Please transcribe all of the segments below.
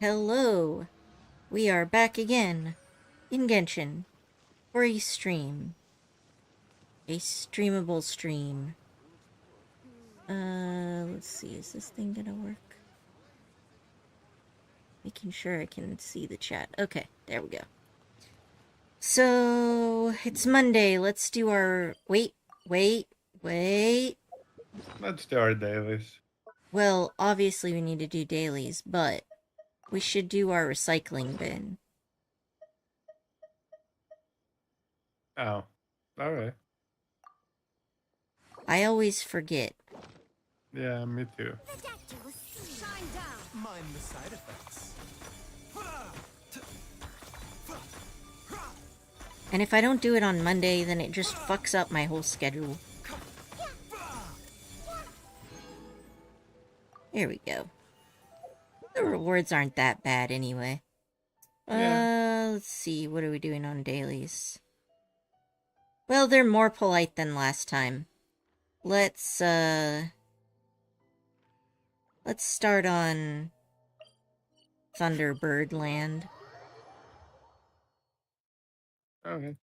Hello! We are back again in Genshin for a stream. A streamable stream. Let's see, is this thing gonna work? Making sure I can see the chat. Okay, there we go. So, it's Monday, let's do our... Wait. Let's do our dailies. Well, obviously we need to do dailies, but we should do our recycling bin. Oh, alright. I always forget. Yeah, me too. Mind the side effects. And if I don't do it on Monday, then it just fucks up my whole schedule. There we go. The rewards aren't that bad anyway. Yeah. Let's see, what are we doing on dailies? Well, they're more polite than last time. Let's start on Thunderbird Land. Okay.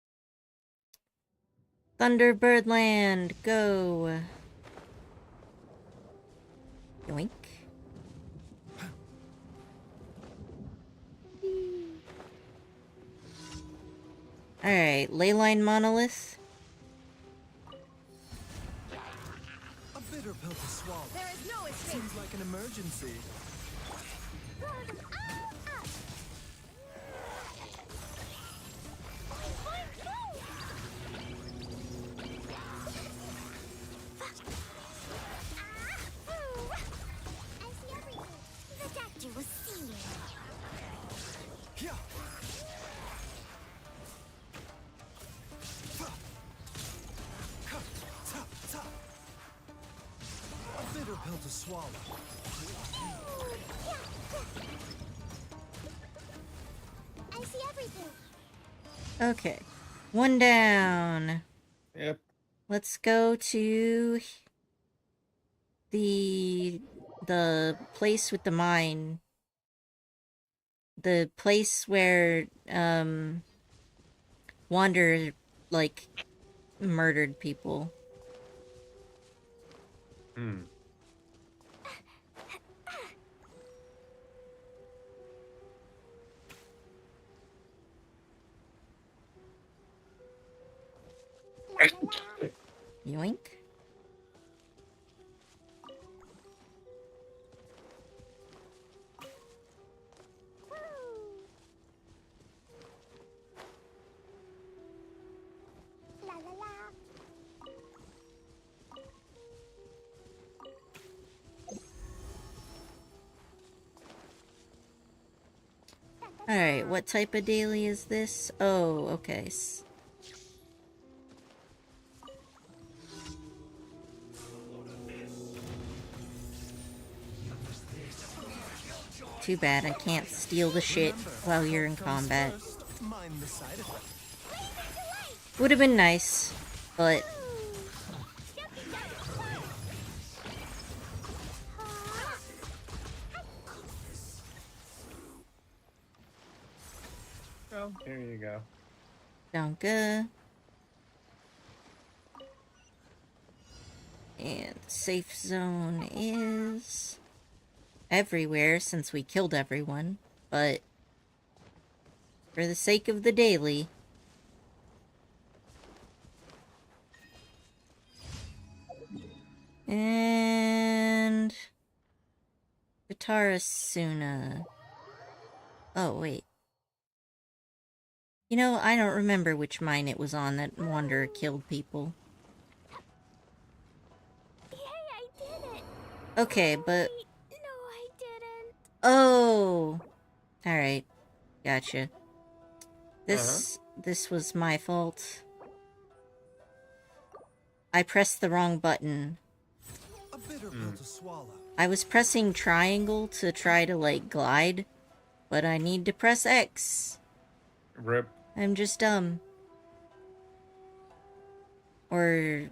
Thunderbird Land, go! Yoink. Alright, Leyline Monolith. A bitter pill to swallow. There is no escape. Seems like an emergency. Yeah. A bitter pill to swallow. I see everything. Okay. One down. Yep. Let's go to the place with the mine. The place where Wander like murdered people. Yoink. La la la. Alright, what type of daily is this? Oh, okay. Too bad I can't steal the shit while you're in combat. Mind the side effects. Would have been nice, but Well, here you go. Danke. And safe zone is everywhere since we killed everyone, but for the sake of the daily. And Vitarasuna. Oh, wait. You know, I don't remember which mine it was on that Wanderer killed people. Yay, I did it. Okay, but... Wait, no, I didn't. Oh! Alright. Gotcha. This was my fault. I pressed the wrong button. A bitter pill to swallow. I was pressing triangle to try to, like, glide, but I need to press X. Rip. I'm just dumb. Or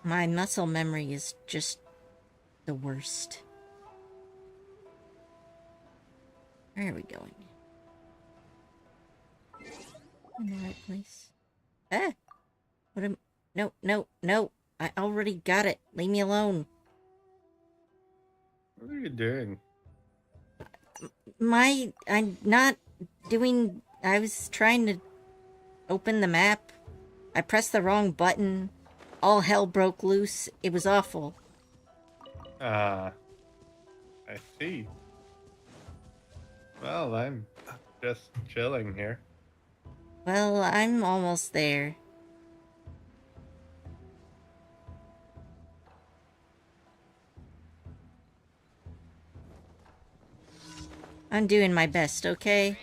my muscle memory is just the worst. Where are we going? In the right place. Ah! What am... No, no, no! I already got it. Leave me alone. What are you doing? I'm not doing... I was trying to open the map. I pressed the wrong button. All hell broke loose. It was awful. Ah, I see. Well, I'm just chilling here. Well, I'm almost there. I'm doing my best, okay?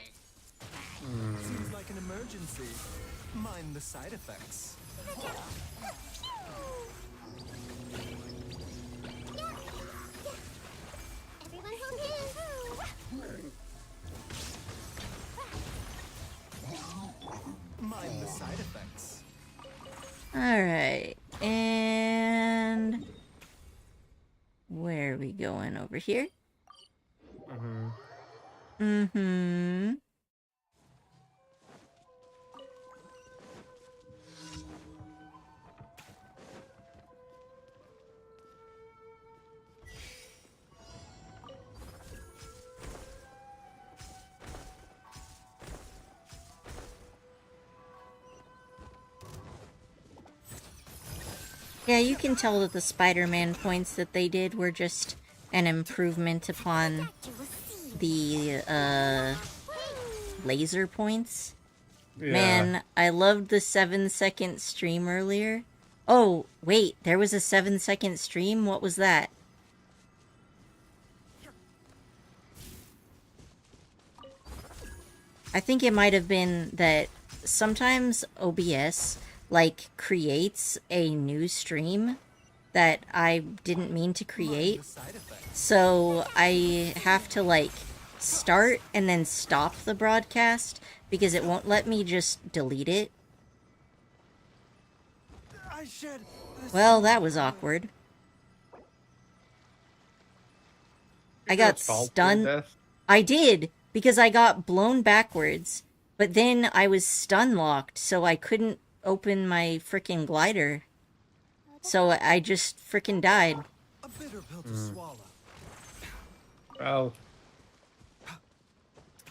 Seems like an emergency. Mind the side effects. Everyone hold hands. Mind the side effects. Alright, and... Where are we going? Over here? Mm-hmm. Mm-hmm. Yeah, you can tell that the Spider-Man points that they did were just an improvement upon the, laser points. Yeah. Man, I loved the 7-second stream earlier. Oh, wait, there was a 7-second stream? What was that? I think it might have been that sometimes OBS, like, creates a new stream that I didn't mean to create. Mind the side effects. So I have to, like, start and then stop the broadcast because it won't let me just delete it. I shed. Well, that was awkward. I got stunned. Death? I did, because I got blown backwards, but then I was stun locked, so I couldn't open my frickin' glider. So I just frickin' died. A bitter pill to swallow. Well,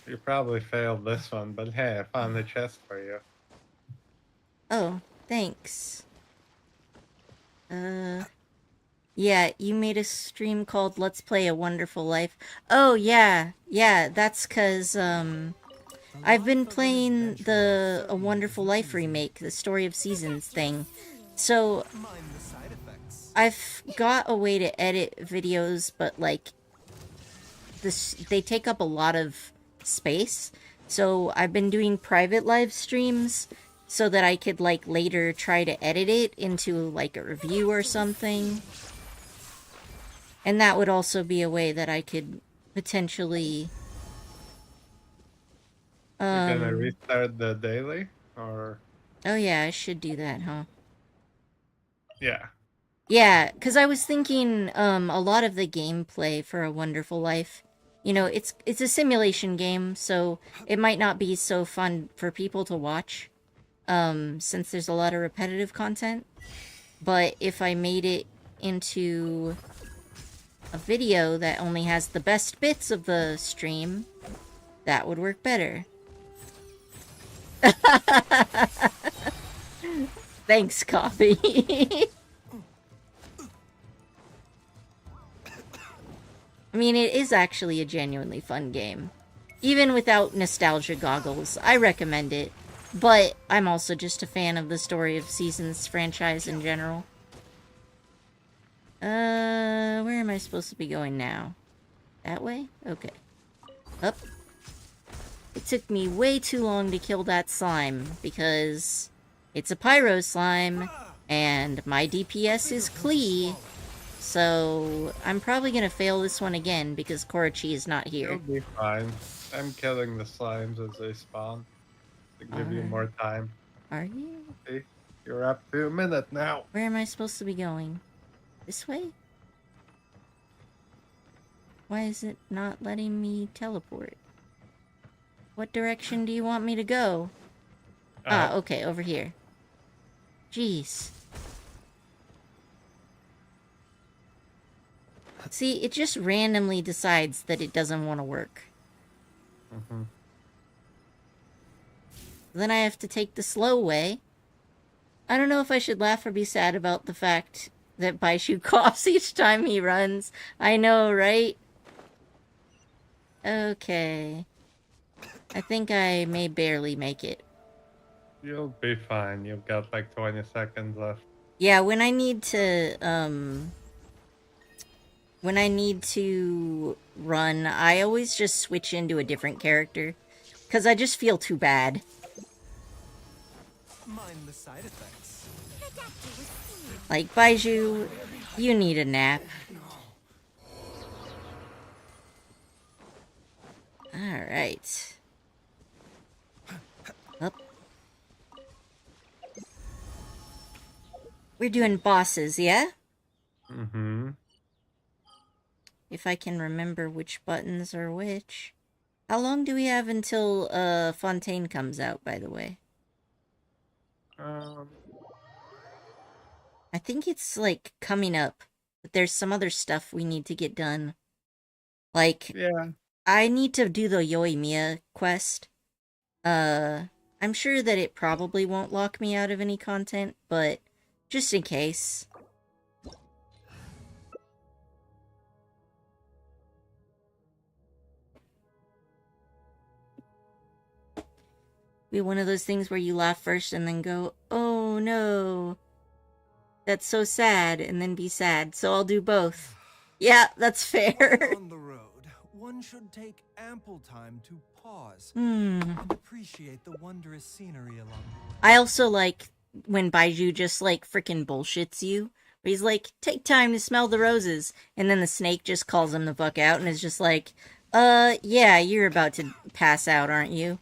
you probably failed this one, but hey, I found the chest for you. Oh, thanks. Yeah, you made a stream called Let's Play A Wonderful Life. Oh, yeah. Yeah, that's because, I've been playing the A Wonderful Life remake, the Story of Seasons thing. So, Mind the side effects. I've got a way to edit videos, but, like, they take up a lot of space. So, I've been doing private live streams so that I could, like, later try to edit it into, like, a review or something. And that would also be a way that I could potentially... You're gonna restart the daily? Or... Oh yeah, I should do that, huh? Yeah. Yeah, because I was thinking, a lot of the gameplay for A Wonderful Life, you know, it's a simulation game, so it might not be so fun for people to watch, since there's a lot of repetitive content. But if I made it into a video that only has the best bits of the stream, that would work better. Thanks, Coffee. I mean, it is actually a genuinely fun game. Even without nostalgia goggles, I recommend it. But I'm also just a fan of the Story of Seasons franchise in general. Where am I supposed to be going now? That way? Okay. Up. It took me way too long to kill that slime, because it's a pyro slime, and my DPS is Klee, so I'm probably gonna fail this one again, because Korachi is not here. You'll be fine. I'm killing the slimes as they spawn. To give you more time. Are you? See? You're up to a minute now. Where am I supposed to be going? This way? Why is it not letting me teleport? What direction do you want me to go? Ah, okay, over here. Jeez. See, it just randomly decides that it doesn't want to work. Mm-hmm. Then I have to take the slow way. I don't know if I should laugh or be sad about the fact that Baishu coughs each time he runs. I know, right? Okay. I think I may barely make it. You'll be fine. You've got like 20 seconds left. Yeah, when I need to, when I need to run, I always just switch into a different character. Because I just feel too bad. Mind the side effects. Like, Baiju, you need a nap. Alright. Up. We're doing bosses, yeah? Mm-hmm. If I can remember which buttons are which. How long do we have until Fontaine comes out, by the way? I think it's, like, coming up. But there's some other stuff we need to get done. Like, Yeah. I need to do the Yoimiya quest. I'm sure that it probably won't lock me out of any content, but just in case. Be one of those things where you laugh first and then go, oh no, that's so sad, and then be sad. So I'll do both. Yeah, that's fair. On the road, one should take ample time to pause Hmm. and appreciate the wondrous scenery along the way. I also like when Baiju just, like, frickin' bullshits you. Where he's like, take time to smell the roses. And then the snake just calls him the fuck out and is just like, yeah, you're about to pass out, aren't you?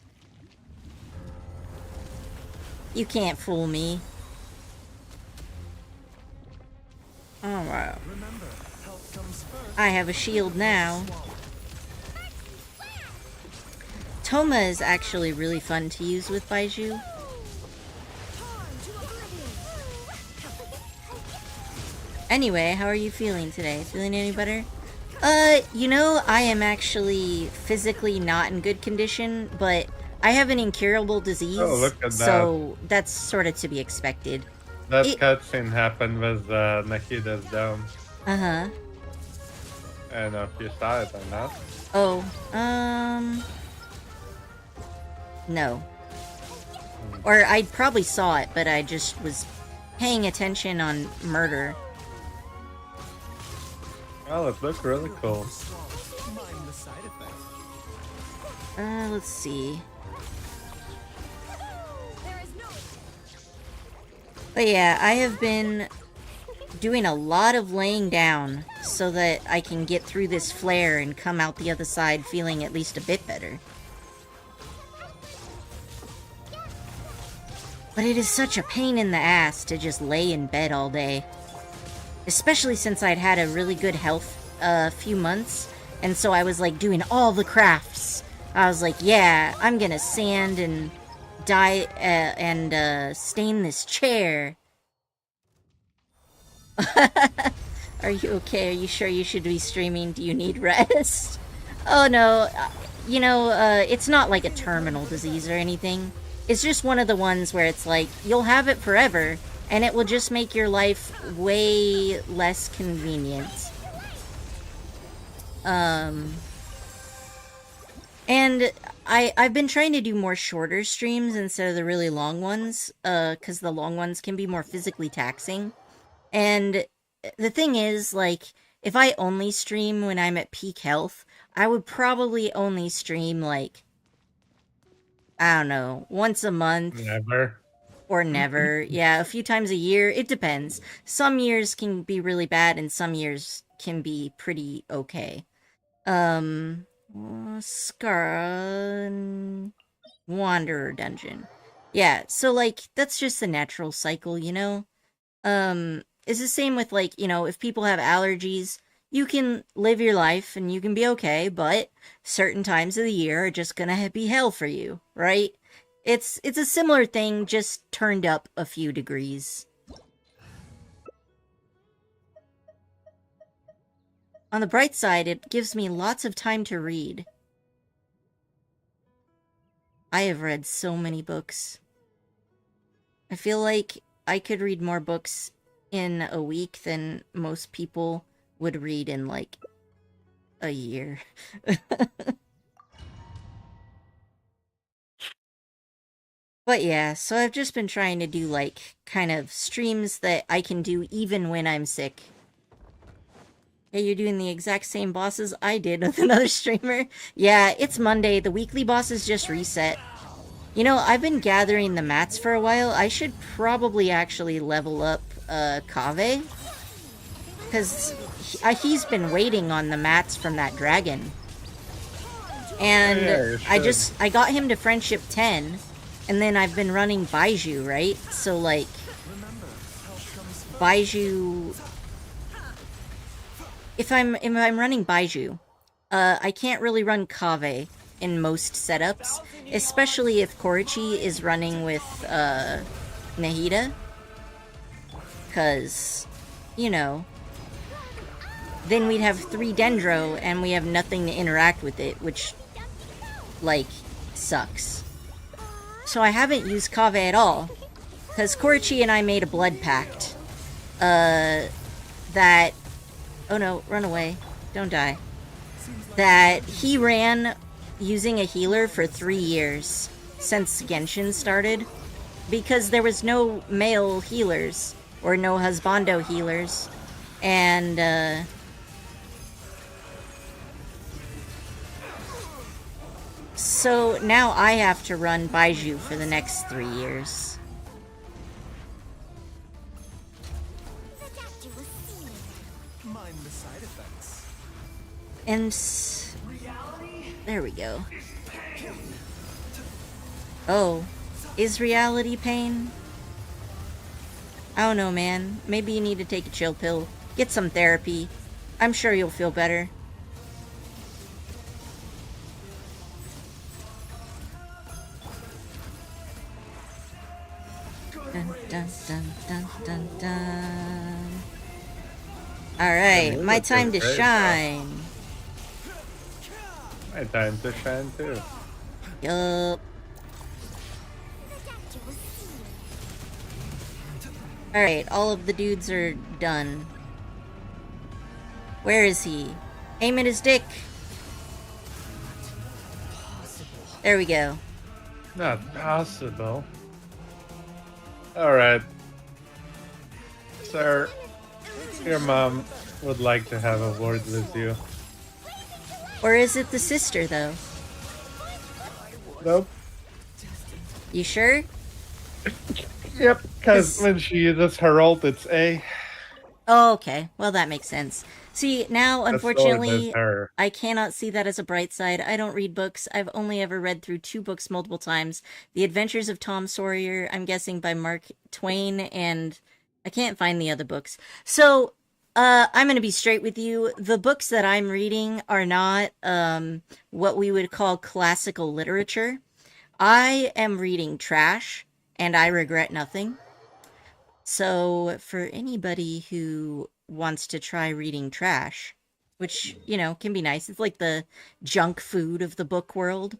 You can't fool me. Alright. Remember, health comes first. I have a shield now. Toma is actually really fun to use with Baiju. Anyway, how are you feeling today? Feeling any better? You know, I am actually physically not in good condition, but I have an incurable disease, Oh, look at that. so that's sort of to be expected. That It- cutscene happened with Nakida's dome. Uh-huh. I don't know if you saw it or not. Oh, no. Or I probably saw it, but I just was paying attention on murder. Well, it looked really cool. Mind the side effects. Let's see. But yeah, I have been doing a lot of laying down so that I can get through this flare and come out the other side feeling at least a bit better. But it is such a pain in the ass to just lay in bed all day. Especially since I'd had a really good health few months, and so I was like doing all the crafts. I was like, yeah, I'm gonna sand and dye and stain this chair. Are you okay? Are you sure you should be streaming? Do you need rest? Oh no, you know, it's not like a terminal disease or anything. It's just one of the ones where it's like, you'll have it forever, and it will just make your life way less convenient. And I've been trying to do more shorter streams instead of the really long ones, because the long ones can be more physically taxing. And the thing is, like, if I only stream when I'm at peak health, I would probably only stream, like, I don't know, once a month. Never. Or never. Yeah, a few times a year. It depends. Some years can be really bad, and some years can be pretty okay. Scar... Wanderer Dungeon. Yeah, so, like, that's just the natural cycle, you know? It's the same with, like, you know, if people have allergies, you can live your life and you can be okay, but certain times of the year are just gonna be hell for you, right? It's a similar thing, just turned up a few degrees. On the bright side, it gives me lots of time to read. I have read so many books. I feel like I could read more books in a week than most people would read in, like, a year. But yeah, so I've just been trying to do, like, kind of streams that I can do even when I'm sick. Yeah, you're doing the exact same bosses I did with another streamer. Yeah, it's Monday. The weekly bosses just reset. You know, I've been gathering the mats for a while. I should probably actually level up, Kaveh. Because he's been waiting on the mats from that dragon. And I got him to Friendship 10. And then I've been running Baiju, right? So, like, Baiju... If I'm running Baiju, I can't really run Kaveh in most setups, especially if Korichi is running with, Nahida. Because, you know, then we'd have 3 Dendro, and we have nothing to interact with it, which, like, sucks. So I haven't used Kaveh at all, because Korichi and I made a blood pact, that... Oh no, run away. Don't die. That he ran using a healer for 3 years, since Genshin started, because there was no male healers, or no husbando healers, and, so now I have to run Baiju for the next 3 years. Mind the side effects. And there we go. Oh, is reality pain? I don't know, man. Maybe you need to take a chill pill. Get some therapy. I'm sure you'll feel better. Dun, dun, dun, dun, dun, dun. Alright, my time to shine. My time to shine too. Yup. Alright, all of the dudes are done. Where is he? Aim at his dick. There we go. Not possible. Alright. Sir, your mom would like to have a word with you. Or is it the sister, though? Nope. You sure? Yep, because when she uses her ult, it's A. Oh, okay. Well, that makes sense. See, now, That's unfortunately, always her. I cannot see that as a bright side. I don't read books. I've only ever read through 2 books multiple times. The Adventures of Tom Sawyer, I'm guessing by Mark Twain, and I can't find the other books. So, I'm gonna be straight with you. The books that I'm reading are not, what we would call classical literature. I am reading trash, and I regret nothing. So, for anybody who wants to try reading trash, which, you know, can be nice, it's like the junk food of the book world,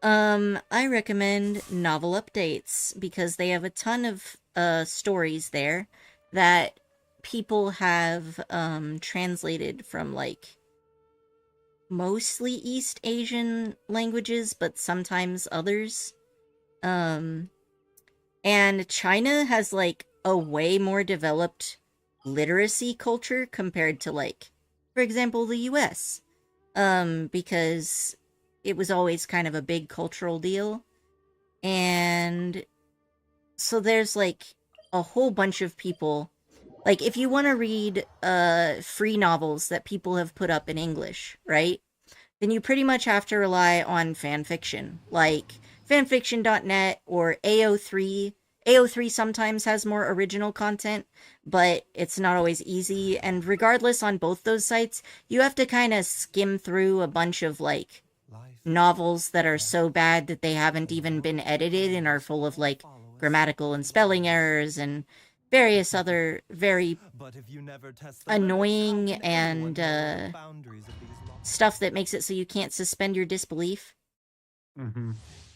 I recommend Novel Updates, because they have a ton of, stories there that people have, translated from, like, mostly East Asian languages, but sometimes others. And China has, like, a way more developed literacy culture compared to, like, for example, the US. Because it was always kind of a big cultural deal. And so there's, like, a whole bunch of people. Like, if you want to read, free novels that people have put up in English, right? Then you pretty much have to rely on fanfiction. Like, fanfiction.net or AO3 AO3 sometimes has more original content, but it's not always easy. And regardless, on both those sites, you have to kind of skim through a bunch of like novels that are so bad that they haven't even been edited and are full of like grammatical and spelling errors and various other very annoying and stuff that makes it so you can't suspend your disbelief. Mm-hmm.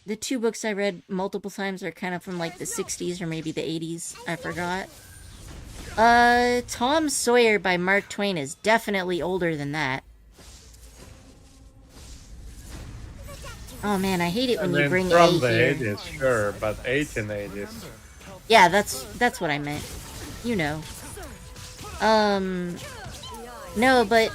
The two books I read multiple times are kind of from like the 60s or maybe the 80s. I forgot. Tom Sawyer by Mark Twain is definitely older than that. Oh man, I hate it when you bring from A the here. 80s, sure, but 1880s. Yeah, that's what I meant. You know. No, but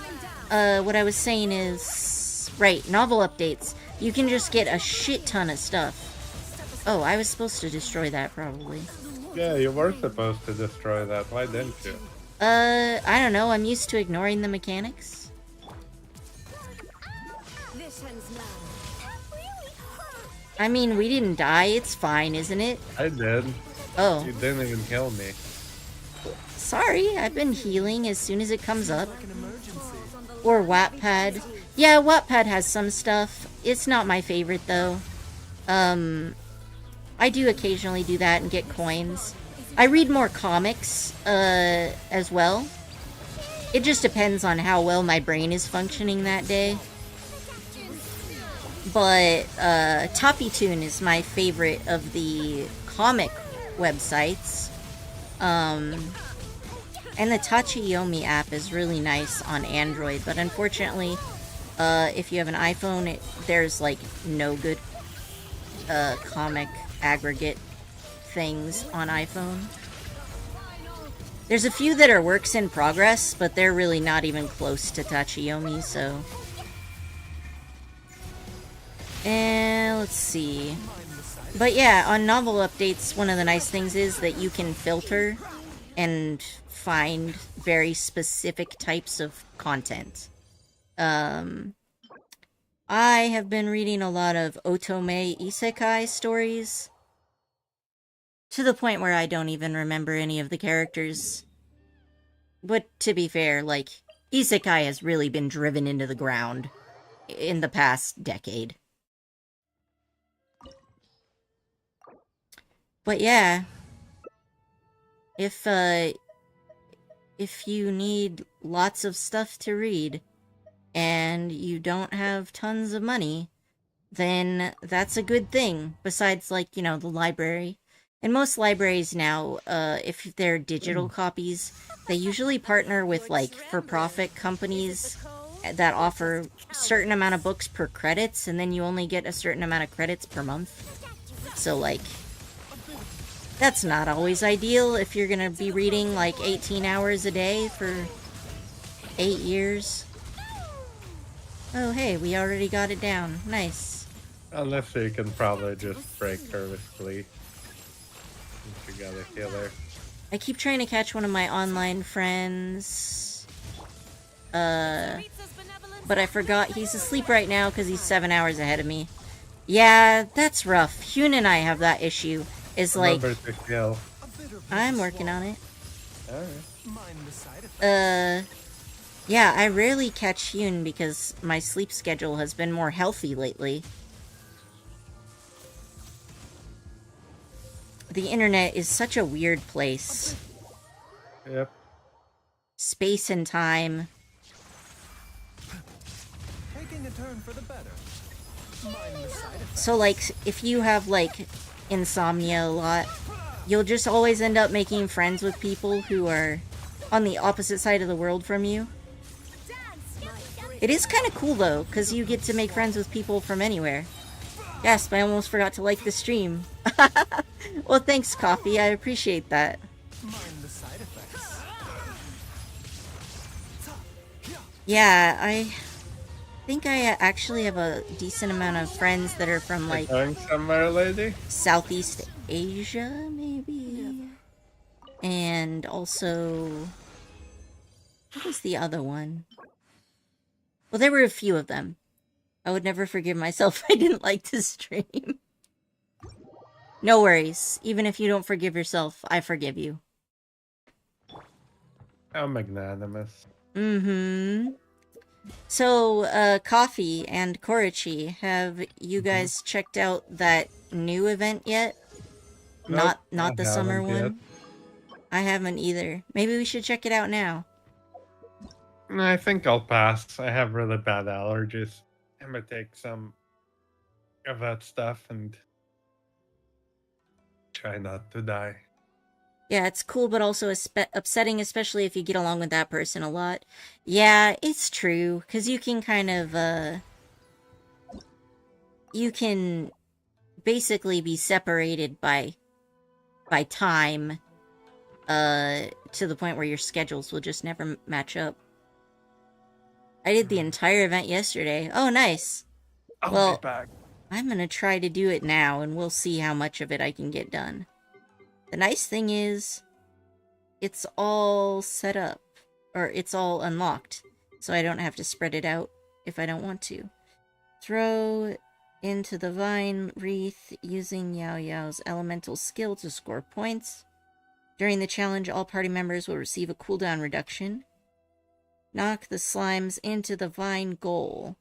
what I was saying is, right, novel updates. You can just get a shit ton of stuff. Oh, I was supposed to destroy that probably. Yeah, you were supposed to destroy that. Why didn't you? I don't know. I'm used to ignoring the mechanics. This ends now. That really hurt. I mean, we didn't die. It's fine, isn't it? I did. Oh, You didn't even kill me. sorry. I've been healing as soon as it comes up. Or Wattpad. Yeah, Wattpad has some stuff. It's not my favorite, though. I do occasionally do that and get coins. I read more comics, as well. It just depends on how well my brain is functioning that day. But, ToppyToon is my favorite of the comic websites. And the Tachiyomi app is really nice on Android, but unfortunately, if you have an iPhone, there's like no good comic aggregate things on iPhone. There's a few that are works in progress, but they're really not even close to Tachiyomi, so... And let's see. But yeah, on novel updates, one of the nice things is that you can filter and find very specific types of content. I have been reading a lot of otome isekai stories, to the point where I don't even remember any of the characters. But to be fair, like, isekai has really been driven into the ground in the past decade. But yeah, if you need lots of stuff to read and you don't have tons of money, then that's a good thing. Besides, like, you know, the library. And most libraries now, if they're digital copies, they usually partner with, like, for-profit companies that offer a certain amount of books per credits, and then you only get a certain amount of credits per month. So, like, that's not always ideal if you're gonna be reading, like, 18 hours a day for 8 years. Oh, hey, we already got it down. Nice. Unless you can probably just break her with Glee. If you gotta kill her. I keep trying to catch one of my online friends. But I forgot he's asleep right now because he's 7 hours ahead of me. Yeah, that's rough. Hyun and I have that issue. Is like... Remember to kill. I'm working on it. Alright. Yeah, I rarely catch Hyun because my sleep schedule has been more healthy lately. The internet is such a weird place. Yep. Space and time. Taking a turn for the better. Mind the side effects. So, like, if you have, like, insomnia a lot, you'll just always end up making friends with people who are on the opposite side of the world from you. It is kind of cool, though, because you get to make friends with people from anywhere. Yes, I almost forgot to like the stream. Well, thanks, Coffee. I appreciate that. Mind the side effects. Yeah, I think I actually have a decent amount of friends that are from, like, Going somewhere, lady? Southeast Asia, maybe? And also... what was the other one? Well, there were a few of them. I would never forgive myself if I didn't like to stream. No worries. Even if you don't forgive yourself, I forgive you. How magnanimous. Mm-hmm. So, Coffee and Korichi, have you guys checked out that new event yet? Nope, Not I the summer haven't yet. one? I haven't either. Maybe we should check it out now. I think I'll pass. I have really bad allergies. I'm gonna take some of that stuff and try not to die. Yeah, it's cool, but also upsetting, especially if you get along with that person a lot. Yeah, it's true, because you can kind of, you can basically be separated by time, to the point where your schedules will just never match up. I did the entire event yesterday. Oh, nice. I'll be Well, back. I'm gonna try to do it now, and we'll see how much of it I can get done. The nice thing is, it's all set up, or it's all unlocked, so I don't have to spread it out if I don't want to. Throw into the vine wreath using Yao Yao's elemental skill to score points. During the challenge, all party members will receive a cooldown reduction. Knock the slimes into the vine goal.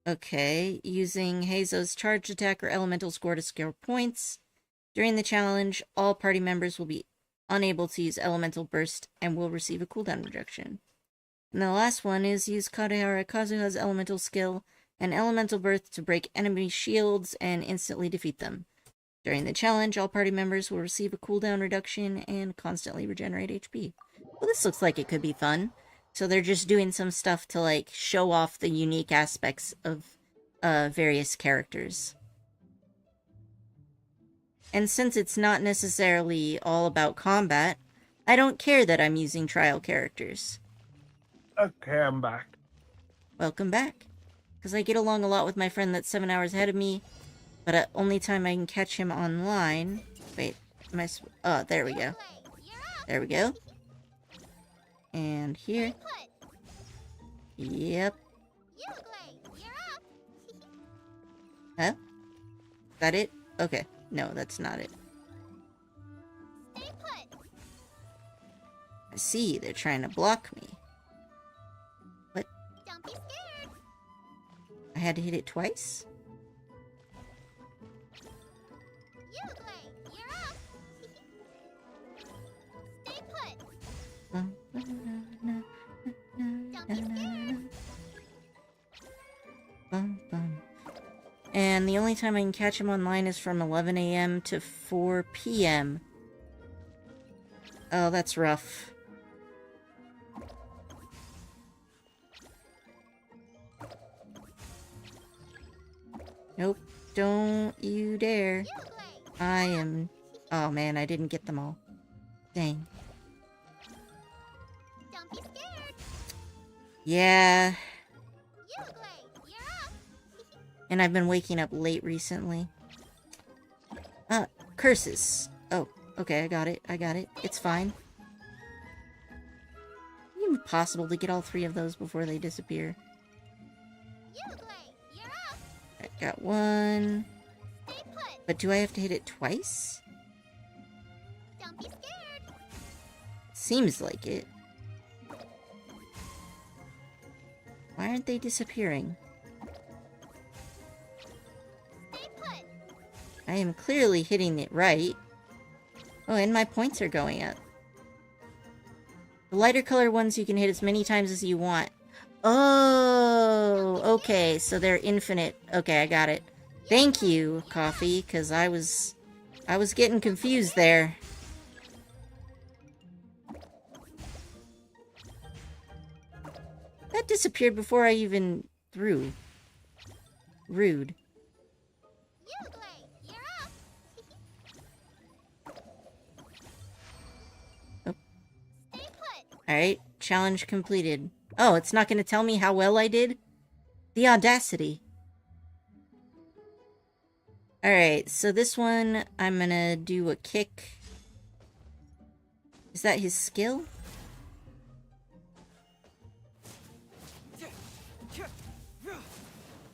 Okay, using Heizo's charged attack or elemental score to score points. During the challenge, all party members will be unable to use elemental burst and will receive a cooldown reduction. And the last one is use Kadehara Kazuha's elemental skill and elemental burst to break enemy shields and instantly defeat them. During the challenge, all party members will receive a cooldown reduction and constantly regenerate HP. Well, this looks like it could be fun. So they're just doing some stuff to, like, show off the unique aspects of various characters. And since it's not necessarily all about combat, I don't care that I'm using trial characters. Okay, I'm back. Welcome back. Because I get along a lot with my friend that's 7 hours ahead of me, but only time I can catch him online... Wait, am I... Oh, there we go. There we go. And here. Yep. Huh? Is that it? Okay. No, that's not it. I see, they're trying to block me. What? Don't be scared. I had to hit it twice? You're up. Stay put. Don't be scared. And the only time I can catch him online is from 11 a.m. to 4 p.m. Oh, that's rough. Nope, don't you dare. I am... Oh man, I didn't get them all. Dang. Don't be scared. Yeah, You're up. and I've been waking up late recently. Curses. Oh, okay, I got it. It's fine. Even possible to get all 3 of those before they disappear. You're up. I got 1. Stay put. But do I have to hit it twice? Don't be scared. Seems like it. Why aren't they disappearing? Stay put. I am clearly hitting it right. Oh, and my points are going up. The lighter color ones you can hit as many times as you want. Oh, okay, so they're infinite. Okay, I got it. Thank you, Coffee, because I was getting confused there. That disappeared before I even threw. Rude. You're up. Oh. Stay put. Alright, challenge completed. Oh, it's not going to tell me how well I did? The audacity. Alright, so this one, I'm going to do a kick. Is that his skill?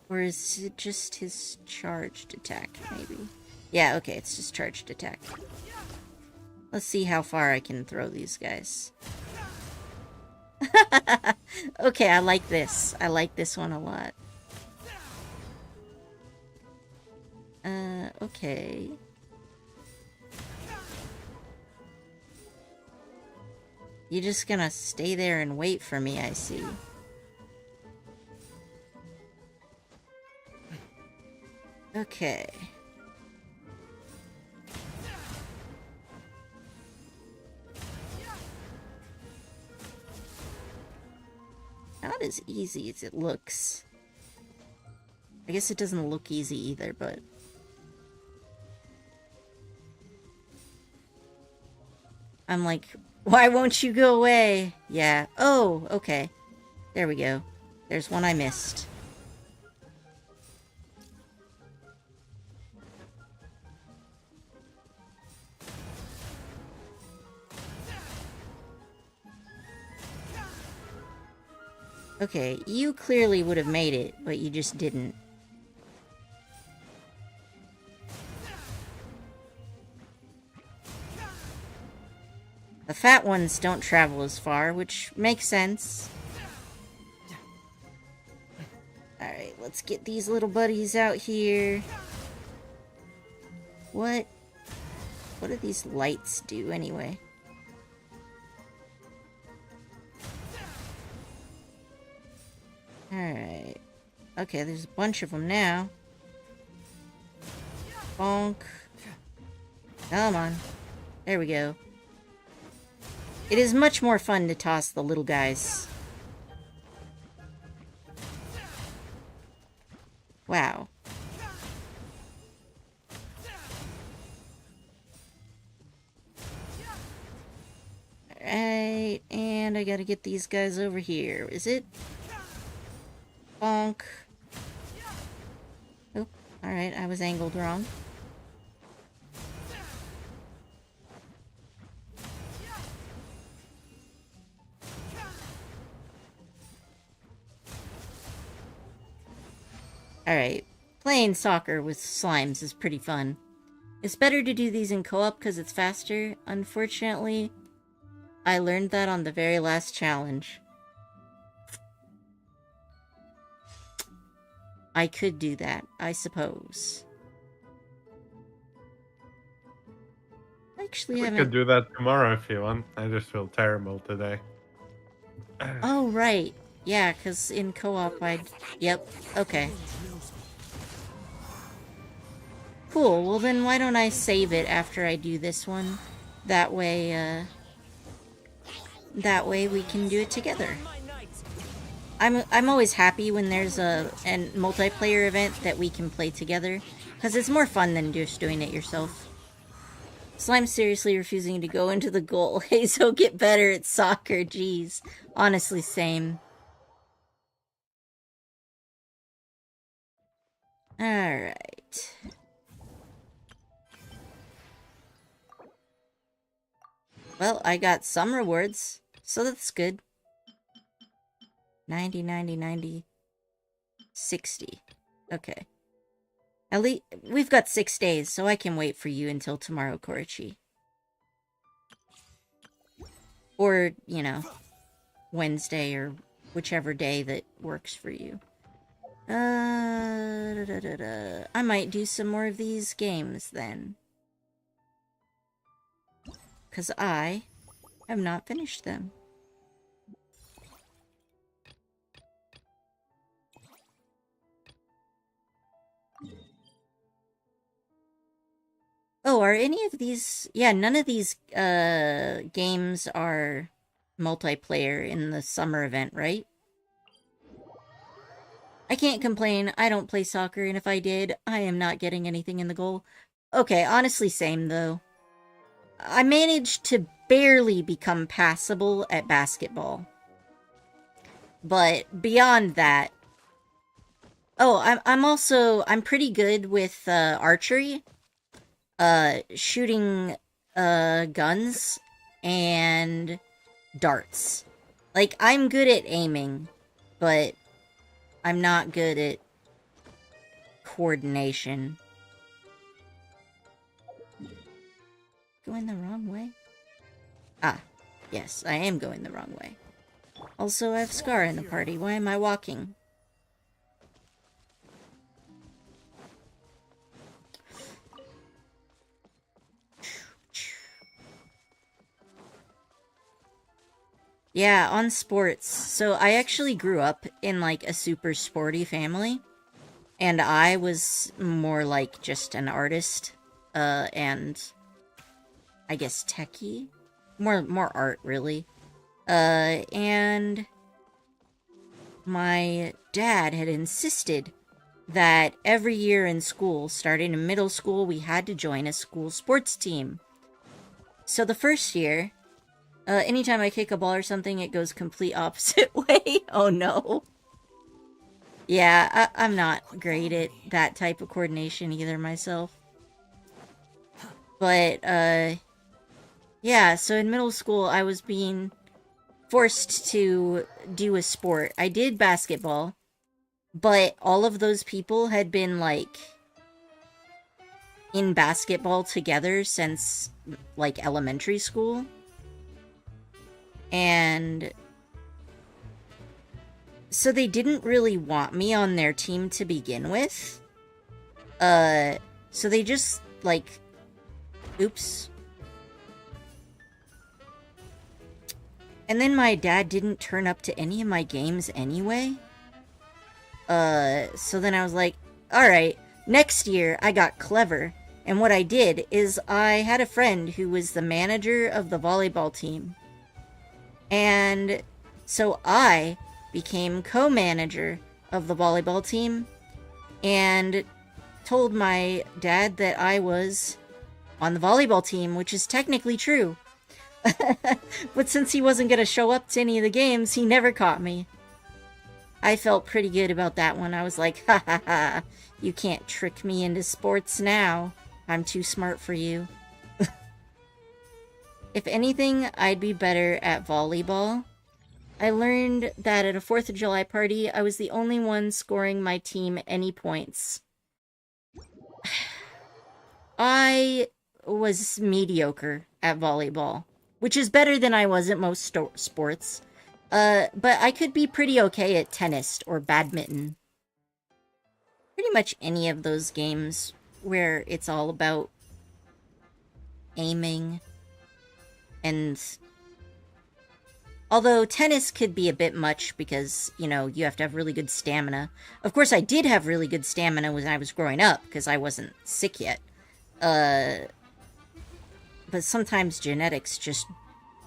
Or is it just his charged attack, maybe? Yeah, okay, it's just charged attack. Let's see how far I can throw these guys. Okay, I like this. I like this one a lot. Okay. You're just gonna stay there and wait for me, I see. Okay. Not as easy as it looks. I guess it doesn't look easy either, but... I'm like, why won't you go away? Yeah. Oh, okay. There we go. There's one I missed. Okay, you clearly would have made it, but you just didn't. The fat ones don't travel as far, which makes sense. Alright, let's get these little buddies out here. What do these lights do anyway? Alright. Okay, there's a bunch of them now. Bonk. Come on. There we go. It is much more fun to toss the little guys. Wow. Alright, and I gotta get these guys over here. Is it? Bonk. Oh, alright, I was angled wrong. Alright, playing soccer with slimes is pretty fun. It's better to do these in co-op because it's faster. Unfortunately, I learned that on the very last challenge. I could do that, I suppose. Actually, We could do that tomorrow if you want. I just feel terrible today. Oh, right. Yeah, because in co-op Yep, okay. Cool, well then why don't I save it after I do this one? That way we can do it together. I'm always happy when there's a multiplayer event that we can play together, because it's more fun than just doing it yourself. Slime's seriously refusing to go into the goal. Hey, so get better at soccer, jeez. Honestly, same. Alright. Well, I got some rewards, so that's good. 90, 90, 90, 60. Okay. At least, we've got 6 days, so I can wait for you until tomorrow, Korichi. Or, you know, Wednesday or whichever day that works for you. I might do some more of these games then. Because I have not finished them. Oh, are any of these... Yeah, none of these games are multiplayer in the summer event, right? I can't complain. I don't play soccer, and if I did, I am not getting anything in the goal. Okay, honestly, same, though. I managed to barely become passable at basketball. But beyond that... Oh, I'm pretty good with archery. Shooting guns and darts. Like, I'm good at aiming, but I'm not good at coordination. going the wrong way? Ah, yes, I am going the wrong way. Also, I have Scar in the party. Why am I walking? Yeah, on sports. So I actually grew up in like a super sporty family. And I was more like just an artist. And I guess techie. More art, really. And my dad had insisted that every year in school, starting in middle school, we had to join a school sports team. So the first year, anytime I kick a ball or something, it goes complete opposite way. Oh no. Yeah, I'm not great at that type of coordination either myself. But, yeah, so in middle school, I was being forced to do a sport. I did basketball, but all of those people had been, like, in basketball together since, like, elementary school. And so they didn't really want me on their team to begin with. So they just, like, oops. And then my dad didn't turn up to any of my games anyway. So then I was like, alright, next year I got clever. And what I did is I had a friend who was the manager of the volleyball team. And so I became co-manager of the volleyball team and told my dad that I was on the volleyball team, which is technically true. But since he wasn't going to show up to any of the games, he never caught me. I felt pretty good about that one. I was like, ha ha ha, you can't trick me into sports now. I'm too smart for you. If anything, I'd be better at volleyball. I learned that at a 4th of July party, I was the only one scoring my team any points. I was mediocre at volleyball, which is better than I was at most sports. But I could be pretty okay at tennis or badminton. Pretty much any of those games where it's all about aiming. And although tennis could be a bit much because, you know, you have to have really good stamina. Of course, I did have really good stamina when I was growing up because I wasn't sick yet. But sometimes genetics just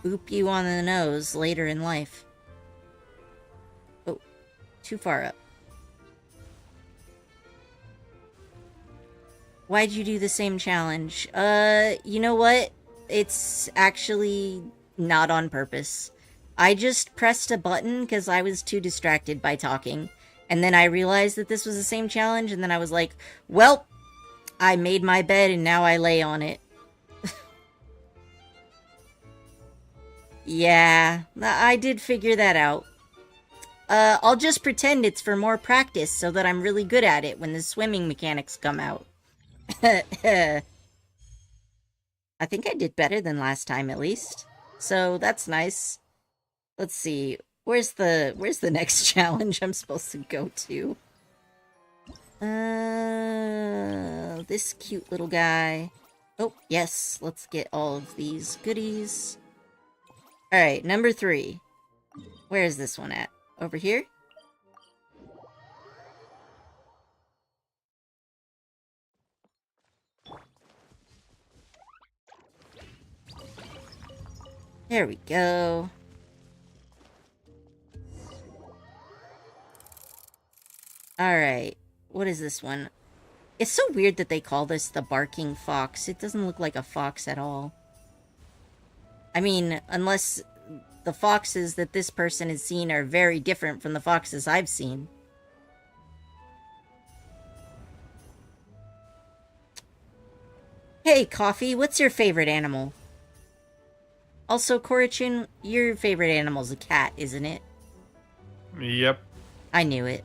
boop you on the nose later in life. Oh, too far up. Why'd you do the same challenge? You know what? It's actually not on purpose. I just pressed a button because I was too distracted by talking. And then I realized that this was the same challenge, and then I was like, well, I made my bed and now I lay on it. Yeah, I did figure that out. I'll just pretend it's for more practice so that I'm really good at it when the swimming mechanics come out. I think I did better than last time, at least. So, that's nice. Let's see. Where's the next challenge I'm supposed to go to? This cute little guy. Oh, yes. Let's get all of these goodies. Alright, number 3. Where is this one at? Over here? There we go. Alright, what is this one? It's so weird that they call this the barking fox. It doesn't look like a fox at all. I mean, unless the foxes that this person has seen are very different from the foxes I've seen. Hey, Coffee, what's your favorite animal? Also, Korichin, your favorite animal's a cat, isn't it? Yep. I knew it.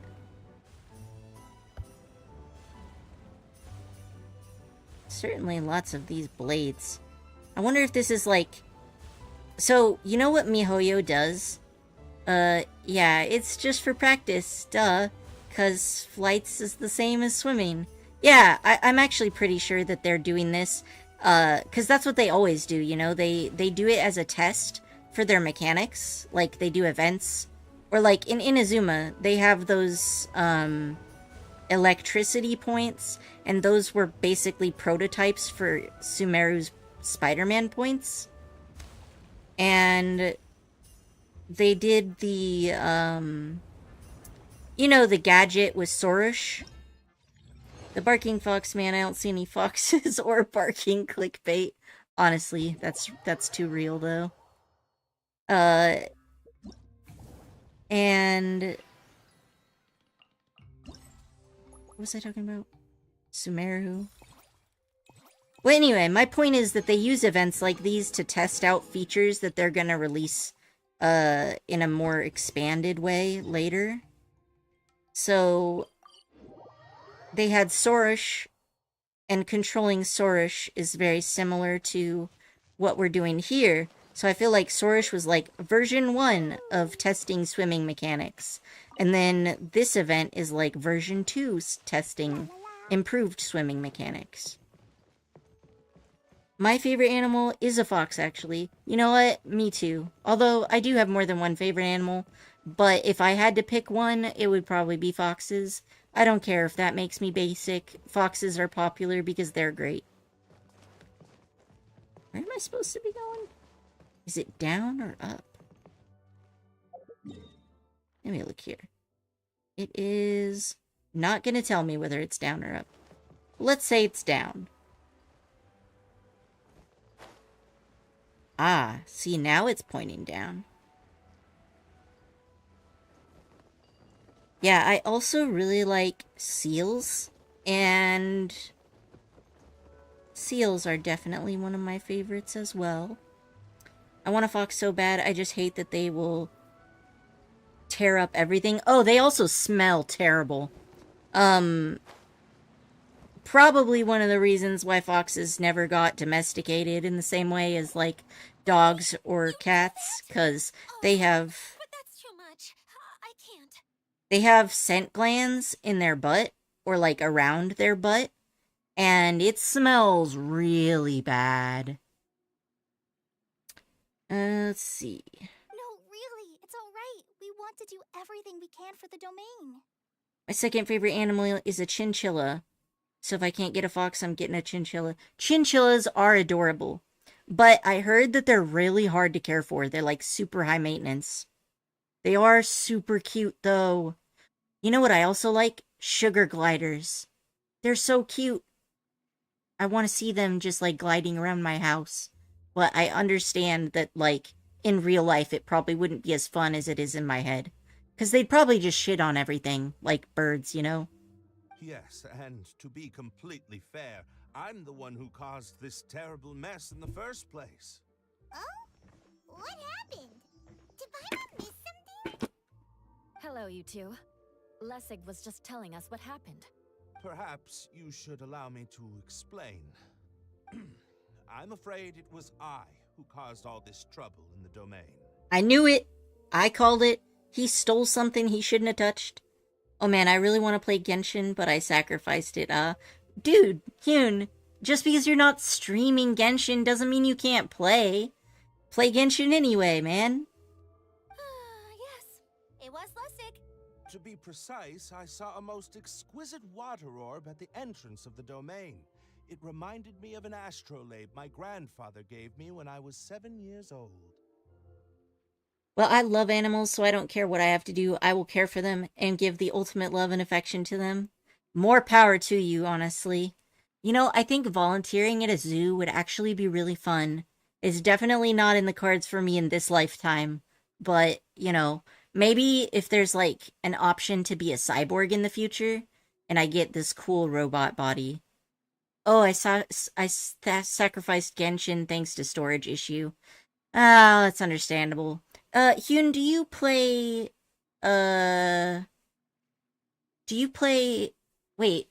Certainly lots of these blades. I wonder if this is like... So, you know what MiHoYo does? Yeah, it's just for practice, duh. Because flights is the same as swimming. Yeah, I'm actually pretty sure that they're doing this. Because that's what they always do, you know? They do it as a test for their mechanics. Like, they do events. Or like, in Inazuma, they have those, electricity points. And those were basically prototypes for Sumeru's Spider-Man points. And they did the, you know, the gadget with Sorush. The barking fox, man, I don't see any foxes or barking clickbait. Honestly, that's too real, though. And... What was I talking about? Sumeru. Well, anyway, my point is that they use events like these to test out features that they're gonna release, in a more expanded way later. So, they had Sorush, and controlling Sorush is very similar to what we're doing here. So I feel like Sorush was like version 1 of testing swimming mechanics. And then this event is like version 2's testing improved swimming mechanics. My favorite animal is a fox, actually. You know what? Me too. Although, I do have more than one favorite animal. But if I had to pick one, it would probably be foxes. I don't care if that makes me basic. Foxes are popular because they're great. Where am I supposed to be going? Is it down or up? Let me look here. It is not going to tell me whether it's down or up. Let's say it's down. Ah, see, now it's pointing down. Yeah, I also really like seals, and seals are definitely one of my favorites as well. I want a fox so bad, I just hate that they will tear up everything. Oh, they also smell terrible. Probably one of the reasons why foxes never got domesticated in the same way as, like, dogs or cats, because they have... But that's too much. I can't. They have scent glands in their butt, or, like, around their butt, and it smells really bad. Let's see. No, really, it's all right. We want to do everything we can for the domain. My second favorite animal is a chinchilla. So if I can't get a fox, I'm getting a chinchilla. Chinchillas are adorable. But I heard that they're really hard to care for. They're like super high maintenance. They are super cute though. You know what I also like? Sugar gliders. They're so cute. I want to see them just like gliding around my house. But I understand that like in real life it probably wouldn't be as fun as it is in my head. Because they'd probably just shit on everything, like birds, you know? Yes, and to be completely fair, I'm the one who caused this terrible mess in the first place. Oh? What happened? Did Byron miss something? Hello, you two. Lessig was just telling us what happened. Perhaps you should allow me to explain. I'm afraid it was I who caused all this trouble in the domain. I knew it. I called it. He stole something he shouldn't have touched. Oh man, I really want to play Genshin, but I sacrificed it. Dude, Hyun, just because you're not streaming Genshin doesn't mean you can't play. Play Genshin anyway, man. Yes, it was Lustig. To be precise, I saw a most exquisite water orb at the entrance of the domain. It reminded me of an astrolabe my grandfather gave me when I was 7 years old. Well, I love animals, so I don't care what I have to do. I will care for them and give the ultimate love and affection to them. More power to you, honestly. You know, I think volunteering at a zoo would actually be really fun. It's definitely not in the cards for me in this lifetime. But, you know, maybe if there's, like, an option to be a cyborg in the future, and I get this cool robot body. Oh, I sacrificed Genshin thanks to storage issue. Ah, that's understandable. Hyun, do you play, wait.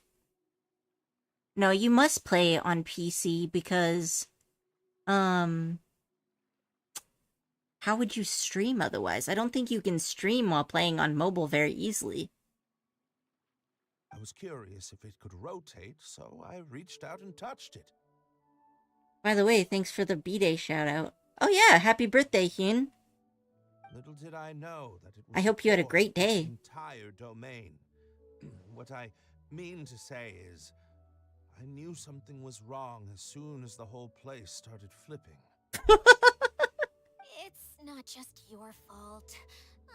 No, you must play on PC because How would you stream otherwise? I don't think you can stream while playing on mobile very easily. I was curious if it could rotate, so I reached out and touched it. By the way, thanks for the B-Day shout-out. Oh yeah, happy birthday, Hyun. Little did I know that it was I hope you had a the great cause of day. this entire domain. What I mean to say is, I knew something was wrong as soon as the whole place started flipping. It's not just your fault.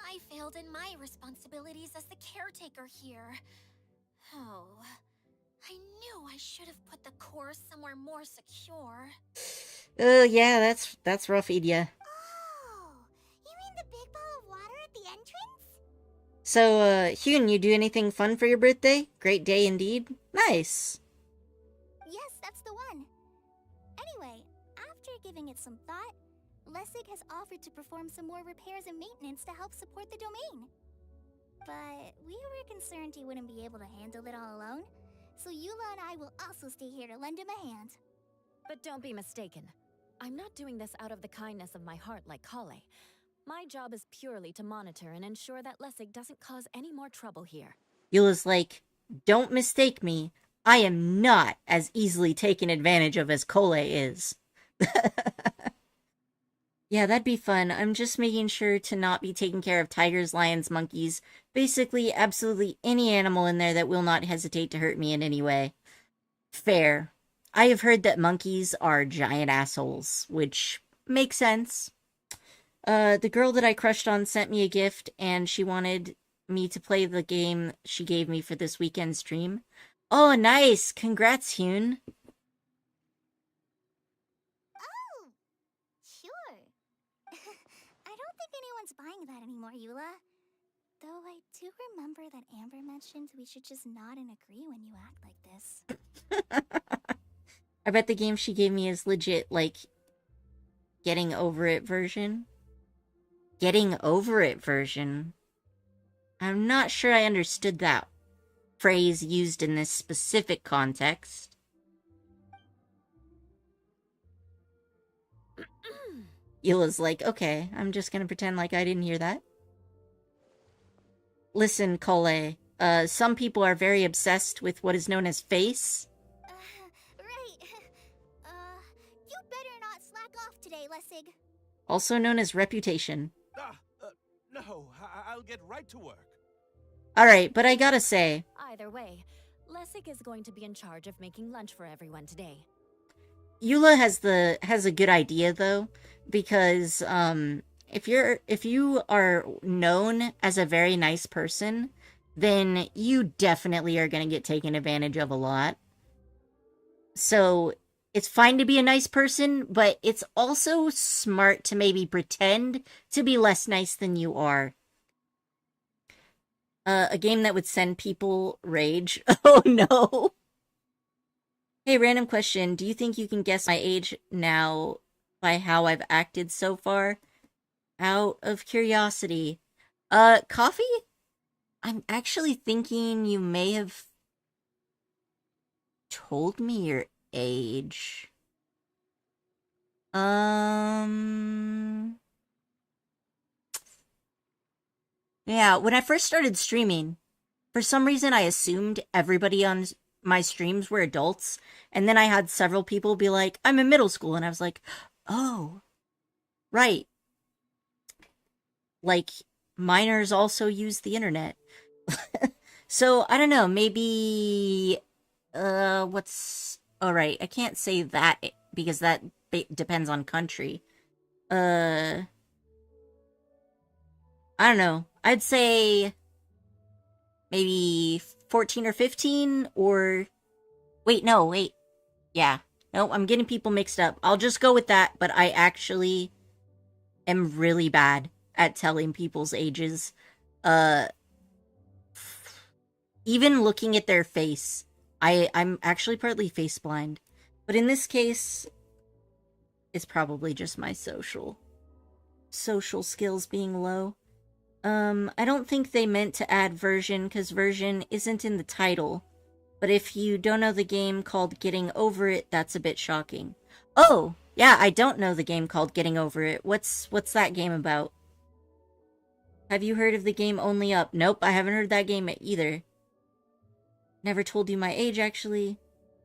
I failed in my responsibilities as the caretaker here. Oh, I knew I should have put the core somewhere more secure. Yeah, that's rough, Edya. Oh, you mean the big ball of water at the entrance? So, Hyun, you do anything fun for your birthday? Great day indeed. Nice. Yes, that's the one. Anyway, after giving it some thought, Lessig has offered to perform some more repairs and maintenance to help support the domain. But we were concerned he wouldn't be able to handle it all alone, so Eula and I will also stay here to lend him a hand. But don't be mistaken. I'm not doing this out of the kindness of my heart like Kale. My job is purely to monitor and ensure that Lessig doesn't cause any more trouble here. Eula's like, don't mistake me. I am not as easily taken advantage of as Cole is. Yeah, that'd be fun. I'm just making sure to not be taking care of tigers, lions, monkeys, basically absolutely any animal in there that will not hesitate to hurt me in any way. Fair. I have heard that monkeys are giant assholes, which makes sense. The girl that I crushed on sent me a gift, and she wanted me to play the game she gave me for this weekend stream. Oh, nice! Congrats, Hyun. Oh, sure. I don't think anyone's buying that anymore, Eula. Though I do remember that Amber mentioned we should just nod and agree when you act like this. I bet the game she gave me is legit, like, getting over it version. Getting over it version. I'm not sure I understood that phrase used in this specific context. Eula's like, okay, I'm just gonna pretend like I didn't hear that. Listen, Cole, some people are very obsessed with what is known as face. Right. You better not slack off today, Lessig. Also known as reputation. No, I'll get right to work. Alright, but I gotta say, Either way, Lessig is going to be in charge of making lunch for everyone today. Eula has a good idea though, because if you are known as a very nice person, then you definitely are going to get taken advantage of a lot. So it's fine to be a nice person, but it's also smart to maybe pretend to be less nice than you are. A game that would send people rage. Oh no. Hey, random question. Do you think you can guess my age now by how I've acted so far? Out of curiosity. Coffee? I'm actually thinking you may have told me your age. Yeah, when I first started streaming, for some reason I assumed everybody on my streams were adults, and then I had several people be like, I'm in middle school, and I was like, oh, right. Like, minors also use the internet. So, I don't know, maybe, alright, I can't say that, because that depends on country. I don't know, I'd say maybe 14 or 15, or... Wait. Yeah. No, I'm getting people mixed up. I'll just go with that, but I actually am really bad at telling people's ages. Even looking at their face, I'm actually partly face blind. But in this case, it's probably just my social skills being low. I don't think they meant to add version, because version isn't in the title. But if you don't know the game called Getting Over It, that's a bit shocking. Oh, Yeah, I don't know the game called Getting Over It. What's that game about? Have you heard of the game Only Up? Nope, I haven't heard that game either. Never told you my age, actually.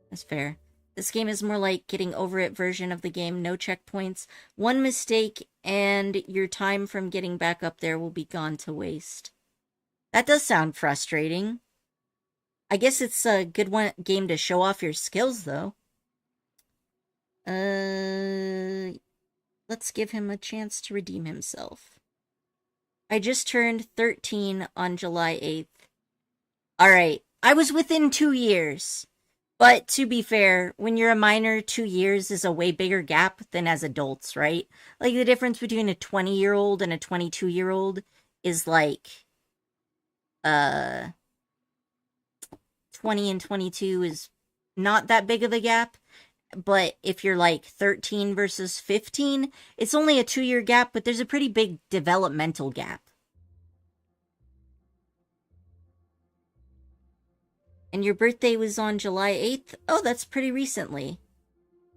That's fair. This game is more like Getting Over It version of the game. No checkpoints. One mistake, and your time from getting back up there will be gone to waste. That does sound frustrating. I guess it's a good game to show off your skills, though. Let's give him a chance to redeem himself. I just turned 13 on July 8th. Alright, I was within 2 years. But to be fair, when you're a minor, 2 years is a way bigger gap than as adults, right? Like, the difference between a 20-year-old and a 22-year-old is like, 20 and 22 is not that big of a gap. But if you're like 13 versus 15, it's only a 2-year gap, but there's a pretty big developmental gap. And your birthday was on July 8th? Oh, that's pretty recently.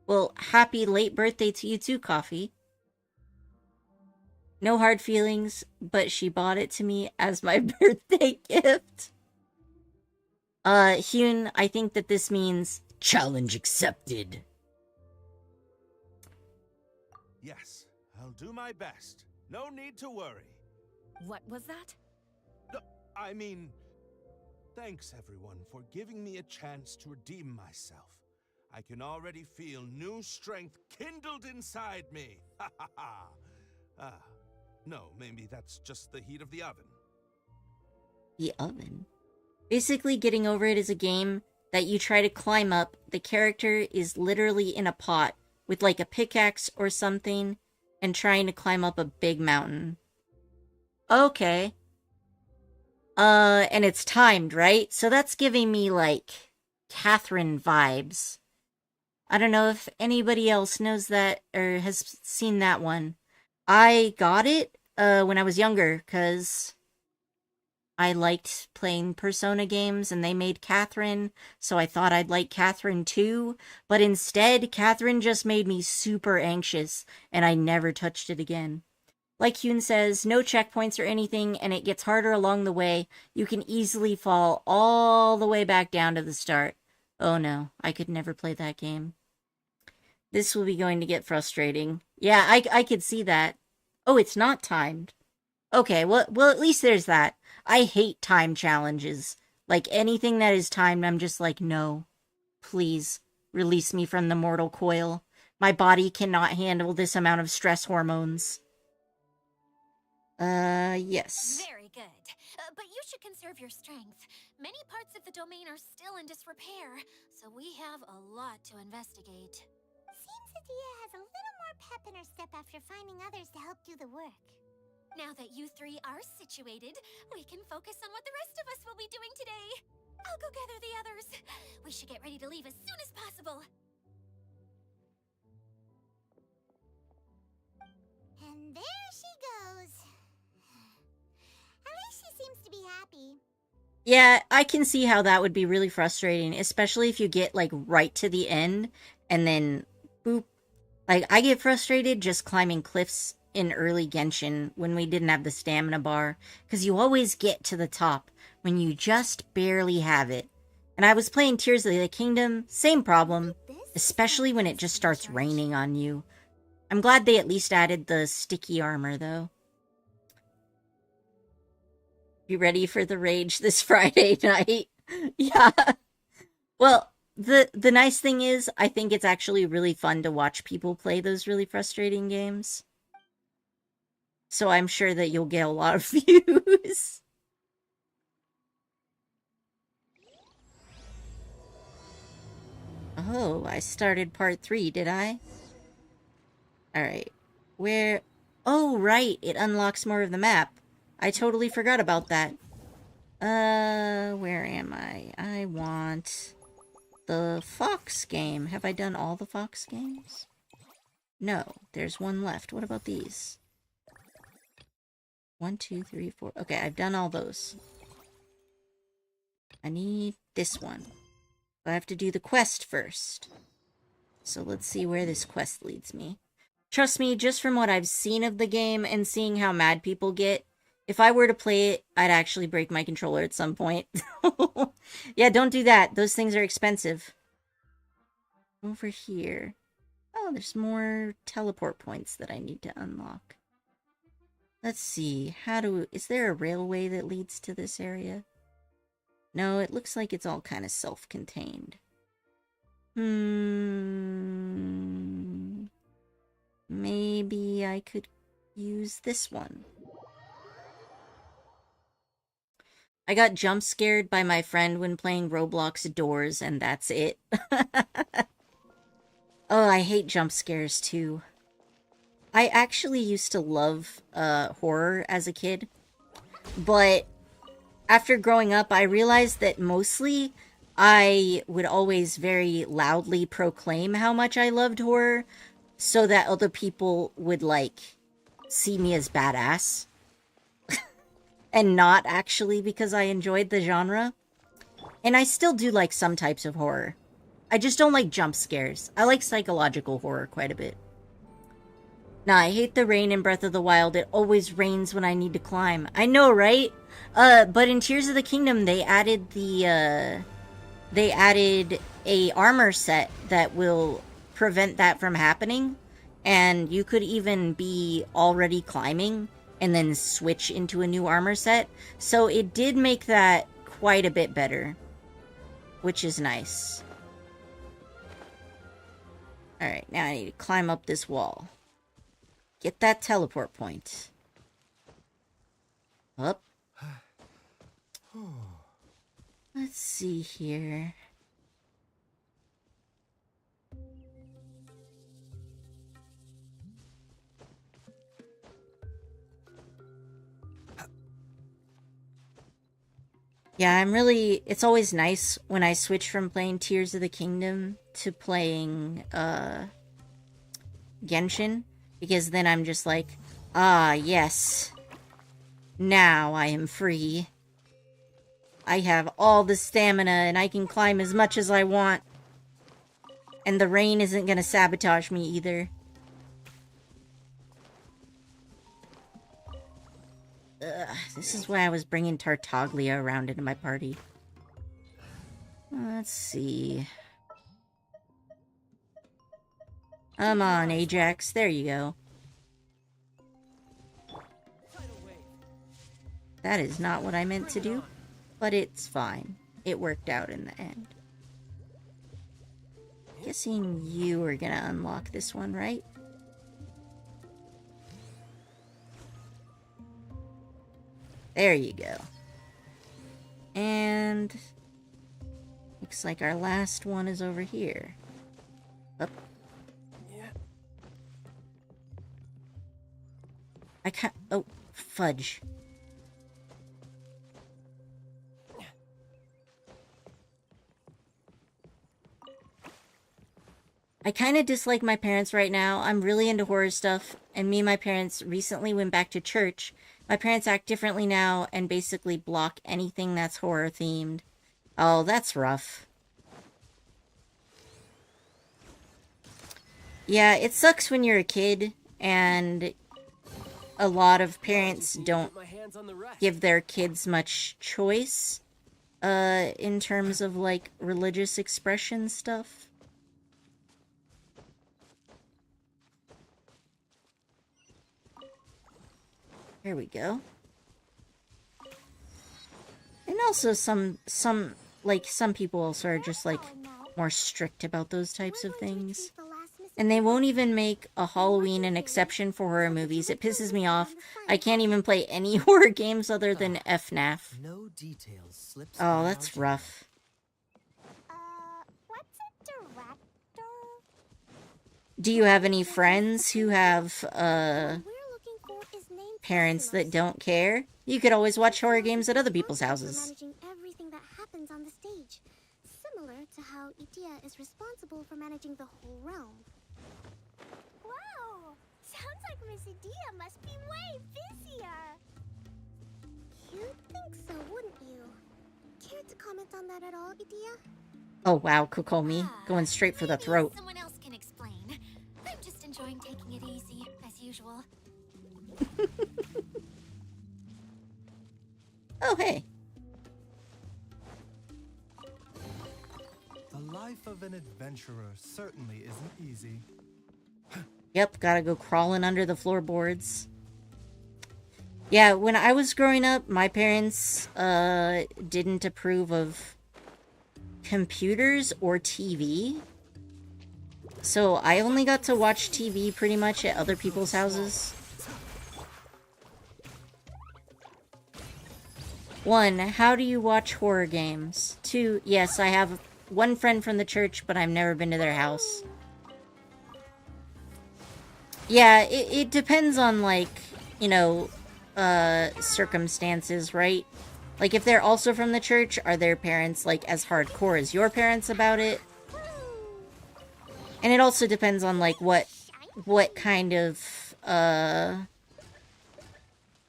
Well, happy late birthday to you too, Coffee. No hard feelings, but she bought it to me as my birthday gift. Hyun, I think that this means challenge accepted. Yes, I'll do my best. No need to worry. What was that? No, I mean, thanks everyone for giving me a chance to redeem myself. I can already feel new strength kindled inside me. Ha ha ha. No, maybe that's just the heat of the oven. The oven? Basically, Getting Over It is a game that you try to climb up. The character is literally in a pot with like a pickaxe or something and trying to climb up a big mountain. Okay. And it's timed, right? So that's giving me like Catherine vibes. I don't know if anybody else knows that or has seen that one. I got it when I was younger because I liked playing Persona games and they made Catherine, so I thought I'd like Catherine too, but instead, Catherine just made me super anxious and I never touched it again. Like Hyun says, no checkpoints or anything, and it gets harder along the way. You can easily fall all the way back down to the start. Oh no, I could never play that game. This will be going to get frustrating. Yeah, I could see that. Oh, it's not timed. Okay, well, at least there's that. I hate time challenges. Like, anything that is timed, I'm just like, no. Please, release me from the mortal coil. My body cannot handle this amount of stress hormones. Yes. Very good. But you should conserve your strength. Many parts of the domain are still in disrepair, so we have a lot to investigate. Seems Adia has a little more pep in her step after finding others to help do the work. Now that you three are situated, we can focus on what the rest of us will be doing today. I'll go gather the others. We should get ready to leave as soon as possible. And there she goes. At least she seems to be happy. Yeah, I can see how that would be really frustrating, especially if you get, like, right to the end, and then, boop. Like, I get frustrated just climbing cliffs in early Genshin when we didn't have the stamina bar, because you always get to the top when you just barely have it. And I was playing Tears of the Kingdom, same problem, especially when it just starts raining on you. I'm glad they at least added the sticky armor, though. You ready for the rage this Friday night? Yeah. Well, the nice thing is, I think it's actually really fun to watch people play those really frustrating games. So I'm sure that you'll get a lot of views. Oh, I started part 3, did I? Alright. Where... Oh, right, it unlocks more of the map. I totally forgot about that. Where am I? I want the Fox game. Have I done all the Fox games? No, there's one left. What about these? 1, 2, 3, 4. Okay, I've done all those. I need this one. I have to do the quest first. So let's see where this quest leads me. Trust me, just from what I've seen of the game and seeing how mad people get, if I were to play it, I'd actually break my controller at some point. Yeah, don't do that. Those things are expensive. Over here. Oh, there's more teleport points that I need to unlock. Let's see. Is there a railway that leads to this area? No, it looks like it's all kind of self-contained. Maybe I could use this one. I got jump scared by my friend when playing Roblox Doors, and that's it. Oh, I hate jump scares too. I actually used to love horror as a kid, but after growing up, I realized that mostly I would always very loudly proclaim how much I loved horror so that other people would, like, see me as badass. And not actually because I enjoyed the genre. And I still do like some types of horror. I just don't like jump scares. I like psychological horror quite a bit. Nah, I hate the rain in Breath of the Wild. It always rains when I need to climb. I know, right? But in Tears of the Kingdom, they added a armor set that will prevent that from happening. And you could even be already climbing and then switch into a new armor set. So it did make that quite a bit better, which is nice. Alright, now I need to climb up this wall. Get that teleport point. Up. Let's see here. Yeah, it's always nice when I switch from playing Tears of the Kingdom to playing, Genshin, because then I'm just like, ah, yes. Now I am free. I have all the stamina and I can climb as much as I want. And the rain isn't gonna sabotage me either. Ugh, this is why I was bringing Tartaglia around into my party. Let's see. Come on, Ajax. There you go. That is not what I meant to do, but it's fine. It worked out in the end. Guessing you are gonna unlock this one, right? There you go. And looks like our last one is over here. Up. Yeah. I can't. Oh, fudge. I kind of dislike my parents right now. I'm really into horror stuff, and me and my parents recently went back to church. My parents act differently now and basically block anything that's horror themed. Oh, that's rough. Yeah, it sucks when you're a kid and a lot of parents don't give their kids much choice in terms of, like, religious expression stuff. There we go. And also some people also are just, like, more strict about those types of things. And they won't even make a Halloween an exception for horror movies. It pisses me off. I can't even play any horror games other than FNAF. No details slips Oh, that's rough. What's a director? Do you have any friends who have, What we're looking for is named parents that Priscilla's. don't care? You could always watch horror games at other people's houses. Managing everything that happens on the stage, similar to how Idea is responsible for managing the whole realm. Wow! Sounds like Miss Idea must be way busier. You'd think so, wouldn't you? Care to comment on that at all, Idea? Oh wow, Kokomi. Going straight for the Maybe throat. Someone else can usual. Oh, hey. The life of an adventurer certainly isn't easy. Yep, gotta go crawling under the floorboards. Yeah, when I was growing up, my parents didn't approve of computers or TV. So I only got to watch TV pretty much at other people's houses. 1, how do you watch horror games? 2, yes, I have one friend from the church, but I've never been to their house. Yeah, it depends on, like, you know, circumstances, right? Like, if they're also from the church, are their parents, like, as hardcore as your parents about it? And it also depends on, like, what kind of,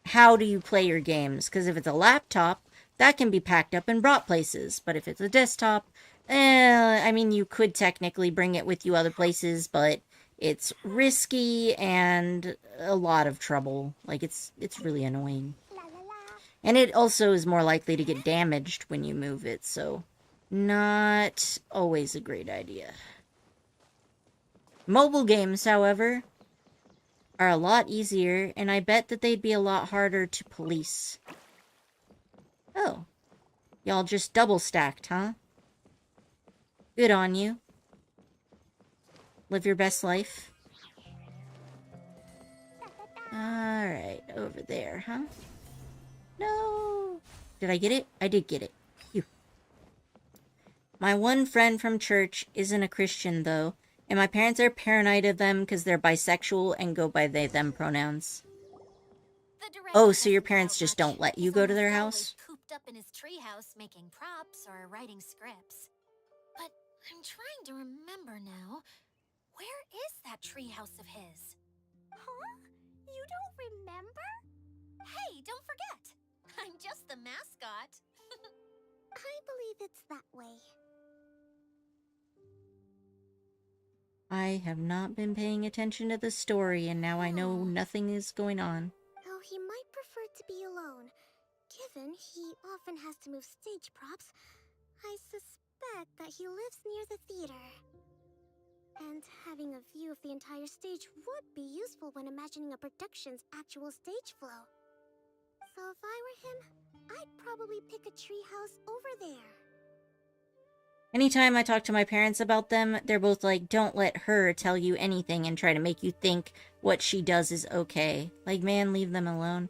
how do you play your games? Because if it's a laptop, that can be packed up and brought places. But if it's a desktop, I mean, you could technically bring it with you other places, but it's risky and a lot of trouble. Like, it's really annoying. And it also is more likely to get damaged when you move it, so not always a great idea. Mobile games, however, are a lot easier, and I bet that they'd be a lot harder to police. Oh. Y'all just double stacked, huh? Good on you. Live your best life. Alright, over there, huh? No! Did I get it? I did get it. Phew. My one friend from church isn't a Christian, though, and my parents are paranoid of them because they're bisexual and go by they-them pronouns. Oh, so your parents just don't let you go to their house? Cooped up in his treehouse making props or writing scripts. But I'm trying to remember now. Where is that treehouse of his? Huh? You don't remember? Hey, don't forget! I'm just the mascot. I believe it's that way. I have not been paying attention to the story, and now I know nothing is going on. Though he might prefer to be alone, given he often has to move stage props, I suspect that he lives near the theater. And having a view of the entire stage would be useful when imagining a production's actual stage flow. So if I were him, I'd probably pick a treehouse over there. Anytime I talk to my parents about them, they're both like, don't let her tell you anything and try to make you think what she does is okay. Like, man, leave them alone.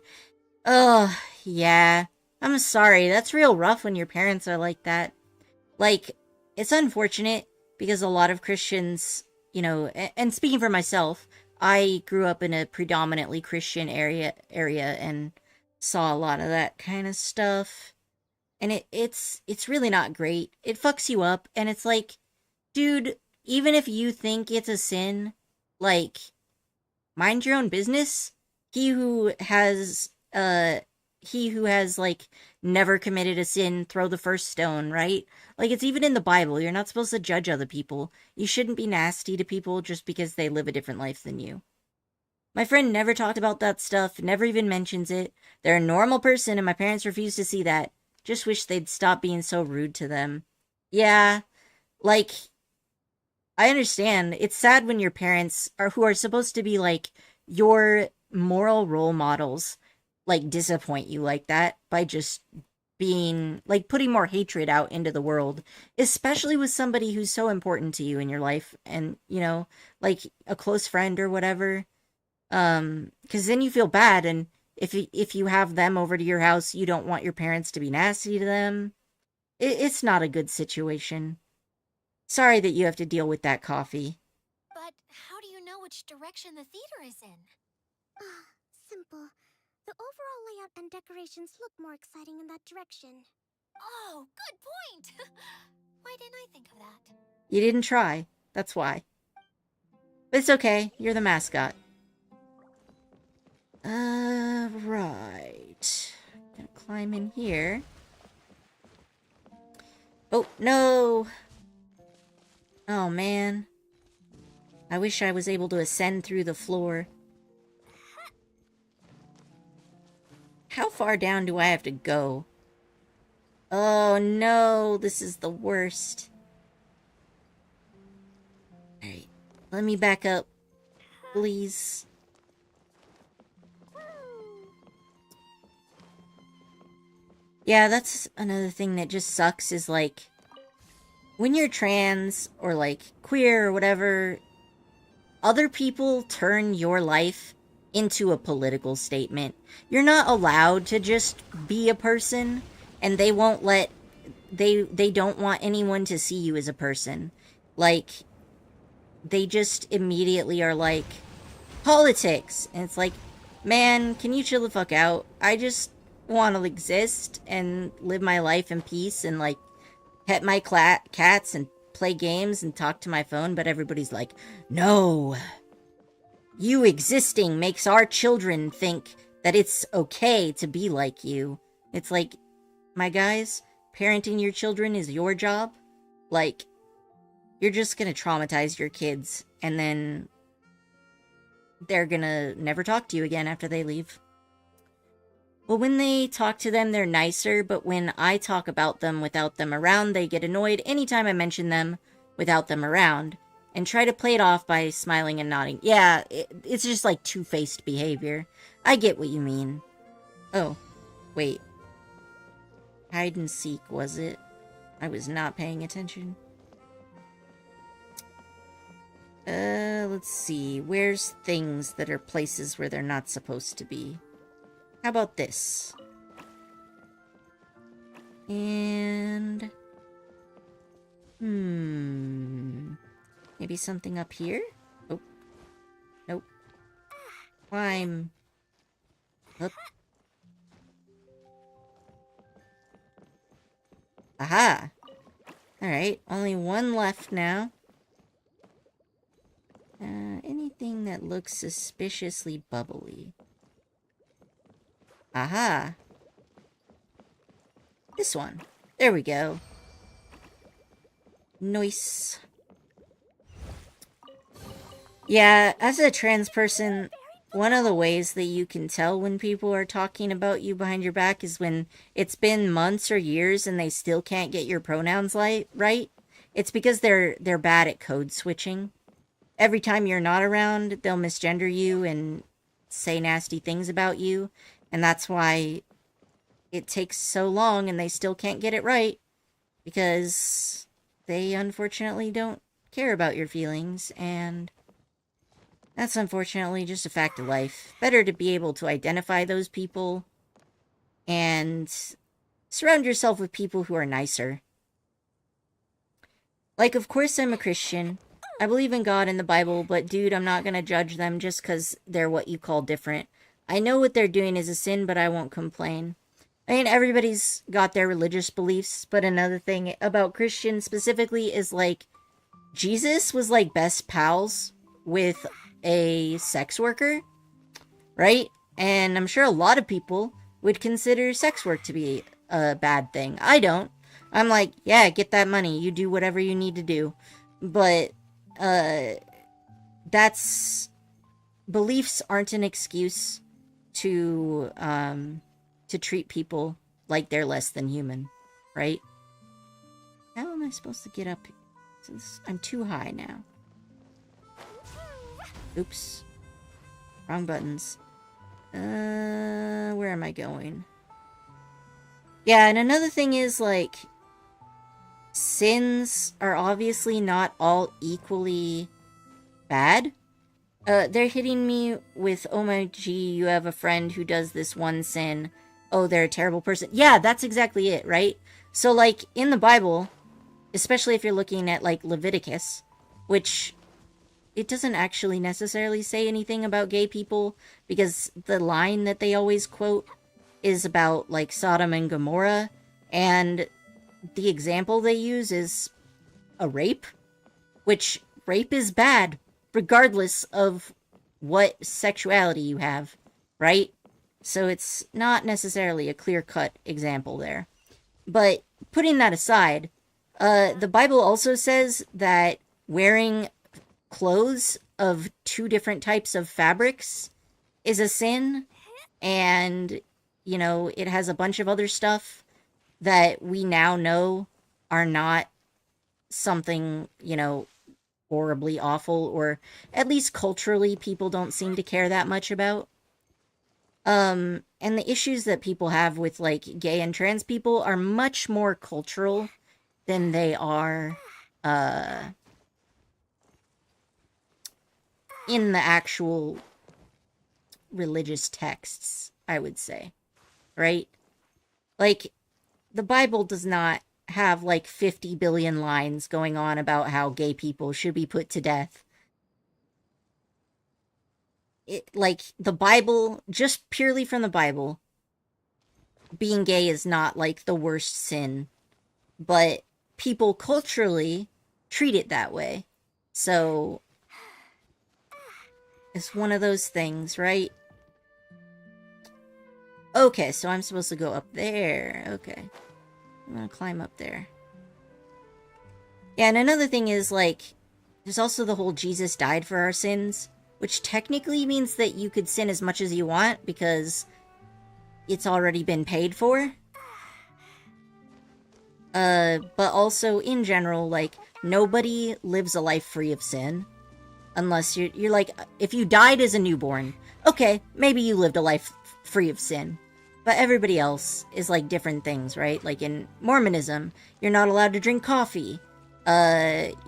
Ugh, yeah. I'm sorry, that's real rough when your parents are like that. Like, it's unfortunate because a lot of Christians, you know, and speaking for myself, I grew up in a predominantly Christian area and saw a lot of that kind of stuff. And it's really not great. It fucks you up, and it's like, dude, even if you think it's a sin, like, mind your own business. He who has, like, never committed a sin, throw the first stone, right? Like, it's even in the Bible. You're not supposed to judge other people. You shouldn't be nasty to people just because they live a different life than you. My friend never talked about that stuff, never even mentions it. They're a normal person, and my parents refuse to see that. Just wish they'd stop being so rude to them. Yeah, like, I understand. It's sad when your parents, who are supposed to be, like, your moral role models, like, disappoint you like that by just being, like, putting more hatred out into the world, especially with somebody who's so important to you in your life and, you know, like, a close friend or whatever. Because then you feel bad, and if you have them over to your house, you don't want your parents to be nasty to them. It's not a good situation. Sorry that you have to deal with that, Coffee. But how do you know which direction the theater is in? Simple. The overall layout and decorations look more exciting in that direction. Oh, good point! Why didn't I think of that? You didn't try. That's why. But it's okay. You're the mascot. Right. Gonna climb in here. Oh, no! Oh, man. I wish I was able to ascend through the floor. How far down do I have to go? Oh no, this is the worst. Alright, let me back up, please. Yeah, that's another thing that just sucks is like, when you're trans or like queer or whatever, other people turn your life into a political statement. You're not allowed to just be a person, and they won't let they don't want anyone to see you as a person. Like, they just immediately are like, politics, and it's like, man, can you chill the fuck out? I just want to exist and live my life in peace and like pet my cats and play games and talk to my phone, but everybody's like, no, you existing makes our children think that it's okay to be like you. It's like, my guys, parenting your children is your job. Like, you're just gonna traumatize your kids, and then they're gonna never talk to you again after they leave. Well, when they talk to them, they're nicer, but when I talk about them without them around, they get annoyed anytime I mention them without them around, and try to play it off by smiling and nodding. Yeah, it's just like two-faced behavior. I get what you mean. Oh, wait. Hide and seek, was it? I was not paying attention. Let's see. Where's things that are places where they're not supposed to be? How about this? And... maybe something up here? Oh. Nope. Climb. Up. Aha! Alright, only one left now. Anything that looks suspiciously bubbly. Aha! This one. There we go. Nice. Yeah, as a trans person, one of the ways that you can tell when people are talking about you behind your back is when it's been months or years and they still can't get your pronouns right. It's because they're bad at code switching. Every time you're not around, they'll misgender you and say nasty things about you, and that's why it takes so long and they still can't get it right, because they unfortunately don't care about your feelings, and that's unfortunately just a fact of life. Better to be able to identify those people and surround yourself with people who are nicer. Like, of course I'm a Christian. I believe in God and the Bible, but dude, I'm not gonna judge them just because they're what you call different. I know what they're doing is a sin, but I won't complain. I mean, everybody's got their religious beliefs, but another thing about Christians specifically is, like, Jesus was, like, best pals with a sex worker, right? And I'm sure a lot of people would consider sex work to be a bad thing. I don't. I'm like, yeah, get that money. You do whatever you need to do. But, beliefs aren't an excuse to treat people like they're less than human, right? How am I supposed to get up? I'm too high now. Oops. Wrong buttons. Where am I going? Yeah, and another thing is, like, sins are obviously not all equally bad. They're hitting me with, oh my gee, you have a friend who does this one sin. Oh, they're a terrible person. Yeah, that's exactly it, right? So, like, in the Bible, especially if you're looking at, like, Leviticus, which it doesn't actually necessarily say anything about gay people, because the line that they always quote is about, like, Sodom and Gomorrah, and the example they use is a rape, which rape is bad, regardless of what sexuality you have, right? So it's not necessarily a clear-cut example there. But putting that aside, the Bible also says that wearing clothes of two different types of fabrics is a sin, and you know, it has a bunch of other stuff that we now know are not something, you know, horribly awful, or at least culturally people don't seem to care that much about. And the issues that people have with, like, gay and trans people are much more cultural than they are, in the actual religious texts, I would say. Right? Like, the Bible does not have, like, 50 billion lines going on about how gay people should be put to death. Like, the Bible, just purely from the Bible, being gay is not, like, the worst sin. But people culturally treat it that way. So, it's one of those things, right? Okay, so I'm supposed to go up there. Okay. I'm gonna climb up there. Yeah, and another thing is, like, there's also the whole Jesus died for our sins, which technically means that you could sin as much as you want because it's already been paid for. But also, in general, like, nobody lives a life free of sin. Unless you're like, if you died as a newborn, okay, maybe you lived a life free of sin. But everybody else is like different things, right? Like in Mormonism, you're not allowed to drink coffee. Seventh-day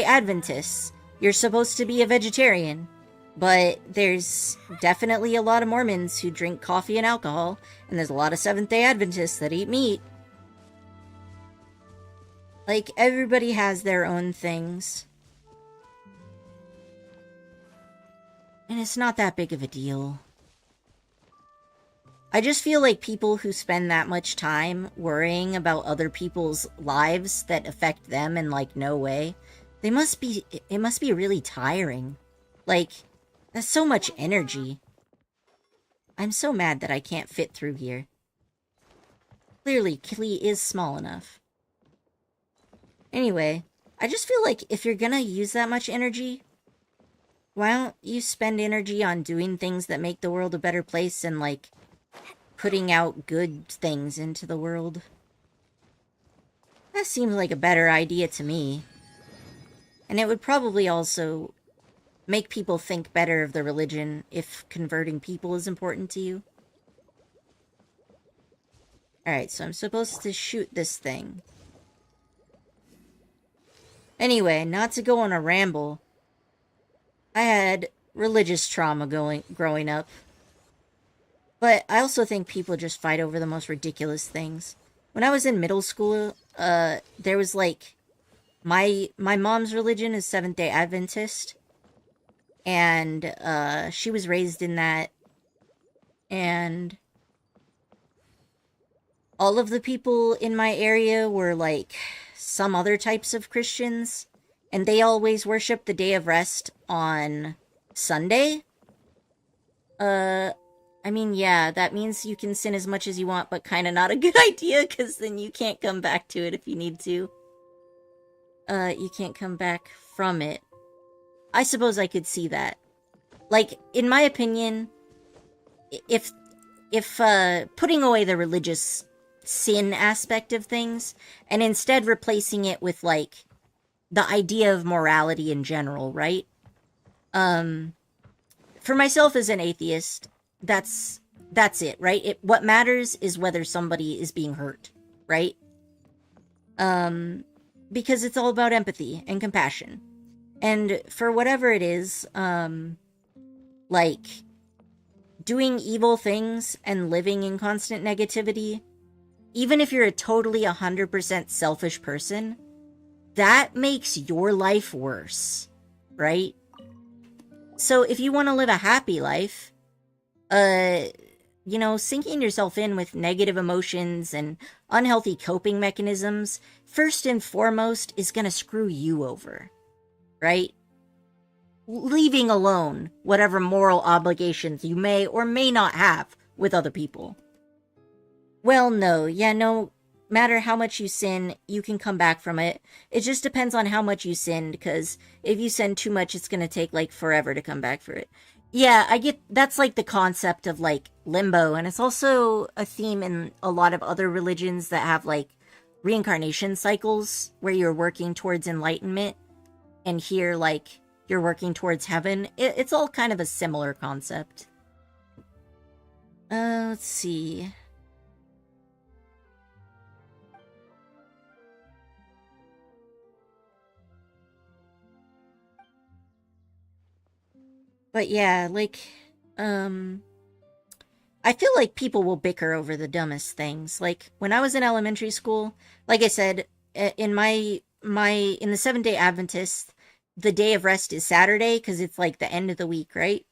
Adventists, you're supposed to be a vegetarian. But there's definitely a lot of Mormons who drink coffee and alcohol, and there's a lot of Seventh-day Adventists that eat meat. Like, everybody has their own things. And it's not that big of a deal. I just feel like people who spend that much time worrying about other people's lives that affect them in, like, no way, it must be really tiring. Like, that's so much energy. I'm so mad that I can't fit through here. Clearly, Klee is small enough. Anyway, I just feel like if you're gonna use that much energy, why don't you spend energy on doing things that make the world a better place and, like, putting out good things into the world? That seems like a better idea to me. And it would probably also make people think better of the religion if converting people is important to you. Alright, so I'm supposed to shoot this thing. Anyway, not to go on a ramble, I had religious trauma growing up. But I also think people just fight over the most ridiculous things. When I was in middle school, there was, like, my mom's religion is Seventh-day Adventist. And, she was raised in that. And all of the people in my area were, like, some other types of Christians. And they always worship the day of rest on Sunday. I mean, yeah, that means you can sin as much as you want, but kind of not a good idea, because then you can't come back to it if you need to. You can't come back from it. I suppose I could see that. Like, in my opinion, if putting away the religious sin aspect of things, and instead replacing it with, like, the idea of morality in general, right? For myself as an atheist, that's it, right? What matters is whether somebody is being hurt, right? Because it's all about empathy and compassion. And for whatever it is, like, doing evil things and living in constant negativity, even if you're a totally 100% selfish person, that makes your life worse, right? So if you want to live a happy life, sinking yourself in with negative emotions and unhealthy coping mechanisms, first and foremost, is gonna screw you over, right? Leaving alone whatever moral obligations you may or may not have with other people. Well, no matter how much you sin, you can come back from it. It just depends on how much you sinned, because if you sin too much, it's gonna take, like, forever to come back for it. Yeah, I get that's like the concept of like limbo, and it's also a theme in a lot of other religions that have like reincarnation cycles where you're working towards enlightenment, and here like you're working towards heaven. It's all kind of a similar concept. Let's see. But yeah, like, um, I feel like people will bicker over the dumbest things. Like when I was in elementary school, like I said, in in the Seventh-day Adventist, the day of rest is Saturday because it's like the end of the week, right?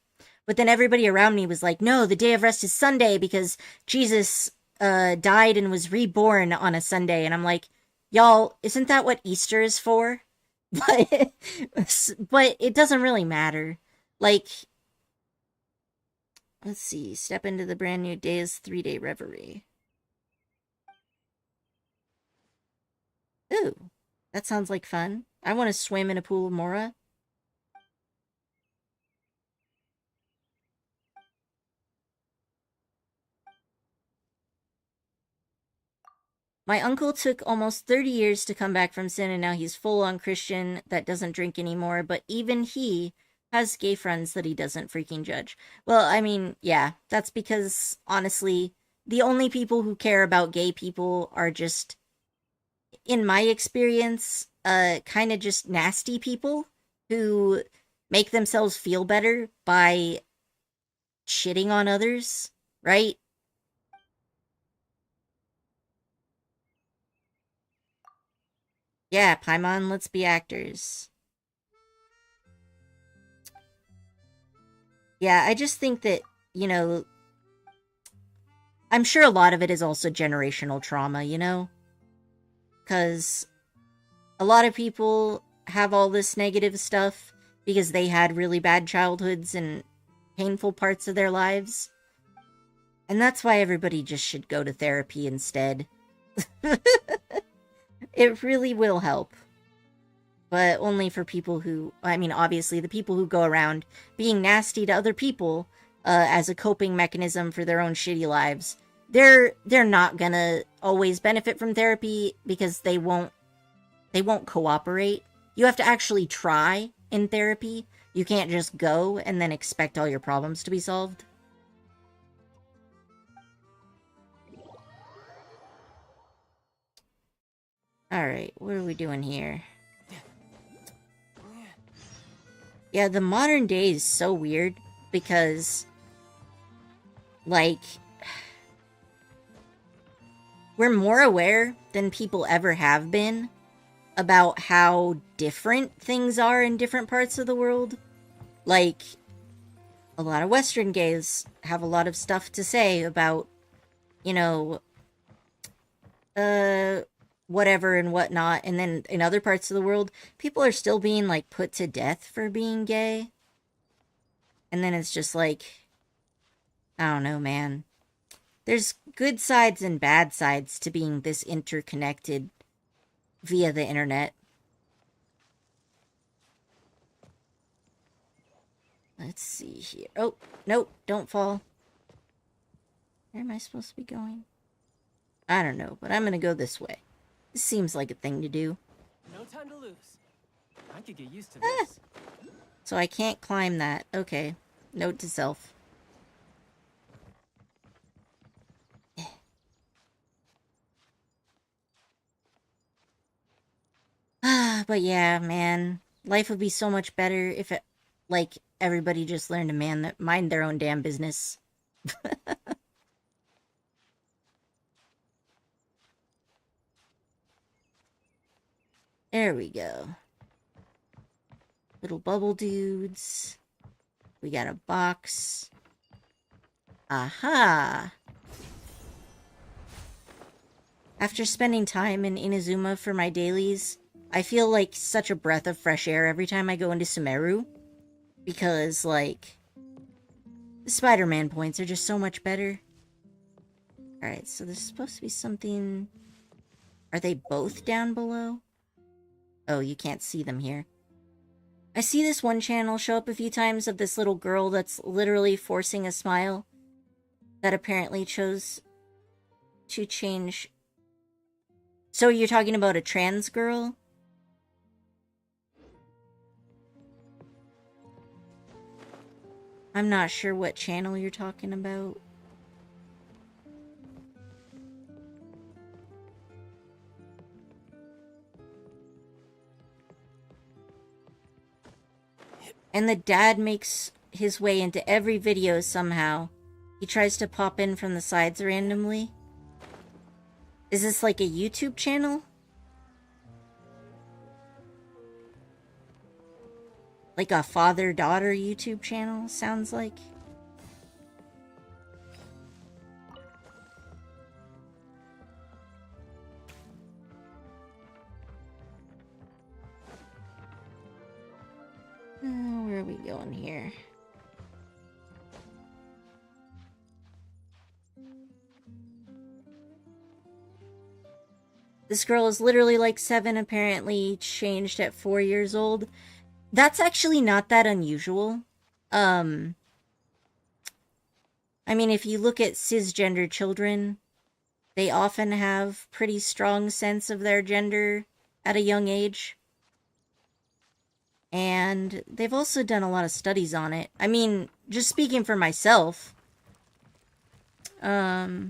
But then everybody around me was like, "No, the day of rest is Sunday because Jesus died and was reborn on a Sunday." And I'm like, "Y'all, isn't that what Easter is for?" But but it doesn't really matter. Like, let's see. Step into the brand new day's 3-day reverie. Ooh, that sounds like fun. I want to swim in a pool of Mora. My uncle took almost 30 years to come back from sin, and now he's full on Christian that doesn't drink anymore, but even he has gay friends that he doesn't freaking judge. Well, I mean, yeah, that's because, honestly, the only people who care about gay people are just, in my experience, kind of just nasty people who make themselves feel better by shitting on others, right? Yeah, Paimon, let's be actors. Yeah, I just think that, you know, I'm sure a lot of it is also generational trauma, you know? Because a lot of people have all this negative stuff because they had really bad childhoods and painful parts of their lives. And that's why everybody just should go to therapy instead. It really will help. But only for people who, I mean, obviously, the people who go around being nasty to other people as a coping mechanism for their own shitty lives, they're not gonna always benefit from therapy because they won't cooperate. You have to actually try in therapy. You can't just go and then expect all your problems to be solved. Alright, what are we doing here? Yeah, the modern day is so weird because, like, we're more aware than people ever have been about how different things are in different parts of the world. Like, a lot of Western gays have a lot of stuff to say about, you know, whatever and whatnot. And then in other parts of the world, people are still being, like, put to death for being gay. And then it's just like, I don't know, man. There's good sides and bad sides to being this interconnected via the internet. Let's see here. Oh, nope, don't fall. Where am I supposed to be going? I don't know, but I'm gonna go this way. This seems like a thing to do. No time to lose. I could get used to this. So I can't climb that. Okay. Note to self. But yeah, man. Life would be so much better if it, like, everybody just learned to mind their own damn business. There we go. Little bubble dudes. We got a box. Aha! After spending time in Inazuma for my dailies, I feel like such a breath of fresh air every time I go into Sumeru. Because, like, the Spider-Man points are just so much better. Alright, so there's supposed to be something... Are they both down below? Oh, you can't see them here. I see this one channel show up a few times of this little girl that's literally forcing a smile that apparently chose to change. So you're talking about a trans girl? I'm not sure what channel you're talking about. And the dad makes his way into every video somehow. He tries to pop in from the sides randomly. Is this like a YouTube channel? Like a father-daughter YouTube channel, sounds like. Where are we going here? This girl is literally like 7, apparently changed at 4 years old. That's actually not that unusual. I mean, if you look at cisgender children, they often have pretty strong sense of their gender at a young age. And they've also done a lot of studies on it. I mean, just speaking for myself, I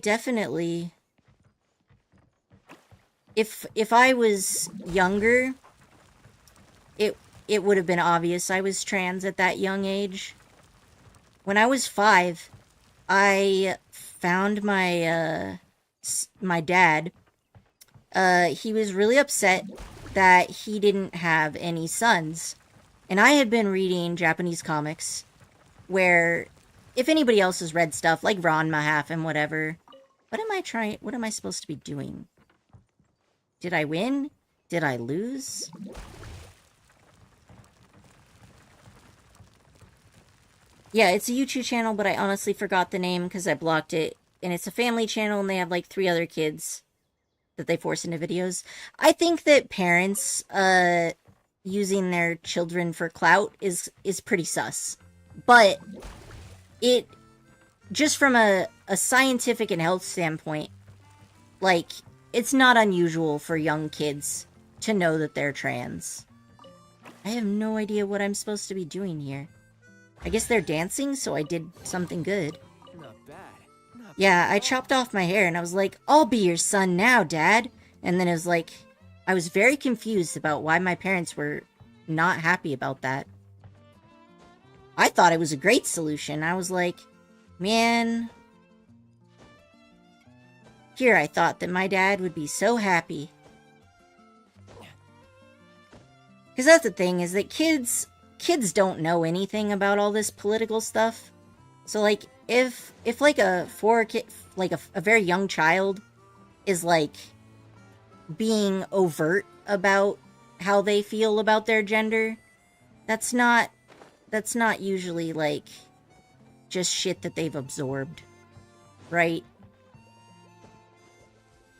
definitely, if I was younger, it would have been obvious I was trans at that young age. When I was 5, I found my my dad. He was really upset that he didn't have any sons. And I had been reading Japanese comics where, if anybody else has read stuff like Ron Mahaf and whatever, what am I supposed to be doing? Did I win? Did I lose? Yeah, it's a YouTube channel, but I honestly forgot the name because I blocked it. And it's a family channel and they have like 3 other kids that they force into videos. I think that parents using their children for clout is pretty sus. But it, just from a scientific and health standpoint, like, it's not unusual for young kids to know that they're trans. I have no idea what I'm supposed to be doing here. I guess they're dancing, so I did something good. Not bad. Not Yeah, I chopped off my hair and I was like, I'll be your son now, Dad. And then it was like, I was very confused about why my parents were not happy about that. I thought it was a great solution. I was like, man. Here I thought that my dad would be so happy. Because that's the thing, is that kids don't know anything about all this political stuff. So, like, if like a very young child is, like, being overt about how they feel about their gender, that's not usually, like, just shit that they've absorbed, right?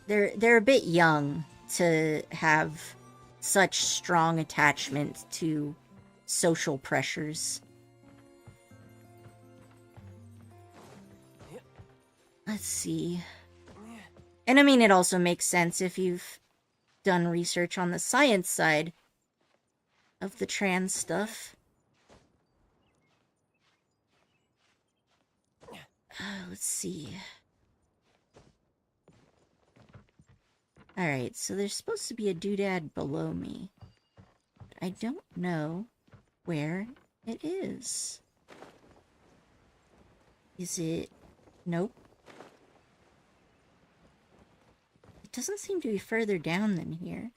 They're a bit young to have such strong attachment to social pressures. Let's see. And I mean, it also makes sense if you've done research on the science side of the trans stuff. Let's see. Alright, so there's supposed to be a doodad below me. But I don't know where it is. Is it... Nope. It doesn't seem to be further down than here.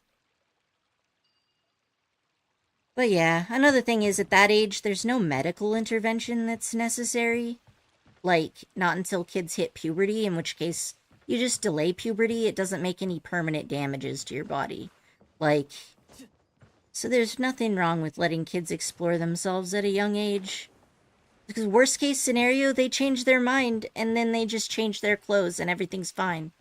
But yeah, another thing is at that age, there's no medical intervention that's necessary. Like, not until kids hit puberty, in which case you just delay puberty. It doesn't make any permanent damages to your body. Like, so there's nothing wrong with letting kids explore themselves at a young age. Because worst case scenario, they change their mind, and then they just change their clothes, and everything's fine.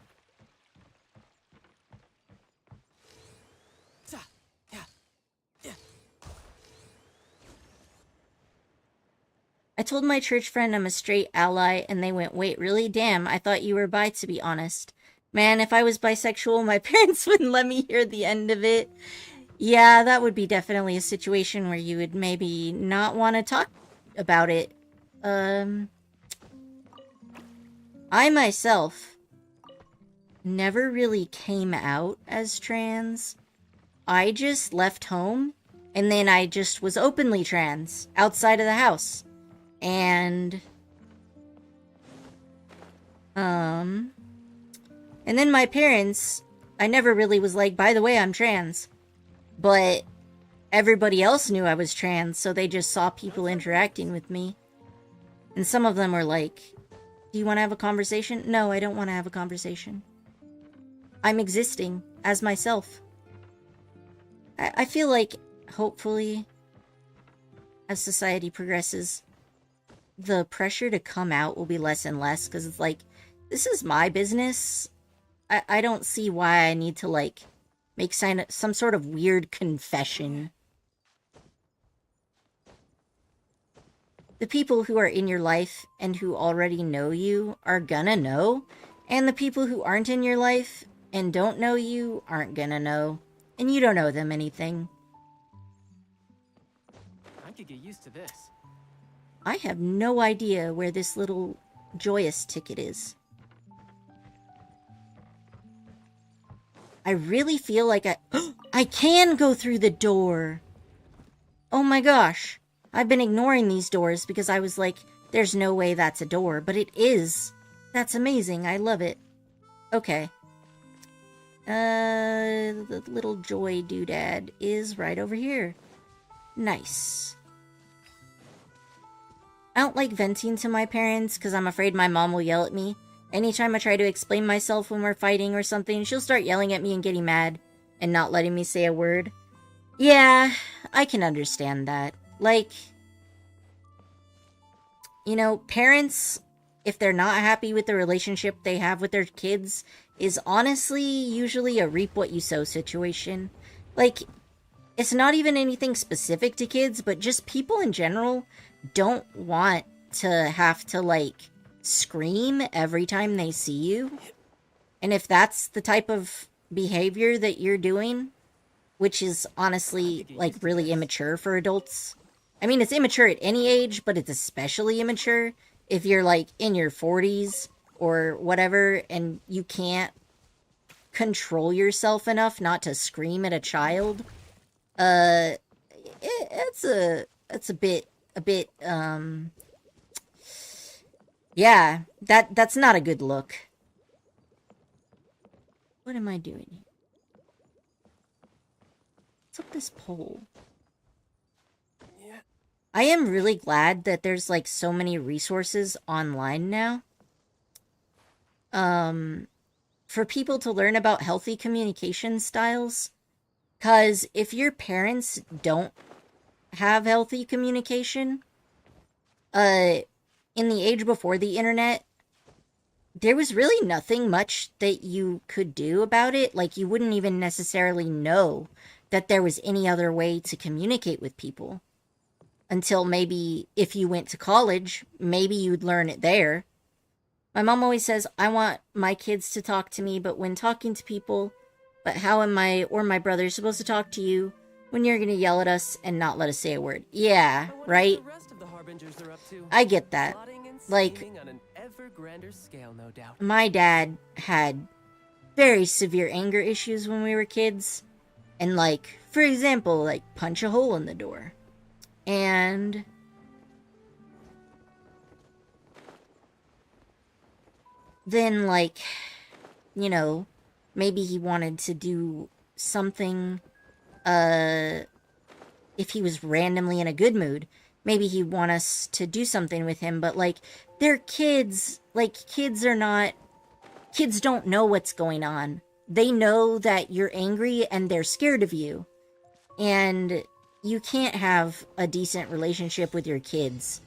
I told my church friend I'm a straight ally, and they went, wait, really? Damn, I thought you were bi, to be honest. Man, if I was bisexual, my parents wouldn't let me hear the end of it. Yeah, that would be definitely a situation where you would maybe not want to talk about it. I myself never really came out as trans. I just left home, and then I just was openly trans outside of the house. And then my parents, I never really was like, by the way, I'm trans. But everybody else knew I was trans, so they just saw people interacting with me. And some of them were like, do you want to have a conversation? No, I don't want to have a conversation. I'm existing as myself. I feel like, hopefully, as society progresses, the pressure to come out will be less and less, because it's like, this is my business. I don't see why I need to, like, make some sort of weird confession. The people who are in your life and who already know you are gonna know, and the people who aren't in your life and don't know you aren't gonna know, and you don't owe them anything. I could get used to this. I have no idea where this little joyous ticket is. I really feel like I can go through the door. Oh my gosh. I've been ignoring these doors because I was like, there's no way that's a door, but it is. That's amazing. I love it. Okay. The little joy doodad is right over here. Nice. I don't like venting to my parents because I'm afraid my mom will yell at me. Anytime I try to explain myself when we're fighting or something, she'll start yelling at me and getting mad and not letting me say a word. Yeah, I can understand that. Like, you know, parents, if they're not happy with the relationship they have with their kids, is honestly usually a reap what you sow situation. Like, it's not even anything specific to kids, but just people in general don't want to have to, like, scream every time they see you. And if that's the type of behavior that you're doing, which is honestly, like, really immature for adults. I mean, it's immature at any age, but it's especially immature if you're, like, in your 40s or whatever, and you can't control yourself enough not to scream at a child. It's a bit, yeah, that's not a good look. What am I doing here? What's up this pole? Yeah. I am really glad that there's, like, so many resources online now. For people to learn about healthy communication styles. 'Cause if your parents don't have healthy communication, in the age before the internet, there was really nothing much that you could do about it. Like, you wouldn't even necessarily know that there was any other way to communicate with people. Until maybe if you went to college, maybe you'd learn it there. My mom always says, I want my kids to talk to me, but when talking to people, but how am I or my brother supposed to talk to you when you're gonna yell at us and not let us say a word? Yeah, right? I get that. Like, on an ever grander scale, no doubt. my dad had very severe anger issues when we were kids. And, like, for example, like, punch a hole in the door. And then, like, you know, maybe he wanted to do something, if he was randomly in a good mood. Maybe he'd want us to do something with him, but, like, they're kids. Like, kids don't know what's going on. They know that you're angry and they're scared of you. And you can't have a decent relationship with your kids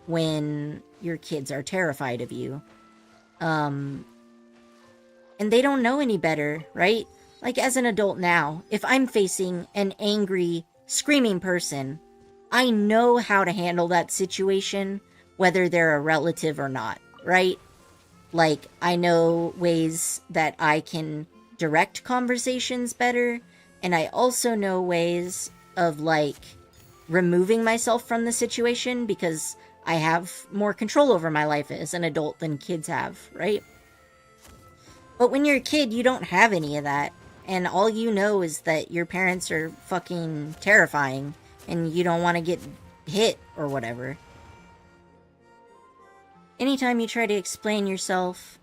when your kids are terrified of you. And they don't know any better, right? Like, as an adult now, if I'm facing an angry, screaming person, I know how to handle that situation whether they're a relative or not, right? Like, I know ways that I can direct conversations better, and I also know ways of, like, removing myself from the situation because I have more control over my life as an adult than kids have, right? But when you're a kid, you don't have any of that. And all you know is that your parents are fucking terrifying and you don't want to get hit or whatever. Anytime you try to explain yourself,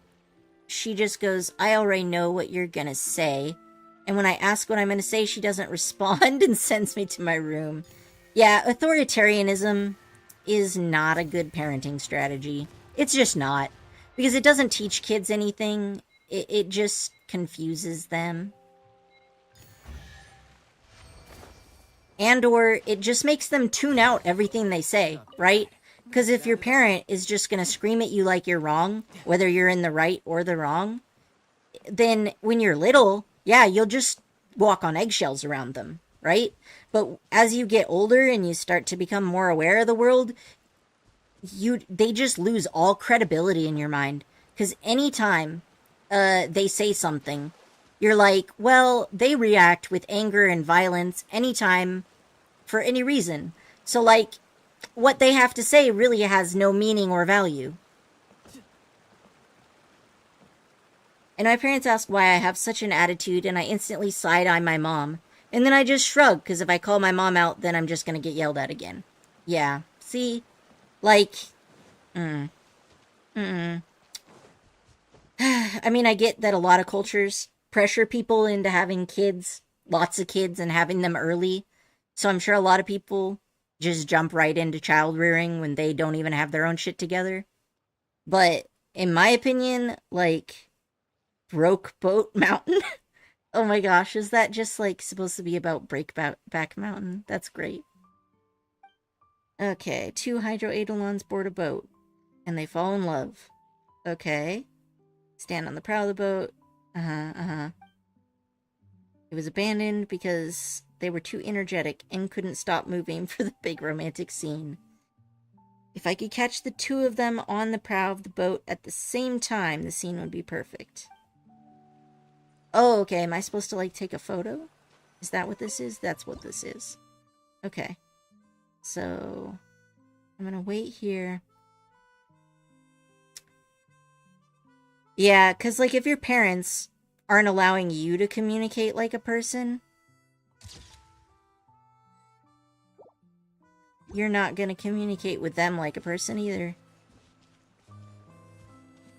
she just goes, I already know what you're gonna say. And when I ask what I'm gonna say, she doesn't respond and sends me to my room. Yeah, authoritarianism is not a good parenting strategy. It's just not. Because it doesn't teach kids anything. It just confuses them. And or it just makes them tune out everything they say, right? Because if your parent is just going to scream at you like you're wrong, whether you're in the right or the wrong, then when you're little, yeah, you'll just walk on eggshells around them, right? But as you get older and you start to become more aware of the world, they just lose all credibility in your mind. Because anytime they say something, you're like, well, they react with anger and violence anytime for any reason. So, like, what they have to say really has no meaning or value. And my parents ask why I have such an attitude, and I instantly side-eye my mom. And then I just shrug, because if I call my mom out, then I'm just going to get yelled at again. Yeah, see? Like, I mean, I get that a lot of cultures pressure people into having kids, lots of kids, and having them early. So I'm sure a lot of people just jump right into child rearing when they don't even have their own shit together. But in my opinion, like, Broke Boat Mountain? Oh my gosh, is that just, like, supposed to be about Breakback Mountain? That's great. Okay, 2 hydroeidolons board a boat, and they fall in love. Okay. Stand on the prow of the boat. It was abandoned because they were too energetic and couldn't stop moving for the big romantic scene. If I could catch the two of them on the prow of the boat at the same time, the scene would be perfect. Oh, okay. Am I supposed to, like, take a photo? Is that what this is? That's what this is. Okay. So, I'm gonna wait here. Yeah, because, like, if your parents aren't allowing you to communicate like a person, you're not gonna communicate with them like a person either.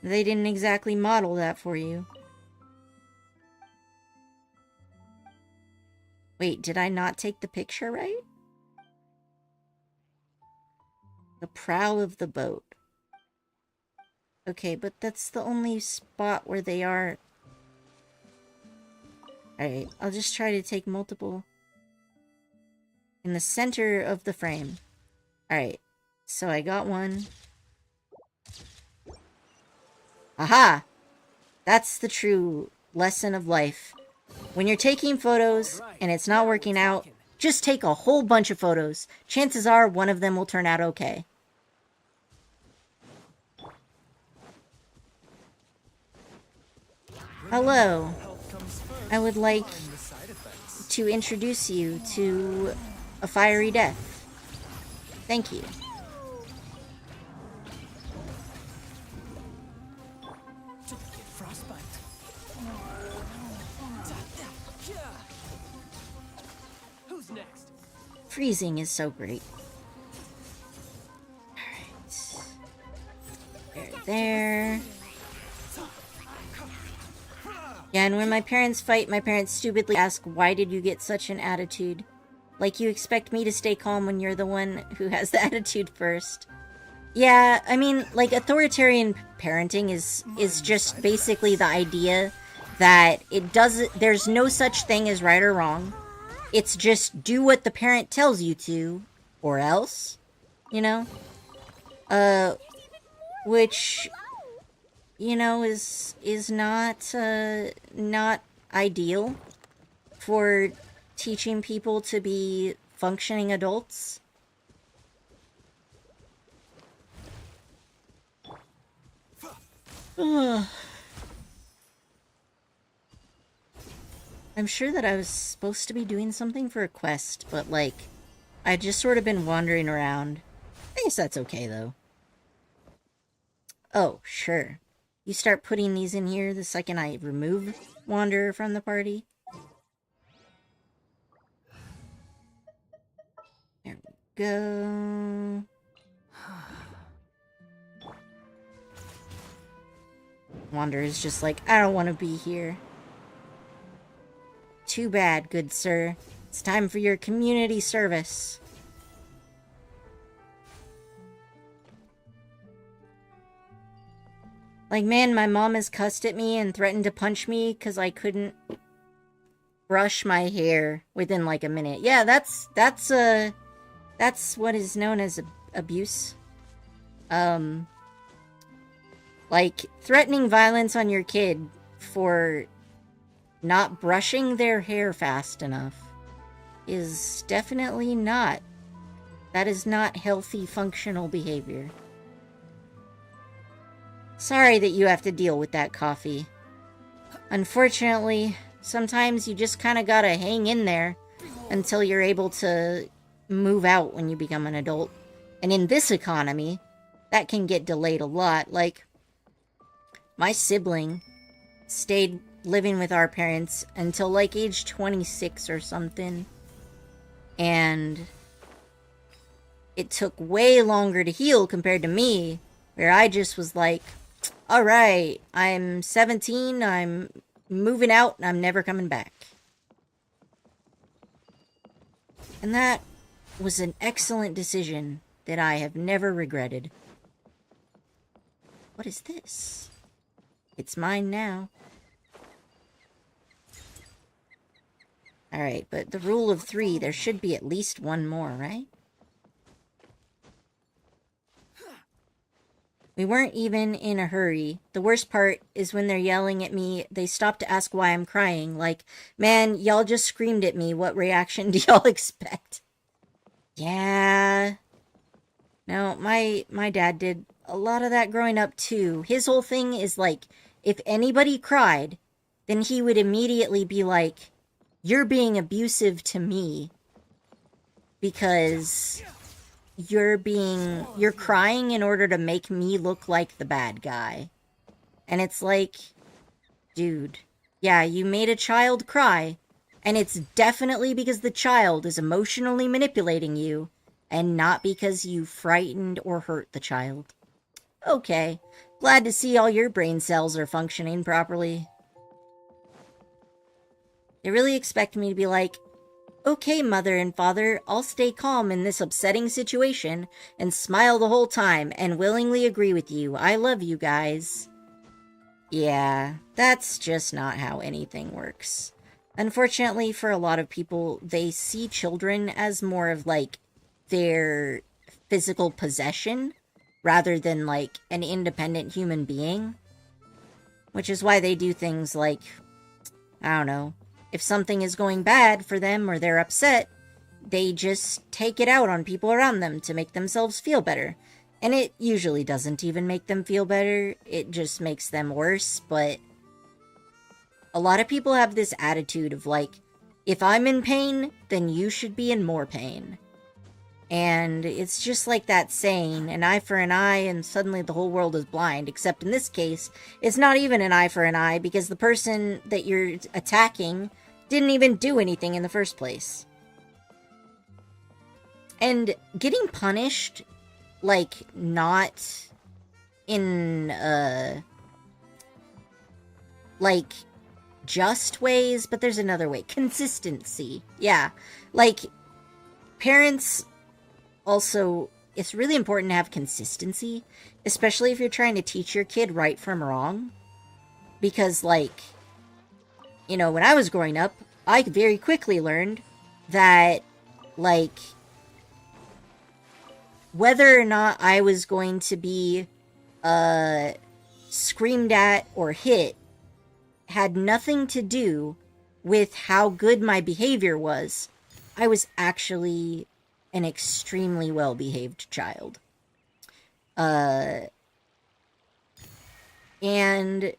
They didn't exactly model that for you. Wait, did I not take the picture right? The prow of the boat. Okay, but that's the only spot where they are. Alright, I'll just try to take multiple. In the center of the frame. Alright, so I got one. Aha! That's the true lesson of life. When you're taking photos and it's not working out, just take a whole bunch of photos. Chances are one of them will turn out okay. Hello. I would like to introduce you to a fiery death. Thank you. Who's next? Freezing is so great. Alright. There. Yeah, and when my parents fight, my parents stupidly ask, why did you get such an attitude? Like, you expect me to stay calm when you're the one who has the attitude first. Yeah, I mean, like, authoritarian parenting is just basically the idea that there's no such thing as right or wrong. It's just do what the parent tells you to, or else, you know? Which, you know, is not ideal for teaching people to be functioning adults. Ugh. I'm sure that I was supposed to be doing something for a quest, but, like, I'd just sort of been wandering around. I guess that's okay, though. Oh, sure. You start putting these in here the second I remove Wanderer from the party. There we go. Wanderer's just like, I don't want to be here. Too bad, good sir. It's time for your community service. Like, man, my mom has cussed at me and threatened to punch me because I couldn't brush my hair within, like, a minute. Yeah, that's what is known as abuse. Like, threatening violence on your kid for not brushing their hair fast enough is definitely not. That is not healthy, functional behavior. Sorry that you have to deal with that, Coffee. Unfortunately, sometimes you just kind of gotta hang in there until you're able to move out when you become an adult. And in this economy, that can get delayed a lot. Like, my sibling stayed living with our parents until, like, age 26 or something. And it took way longer to heal compared to me, where I just was like, alright, I'm 17, I'm moving out, and I'm never coming back. And that was an excellent decision that I have never regretted. What is this? It's mine now. Alright, but the rule of 3, there should be at least one more, right? We weren't even in a hurry. The worst part is when they're yelling at me, they stop to ask why I'm crying. Like, man, y'all just screamed at me. What reaction do y'all expect? Yeah. No, my dad did a lot of that growing up too. His whole thing is like, if anybody cried, then he would immediately be like, you're being abusive to me because you're crying in order to make me look like the bad guy. And it's like, dude, yeah, you made a child cry, and it's definitely because the child is emotionally manipulating you, and not because you frightened or hurt the child. Okay, glad to see all your brain cells are functioning properly. They really expect me to be like, okay, mother and father, I'll stay calm in this upsetting situation and smile the whole time and willingly agree with you. I love you guys. Yeah, that's just not how anything works. Unfortunately, for a lot of people, they see children as more of, like, their physical possession rather than, like, an independent human being. Which is why they do things like, I don't know, if something is going bad for them or they're upset, they just take it out on people around them to make themselves feel better. And it usually doesn't even make them feel better, it just makes them worse, but a lot of people have this attitude of like, if I'm in pain, then you should be in more pain. And it's just like that saying, an eye for an eye and suddenly the whole world is blind, except in this case, it's not even an eye for an eye because the person that you're attacking didn't even do anything in the first place. And getting punished, like, not in, like, just ways, but there's another way. Consistency. Yeah. Like, parents also, it's really important to have consistency, especially if you're trying to teach your kid right from wrong. Because, like, you know, when I was growing up, I very quickly learned that, like, whether or not I was going to be, screamed at or hit had nothing to do with how good my behavior was. I was actually an extremely well-behaved child. And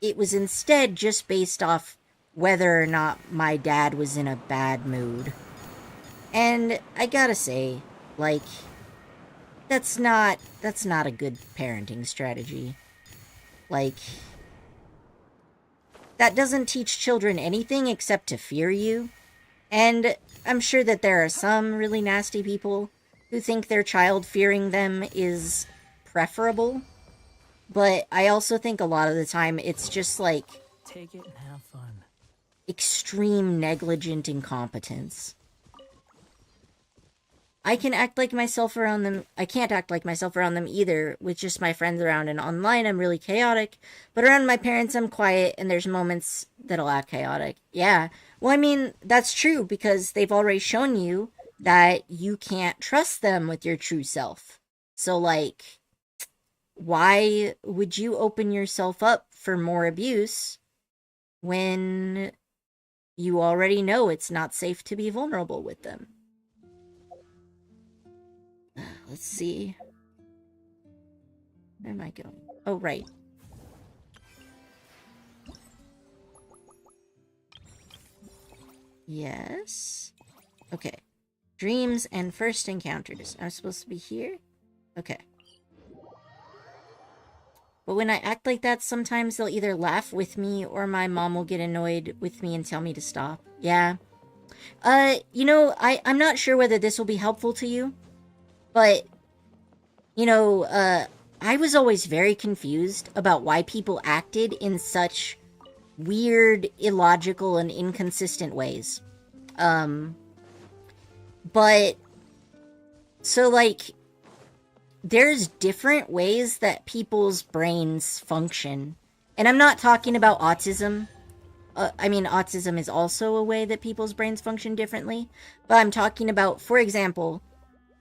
it was instead just based off whether or not my dad was in a bad mood. And I gotta say, like, that's not a good parenting strategy. Like, that doesn't teach children anything except to fear you. And I'm sure that there are some really nasty people who think their child fearing them is preferable. But I also think a lot of the time it's just like Take it and have fun. extreme negligent incompetence. I can act like myself around them. I can't act like myself around them either, with just my friends around, and online I'm really chaotic. But around my parents I'm quiet, and there's moments that I'll act chaotic. Yeah. Well, I mean, that's true, because they've already shown you that you can't trust them with your true self. So, like, why would you open yourself up for more abuse when you already know it's not safe to be vulnerable with them? Let's see. Where am I going? Oh, right. Yes. Okay. Dreams and first encounters. I'm supposed to be here? Okay. But when I act like that, sometimes they'll either laugh with me or my mom will get annoyed with me and tell me to stop. Yeah. You know, I'm not sure whether this will be helpful to you, but, you know, I was always very confused about why people acted in such weird, illogical, and inconsistent ways. But, so, like, there's different ways that people's brains function. And I'm not talking about autism. I mean, autism is also a way that people's brains function differently. But I'm talking about, for example,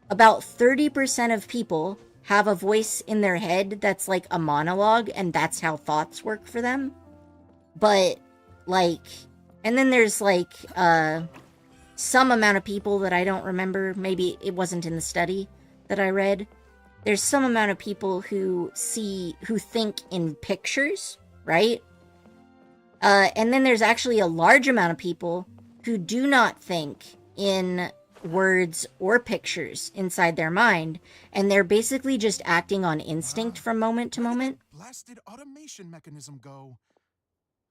about 30% of people have a voice in their head that's like a monologue, and that's how thoughts work for them. But, like, and then there's, like, some amount of people that I don't remember. Maybe it wasn't in the study that I read. There's some amount of people who think in pictures, right? And then there's actually a large amount of people who do not think in words or pictures inside their mind, and they're basically just acting on instinct from moment to moment. Blasted automation mechanism go.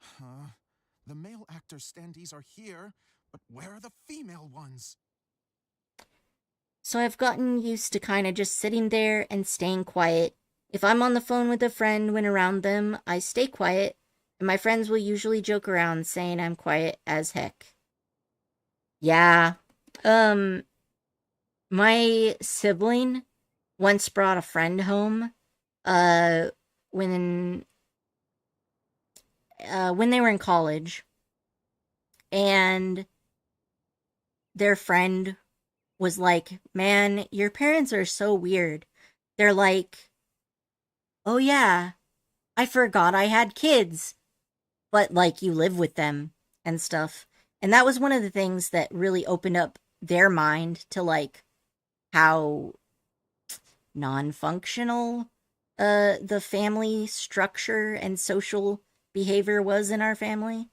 Huh? The male actor standees are here, but where are the female ones? So I've gotten used to kind of just sitting there and staying quiet. If I'm on the phone with a friend when around them, I stay quiet, and my friends will usually joke around saying I'm quiet as heck. Yeah. My sibling once brought a friend home, when they were in college, and their friend was like, "Man, your parents are so weird." They're like, "Oh yeah, I forgot I had kids." But, like, you live with them and stuff. And that was one of the things that really opened up their mind to, like, how non-functional the family structure and social behavior was in our family.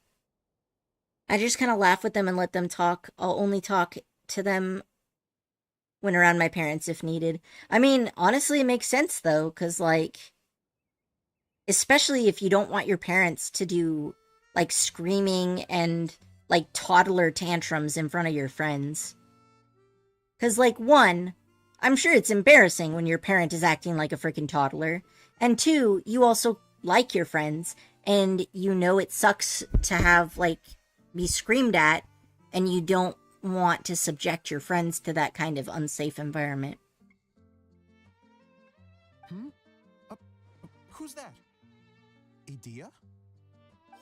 I just kind of laugh with them and let them talk. I'll only talk to them when around my parents if needed. I mean, honestly, it makes sense, though, because, like, especially if you don't want your parents to do, like, screaming and, like, toddler tantrums in front of your friends. Because, like, one, I'm sure it's embarrassing when your parent is acting like a freaking toddler. And two, you also like your friends, and you know it sucks to have, like, be screamed at, and you don't want to subject your friends to that kind of unsafe environment. Who's that? Idea?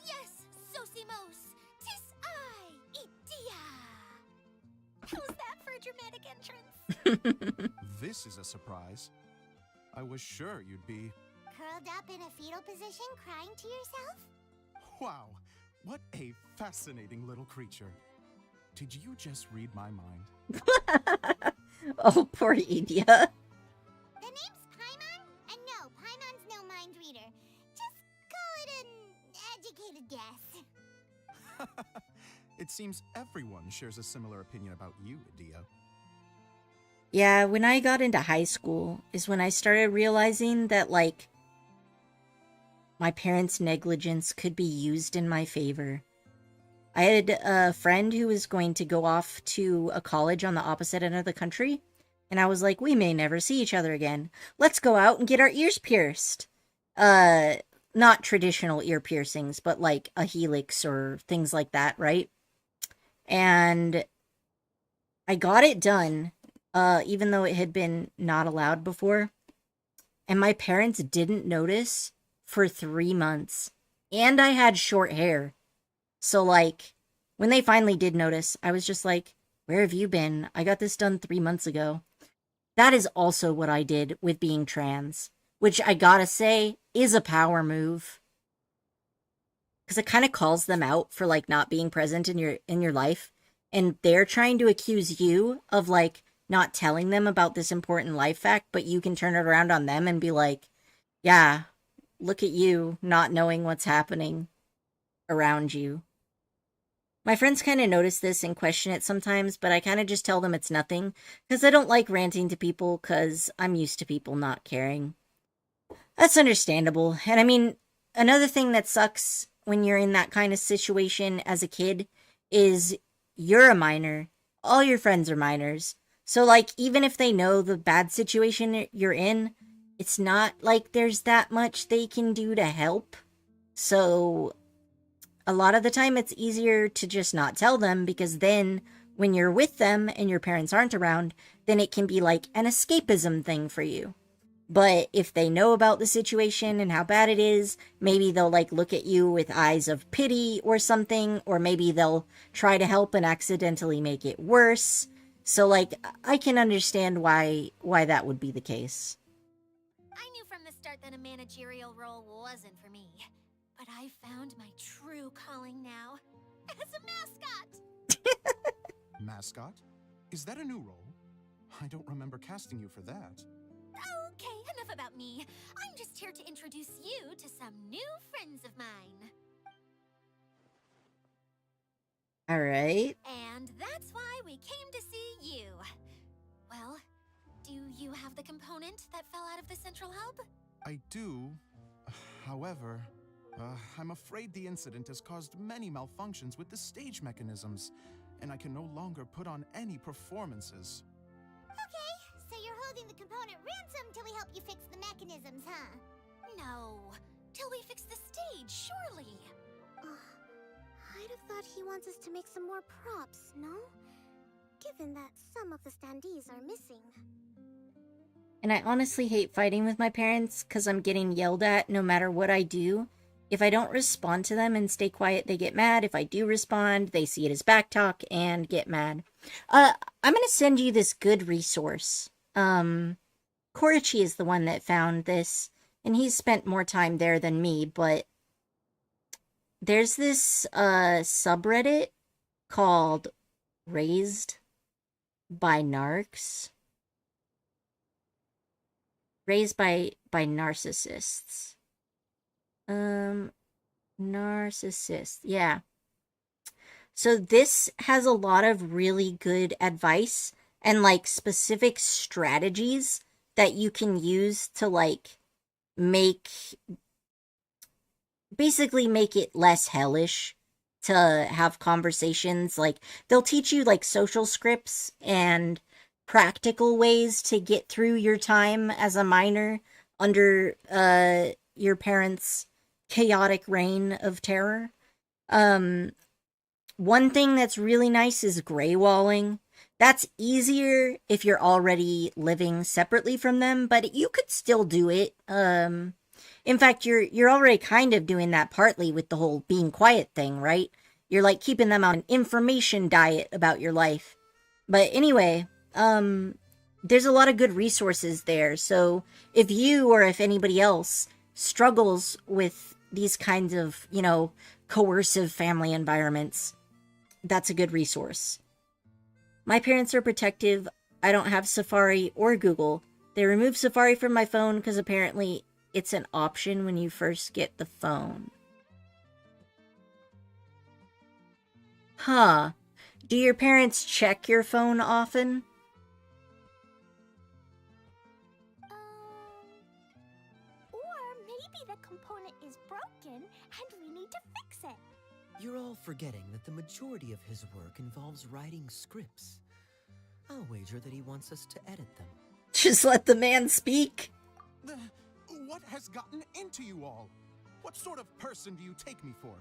Yes, Sosimos! 'Tis I, Idea! How's that for a dramatic entrance? This is a surprise. I was sure you'd be... Curled up in a fetal position, crying to yourself? Wow, what a fascinating little creature. Did you just read my mind? Oh, poor Idia. The name's Paimon? And no, Paimon's no mind reader. Just It seems everyone shares a similar opinion about you, Dio. Yeah, when I got into high school is when I started realizing that, like, my parents' negligence could be used in my favor. I had a friend who was going to go off to a college on the opposite end of the country, and I was like, we may never see each other again. Let's go out and get our ears pierced. Not traditional ear piercings, but like a helix or things like that, right? And I got it done, even though it had been not allowed before. And my parents didn't notice for 3 months. And I had short hair. So, like, when they finally did notice, I was just like, where have you been? I got this done 3 months ago. That is also what I did with being trans, which I gotta say is a power move. Because it kind of calls them out for, like, not being present in your life. And they're trying to accuse you of, like, not telling them about this important life fact, but you can turn it around on them and be like, yeah, look at you not knowing what's happening around you. My friends kind of notice this and question it sometimes, but I kind of just tell them it's nothing, because I don't like ranting to people, because I'm used to people not caring. That's understandable. And I mean, another thing that sucks when you're in that kind of situation as a kid is you're a minor. All your friends are minors. So, like, even if they know the bad situation you're in, it's not like there's that much they can do to help. So, a lot of the time it's easier to just not tell them, because then when you're with them and your parents aren't around, then it can be like an escapism thing for you. But if they know about the situation and how bad it is, maybe they'll, like, look at you with eyes of pity or something, or maybe they'll try to help and accidentally make it worse. So, like, I can understand why that would be the case. I knew from the start that a managerial role wasn't for me. But I found my true calling now. As a mascot! Mascot? Is that a new role? I don't remember casting you for that. Okay, enough about me. I'm just here to introduce you to some new friends of mine. Alright. And that's why we came to see you. Well, do you have the component that fell out of the central hub? I do. However, I'm afraid the incident has caused many malfunctions with the stage mechanisms, and I can no longer put on any performances. Okay, so you're holding the component ransom till we help you fix the mechanisms, huh? No, till we fix the stage, surely. I'd have thought he wants us to make some more props, no? Given that some of the standees are missing. And I honestly hate fighting with my parents, because I'm getting yelled at no matter what I do. If I don't respond to them and stay quiet, they get mad. If I do respond, they see it as backtalk and get mad. I'm gonna send you this good resource. Korichi is the one that found this, and he's spent more time there than me, but there's this subreddit called Raised by Narcs. Raised by narcissists. Narcissist. Yeah. So this has a lot of really good advice and, like, specific strategies that you can use to, like, basically make it less hellish to have conversations. Like, they'll teach you, like, social scripts and practical ways to get through your time as a minor under your parents' chaotic reign of terror. One thing that's really nice is gray walling. That's easier if you're already living separately from them, but you could still do it. In fact, you're already kind of doing that partly with the whole being quiet thing, right? You're, like, keeping them on an information diet about your life. But anyway, there's a lot of good resources there. So if you or if anybody else struggles with these kinds of, you know, coercive family environments, that's a good resource. My parents are protective. I don't have Safari or Google. They removed Safari from my phone because apparently it's an option when you first get the phone. Huh. Do your parents check your phone often? Or maybe the component is broken and we need to fix it. You're all forgetting that the majority of his work involves writing scripts. I'll wager that he wants us to edit them. Just let the man speak. What has gotten into you all? What sort of person do you take me for,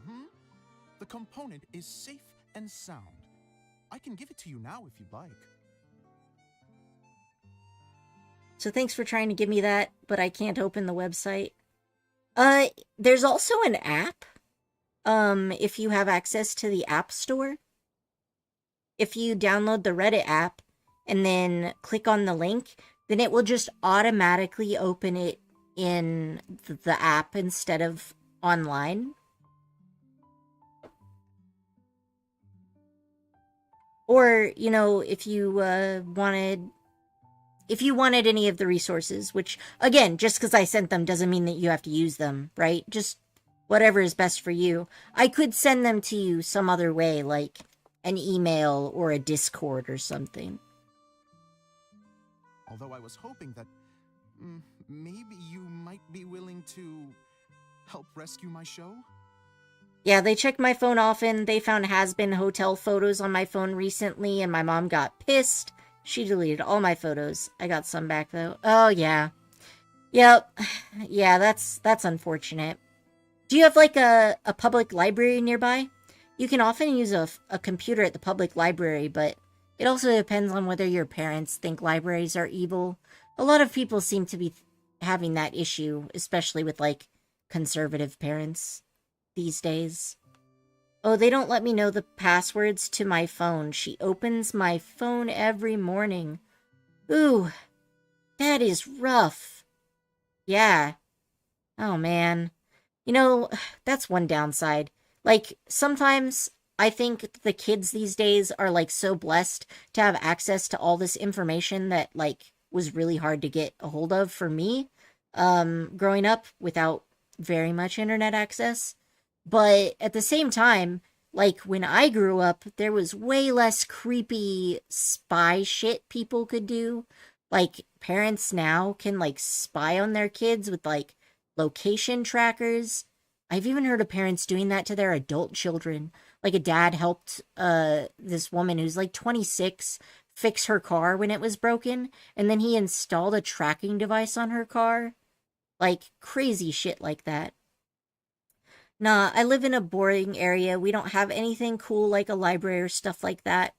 The component is safe and sound. I can give it to you now if you'd like. So thanks for trying to give me that, but I can't open the website. There's also an app. If you have access to the App Store. If you download the Reddit app and then click on the link, then it will just automatically open it in the app instead of online. Or, you know, if you wanted any of the resources, which, again, just because I sent them doesn't mean that you have to use them, right? Just whatever is best for you. I could send them to you some other way, like an email or a Discord or something. Although I was hoping that maybe you might be willing to help rescue my show? Yeah, they check my phone often. They found has-been hotel photos on my phone recently, and my mom got pissed. She deleted all my photos. I got some back, though. Oh, yeah. Yep. Yeah, that's unfortunate. Do you have, like, a public library nearby? You can often use a computer at the public library, but it also depends on whether your parents think libraries are evil. A lot of people seem to be having that issue, especially with, like, conservative parents these days. Oh, they don't let me know the passwords to my phone. She opens my phone every morning. Ooh, that is rough. Yeah. Oh, man. You know, that's one downside. Like, sometimes I think the kids these days are, like, so blessed to have access to all this information that, like, was really hard to get a hold of for me, growing up without very much internet access. But at the same time, like, when I grew up, there was way less creepy spy shit people could do. Like, parents now can, like, spy on their kids with, like, location trackers. I've even heard of parents doing that to their adult children. Like, a dad helped this woman who's, like, 26 fix her car when it was broken, and then he installed a tracking device on her car. Like, crazy shit like that. Nah, I live in a boring area. We don't have anything cool like a library or stuff like that.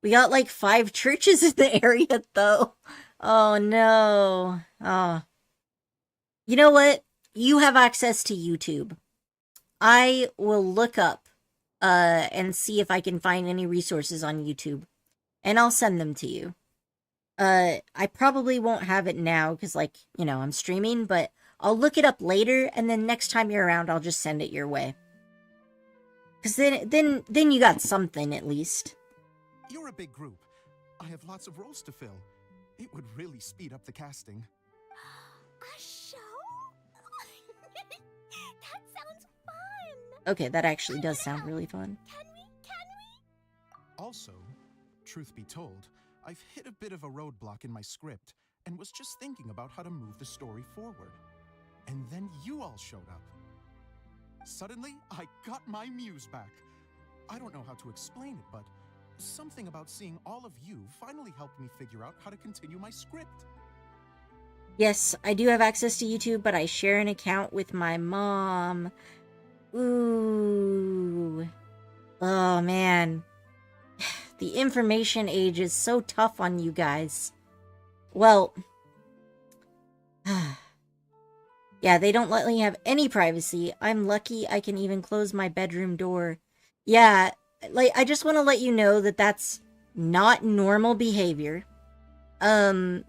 We got like 5 churches in the area, though. Oh, no. Oh. You know what? You have access to YouTube. I will look up and see if I can find any resources on YouTube. And I'll send them to you. I probably won't have it now because, like, you know, I'm streaming, but I'll look it up later, and then next time you're around, I'll just send it your way. Because then you got something, at least. You're a big group. I have lots of roles to fill. It would really speed up the casting. A show? That sounds fun! Okay, that actually does sound really fun. Can we? Also, truth be told, I've hit a bit of a roadblock in my script and was just thinking about how to move the story forward. And then you all showed up. Suddenly, I got my muse back. I don't know how to explain it, but something about seeing all of you finally helped me figure out how to continue my script. Yes, I do have access to YouTube, but I share an account with my mom. Ooh. Oh, man. The information age is so tough on you guys. Well... yeah, they don't let me have any privacy. I'm lucky I can even close my bedroom door. Yeah, like, I just want to let you know that that's not normal behavior. And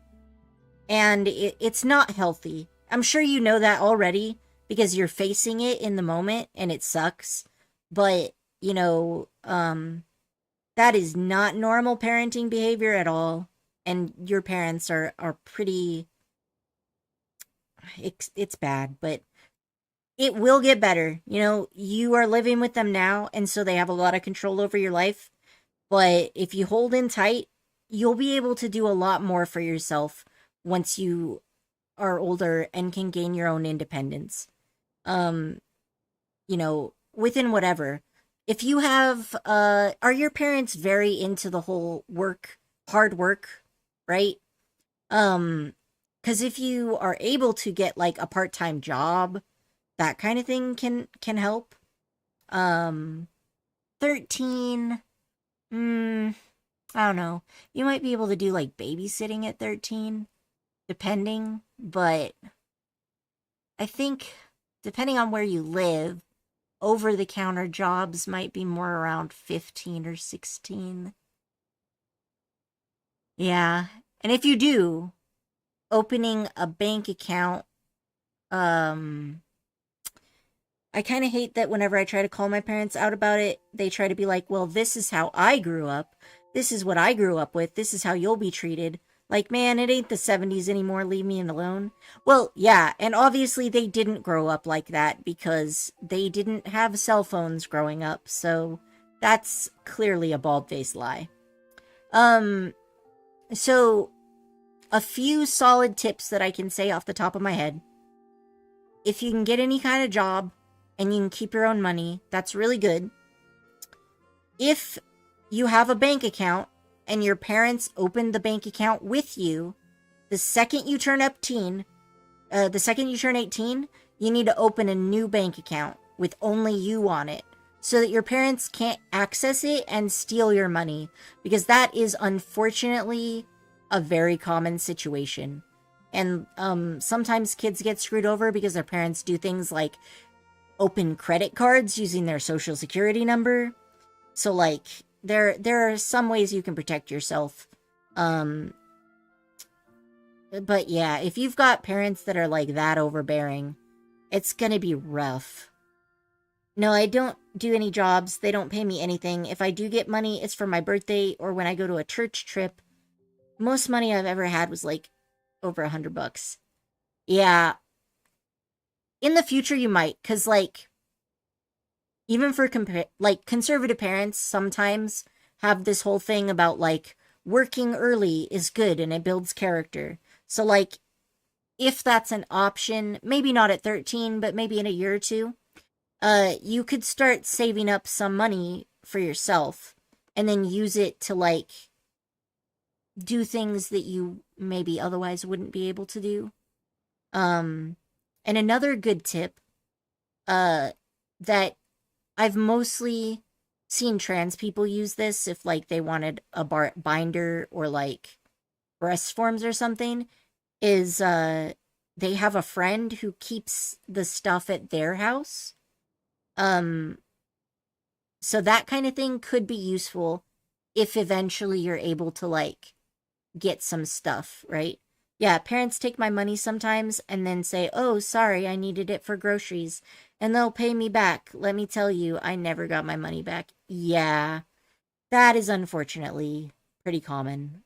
it's not healthy. I'm sure you know that already, because you're facing it in the moment, and it sucks. But, you know, that is not normal parenting behavior at all. And your parents are pretty... It's bad, but it will get better. You know, you are living with them now, and so they have a lot of control over your life. But if you hold in tight, you'll be able to do a lot more for yourself once you are older and can gain your own independence. Um, you know, within whatever. If you have, are your parents very into the whole hard work, right? Because if you are able to get like a part-time job, that kind of thing can help. Um, 13, I don't know. You might be able to do like babysitting at 13, depending, but I think depending on where you live, over the counter jobs might be more around 15 or 16. Yeah. And if you do, opening a bank account, I kind of hate that whenever I try to call my parents out about it, they try to be like, well, this is how I grew up. This is what I grew up with. This is how you'll be treated. Like, man, it ain't the 70s anymore. Leave me alone. Well, yeah, and obviously they didn't grow up like that because they didn't have cell phones growing up. So that's clearly a bald-faced lie. So a few solid tips that I can say off the top of my head. If you can get any kind of job and you can keep your own money, that's really good. If you have a bank account and your parents opened the bank account with you, the second you turn 18, you need to open a new bank account with only you on it so that your parents can't access it and steal your money, because that is unfortunately a very common situation. And sometimes kids get screwed over because their parents do things like open credit cards using their social security number. So like there are some ways you can protect yourself. But yeah, if you've got parents that are like that overbearing, it's gonna be rough. No, I don't do any jobs. They don't pay me anything. If I do get money, it's for my birthday or when I go to a church trip. Most money I've ever had was like over $100. Yeah. In the future, you might, because like, even for like conservative parents, sometimes have this whole thing about like working early is good and it builds character. So like, if that's an option, maybe not at 13, but maybe in a year or two, you could start saving up some money for yourself and then use it to like do things that you maybe otherwise wouldn't be able to do. And another good tip, that I've mostly seen trans people use this if like they wanted a binder or like breast forms or something, is they have a friend who keeps the stuff at their house. So that kind of thing could be useful if eventually you're able to like get some stuff, right? Yeah, parents take my money sometimes and then say, oh, sorry, I needed it for groceries. And they'll pay me back. Let me tell you, I never got my money back. Yeah, that is unfortunately pretty common.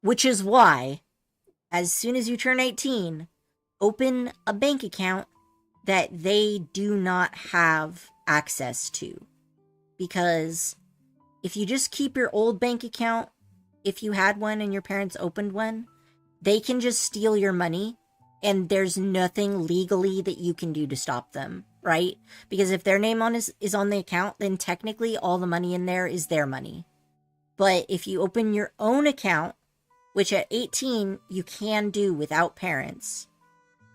Which is why, as soon as you turn 18, open a bank account that they do not have access to. Because if you just keep your old bank account, if you had one and your parents opened one, they can just steal your money and there's nothing legally that you can do to stop them, right? Because if their name is on the account, then technically all the money in there is their money. But if you open your own account, which at 18 you can do without parents,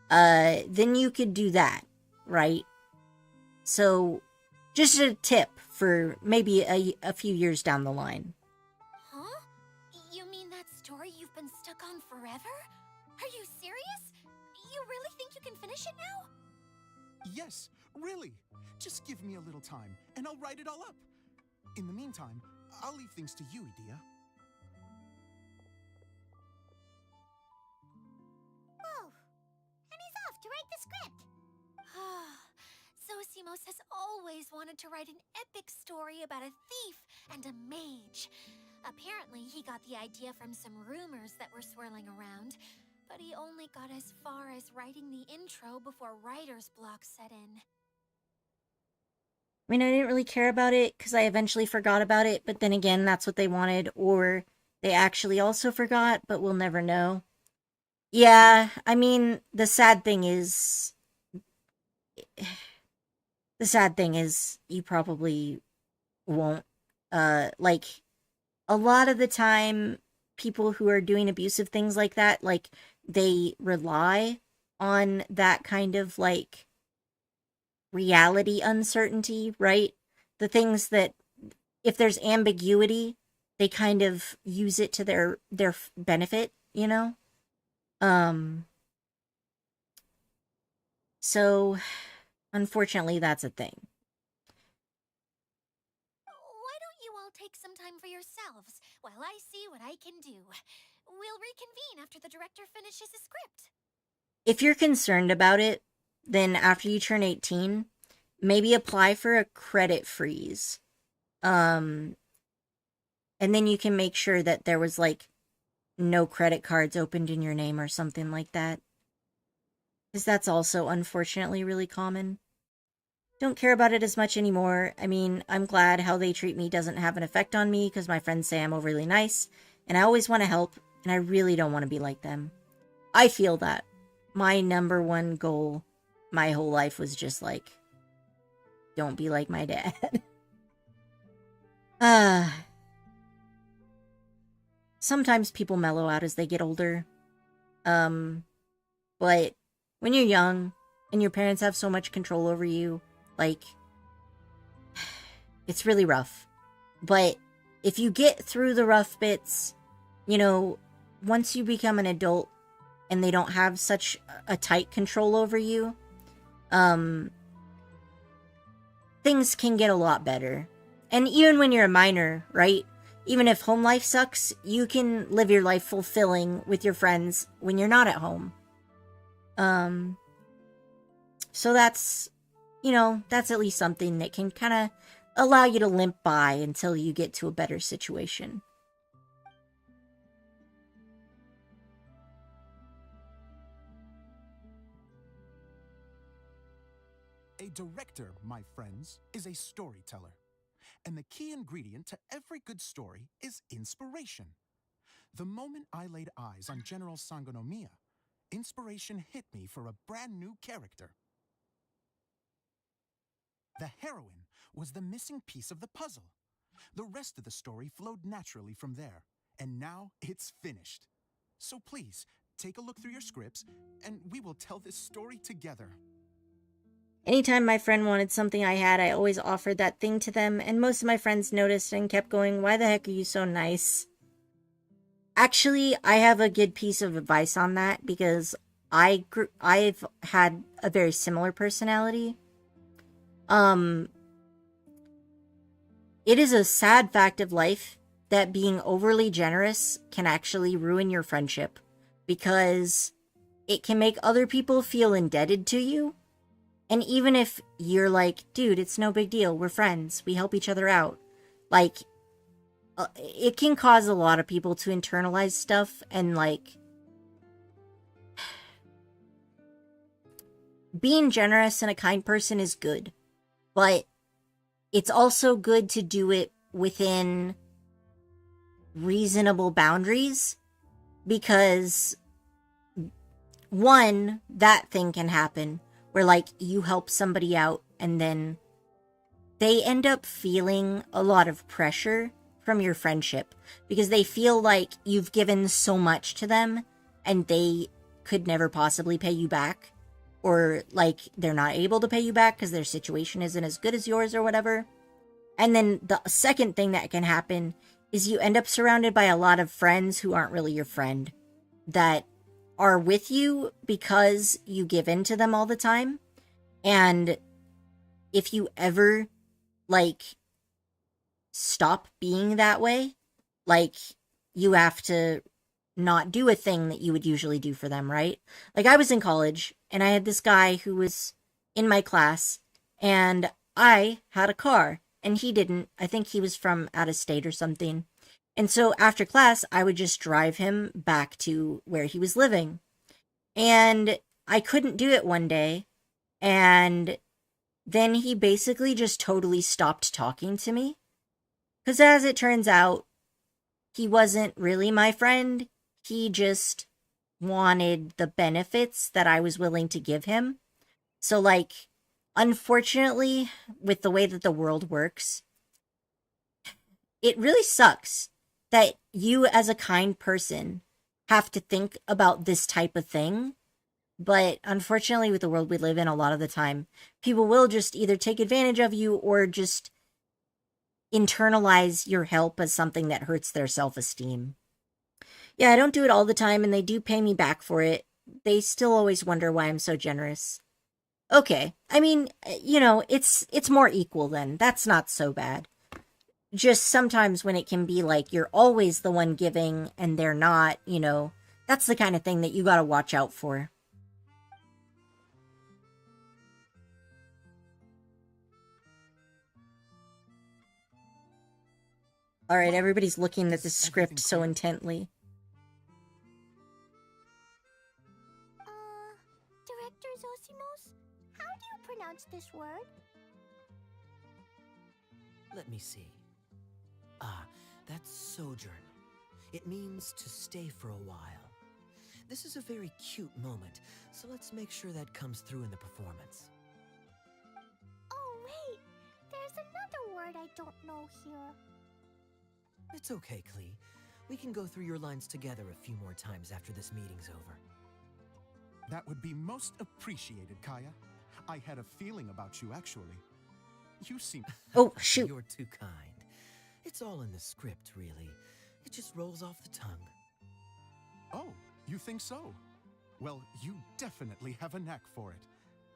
then you could do that, right? So just a tip for maybe a few years down the line. Huh? You mean that story you've been stuck on forever? Are you serious? You really think you can finish it now? Yes, really. Just give me a little time, and I'll write it all up. In the meantime, I'll leave things to you, Edea. Whoa! And he's off to write the script. Zosimos has always wanted to write an epic story about a thief and a mage. Apparently, he got the idea from some rumors that were swirling around. But he only got as far as writing the intro before writer's block set in. I mean, I didn't really care about it because I eventually forgot about it, but then again, that's what they wanted, or they actually also forgot, but we'll never know. Yeah, I mean, the sad thing is, you probably won't. Like, a lot of the time, people who are doing abusive things like that, like, they rely on that kind of, like, reality uncertainty, right? The things that, if there's ambiguity, they kind of use it to their benefit, you know? So unfortunately that's a thing. Why don't you all take some time for yourselves while I see what I can do? We'll reconvene after the director finishes his script. If you're concerned about it, then after you turn 18, maybe apply for a credit freeze. And then you can make sure that there was, like, no credit cards opened in your name or something like that. Because that's also, unfortunately, really common. Don't care about it as much anymore. I mean, I'm glad how they treat me doesn't have an effect on me because my friends say I'm overly nice, and I always want to help, and I really don't want to be like them. I feel that. My number one goal my whole life was just like, don't be like my dad. Sometimes people mellow out as they get older. But when you're young and your parents have so much control over you, like, it's really rough. But if you get through the rough bits, you know, once you become an adult and they don't have such a tight control over you, things can get a lot better. And even when you're a minor, right? Even if home life sucks, you can live your life fulfilling with your friends when you're not at home. So that's, you know, that's at least something that can kind of allow you to limp by until you get to a better situation. A director, my friends, is a storyteller. And the key ingredient to every good story is inspiration. The moment I laid eyes on General Sangonomiya, inspiration hit me for a brand new character. The heroine was the missing piece of the puzzle. The rest of the story flowed naturally from there, and now it's finished. So please, take a look through your scripts, and we will tell this story together. Anytime my friend wanted something I had, I always offered that thing to them, and most of my friends noticed and kept going, "Why the heck are you so nice?" Actually, I have a good piece of advice on that, because I've had a very similar personality. It is a sad fact of life that being overly generous can actually ruin your friendship, because it can make other people feel indebted to you. And even if you're like, dude, it's no big deal, we're friends, we help each other out, like, it can cause a lot of people to internalize stuff, and, like, being generous and a kind person is good, but it's also good to do it within reasonable boundaries, because, one, that thing can happen where, like, you help somebody out and then they end up feeling a lot of pressure from your friendship because they feel like you've given so much to them and they could never possibly pay you back, or, like, they're not able to pay you back because their situation isn't as good as yours or whatever. And then the second thing that can happen is you end up surrounded by a lot of friends who aren't really your friend, that are with you because you give in to them all the time. And if you ever, like, stop being that way, like, you have to not do a thing that you would usually do for them, right? Like, I was in college, and I had this guy who was in my class, and I had a car, and he didn't. I think he was from out of state or something. And so after class, I would just drive him back to where he was living. And I couldn't do it one day. And then he basically just totally stopped talking to me. Because as it turns out, he wasn't really my friend. He just wanted the benefits that I was willing to give him. So, like, unfortunately, with the way that the world works, it really sucks that you, as a kind person, have to think about this type of thing. But unfortunately, with the world we live in, a lot of the time, people will just either take advantage of you or just internalize your help as something that hurts their self-esteem. Yeah, I don't do it all the time, and they do pay me back for it. They still always wonder why I'm so generous. Okay, I mean, you know, it's more equal then. That's not so bad. Just sometimes when it can be like you're always the one giving and they're not, you know, that's the kind of thing that you gotta watch out for. Alright, everybody's looking at this script so intently. Director Zosimos, how do you pronounce this word? Let me see. Ah, that's sojourn. It means to stay for a while. This is a very cute moment, so let's make sure that comes through in the performance. Oh, wait. There's another word I don't know here. It's okay, Klee. We can go through your lines together a few more times after this meeting's over. That would be most appreciated, Kaya. I had a feeling about you, actually. You seem... Oh, shoot. You're too kind. It's all in the script, really. It just rolls off the tongue. Oh, you think so? Well, you definitely have a knack for it.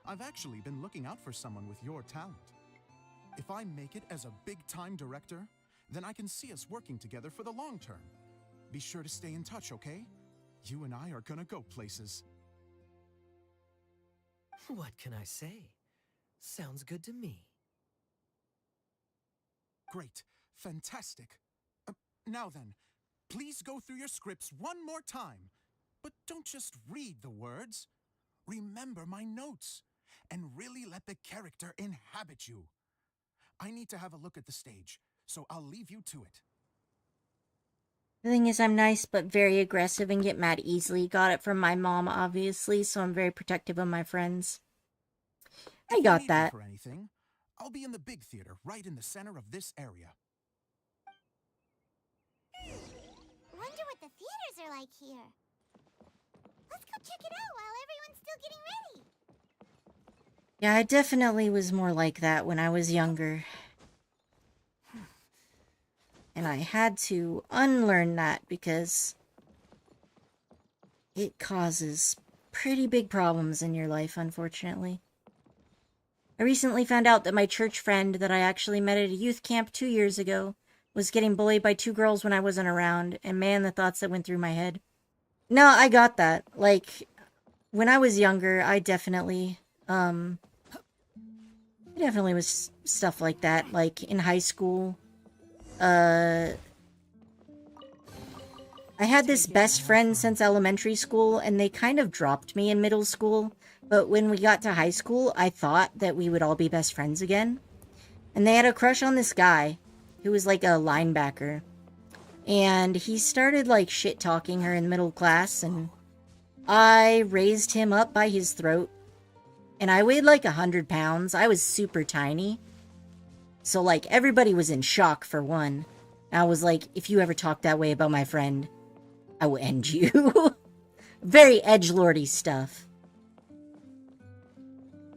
I've actually been looking out for someone with your talent. If I make it as a big-time director, then I can see us working together for the long term. Be sure to stay in touch, okay? You and I are gonna go places. What can I say? Sounds good to me. Great. Fantastic. Now then, please go through your scripts one more time. But don't just read the words. Remember my notes. And really let the character inhabit you. I need to have a look at the stage, so I'll leave you to it. The thing is, I'm nice but very aggressive and get mad easily. Got it from my mom, obviously, so I'm very protective of my friends. If I you got need me that. for anything, I'll be in the big theater, right in the center of this area. Wonder what the theaters are like here. Let's go check it out while everyone's still getting ready. Yeah, I definitely was more like that when I was younger. And I had to unlearn that because it causes pretty big problems in your life, unfortunately. I recently found out that my church friend that I actually met at a youth camp 2 years ago was getting bullied by 2 girls when I wasn't around, and man, the thoughts that went through my head. No, I got that. Like, when I was younger, I definitely was stuff like that. Like, in high school, I had this best friend since elementary school, and they kind of dropped me in middle school. But when we got to high school, I thought that we would all be best friends again. And they had a crush on this guy who was like a linebacker. And he started like shit-talking her in middle class, and I raised him up by his throat. And I weighed like 100 pounds. I was super tiny. So like everybody was in shock for one. I was like, if you ever talk that way about my friend, I will end you. Very edgelordy stuff.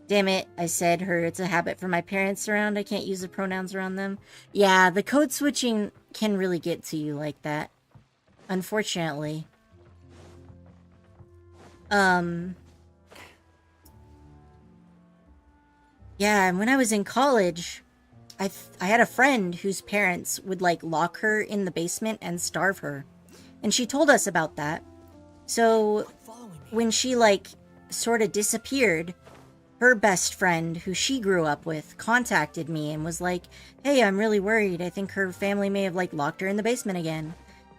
Damn it, I said her. It's a habit for my parents around. I can't use the pronouns around them. Yeah, the code switching can really get to you like that. Unfortunately. Yeah, and when I was in college, I had a friend whose parents would, like, lock her in the basement and starve her. And she told us about that. So, when she, like, sort of disappeared, her best friend, who she grew up with, contacted me and was like, hey, I'm really worried. I think her family may have, like, locked her in the basement again.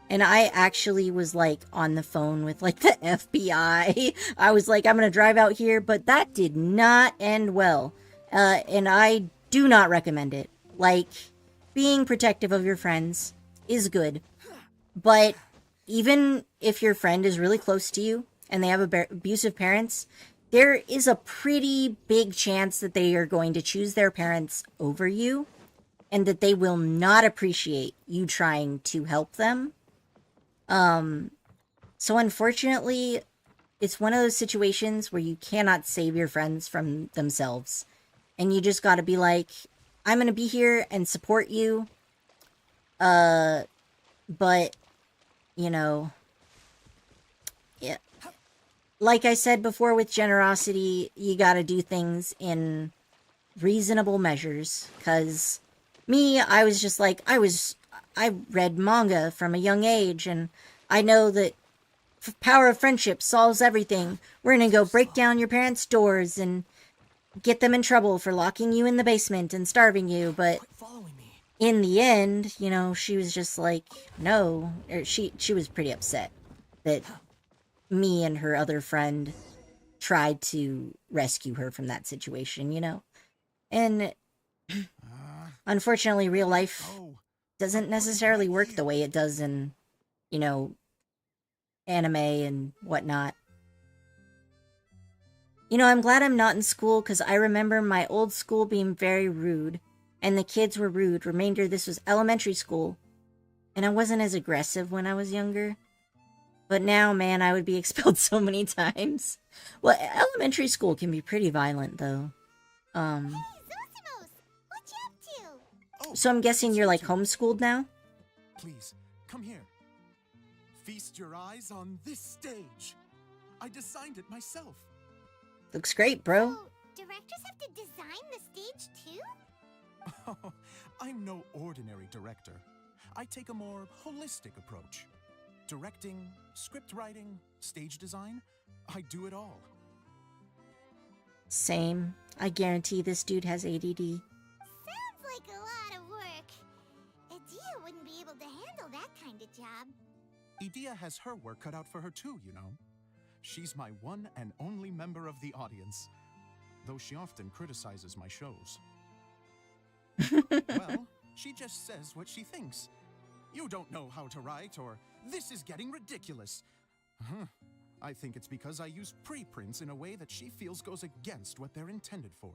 And I actually was like on the phone with like the FBI. I was like, I'm gonna drive out here, but that did not end well. And I do not recommend it. Like, being protective of your friends is good. But even if your friend is really close to you and they have abusive parents, there is a pretty big chance that they are going to choose their parents over you and that they will not appreciate you trying to help them. So unfortunately, it's one of those situations where you cannot save your friends from themselves. And you just gotta be like, I'm gonna be here and support you. But, you know, yeah. Like I said before with generosity, you gotta do things in reasonable measures. Cause me, I was just like, I read manga from a young age, and I know that power of friendship solves everything. We're gonna go break down your parents' doors and get them in trouble for locking you in the basement and starving you, but in the end, you know, she was just like, no. Or she was pretty upset that me and her other friend tried to rescue her from that situation, you know? And unfortunately, real life doesn't necessarily work the way it does in, you know, anime and whatnot. You know, I'm glad I'm not in school because I remember my old school being very rude, and the kids were rude. Remainder, this was elementary school, and I wasn't as aggressive when I was younger. But now, man, I would be expelled so many times. Well, elementary school can be pretty violent, though. Hey, Zosimos! What you up to? Oh, So I'm guessing it's you're you like two. homeschooled now? Please, come here. Feast your eyes on this stage. I designed it myself. Looks great, bro. So, directors have to design the stage too? I'm no ordinary director. I take a more holistic approach. Directing, script writing, stage design, I do it all. Same. I guarantee this dude has ADD. Sounds like a lot of work. Adia wouldn't be able to handle that kind of job. Edea has her work cut out for her too, you know. She's my one and only member of the audience, though she often criticizes my shows. Well, she just says what she thinks. You don't know how to write, or this is getting ridiculous. I think it's because I use preprints in a way that she feels goes against what they're intended for.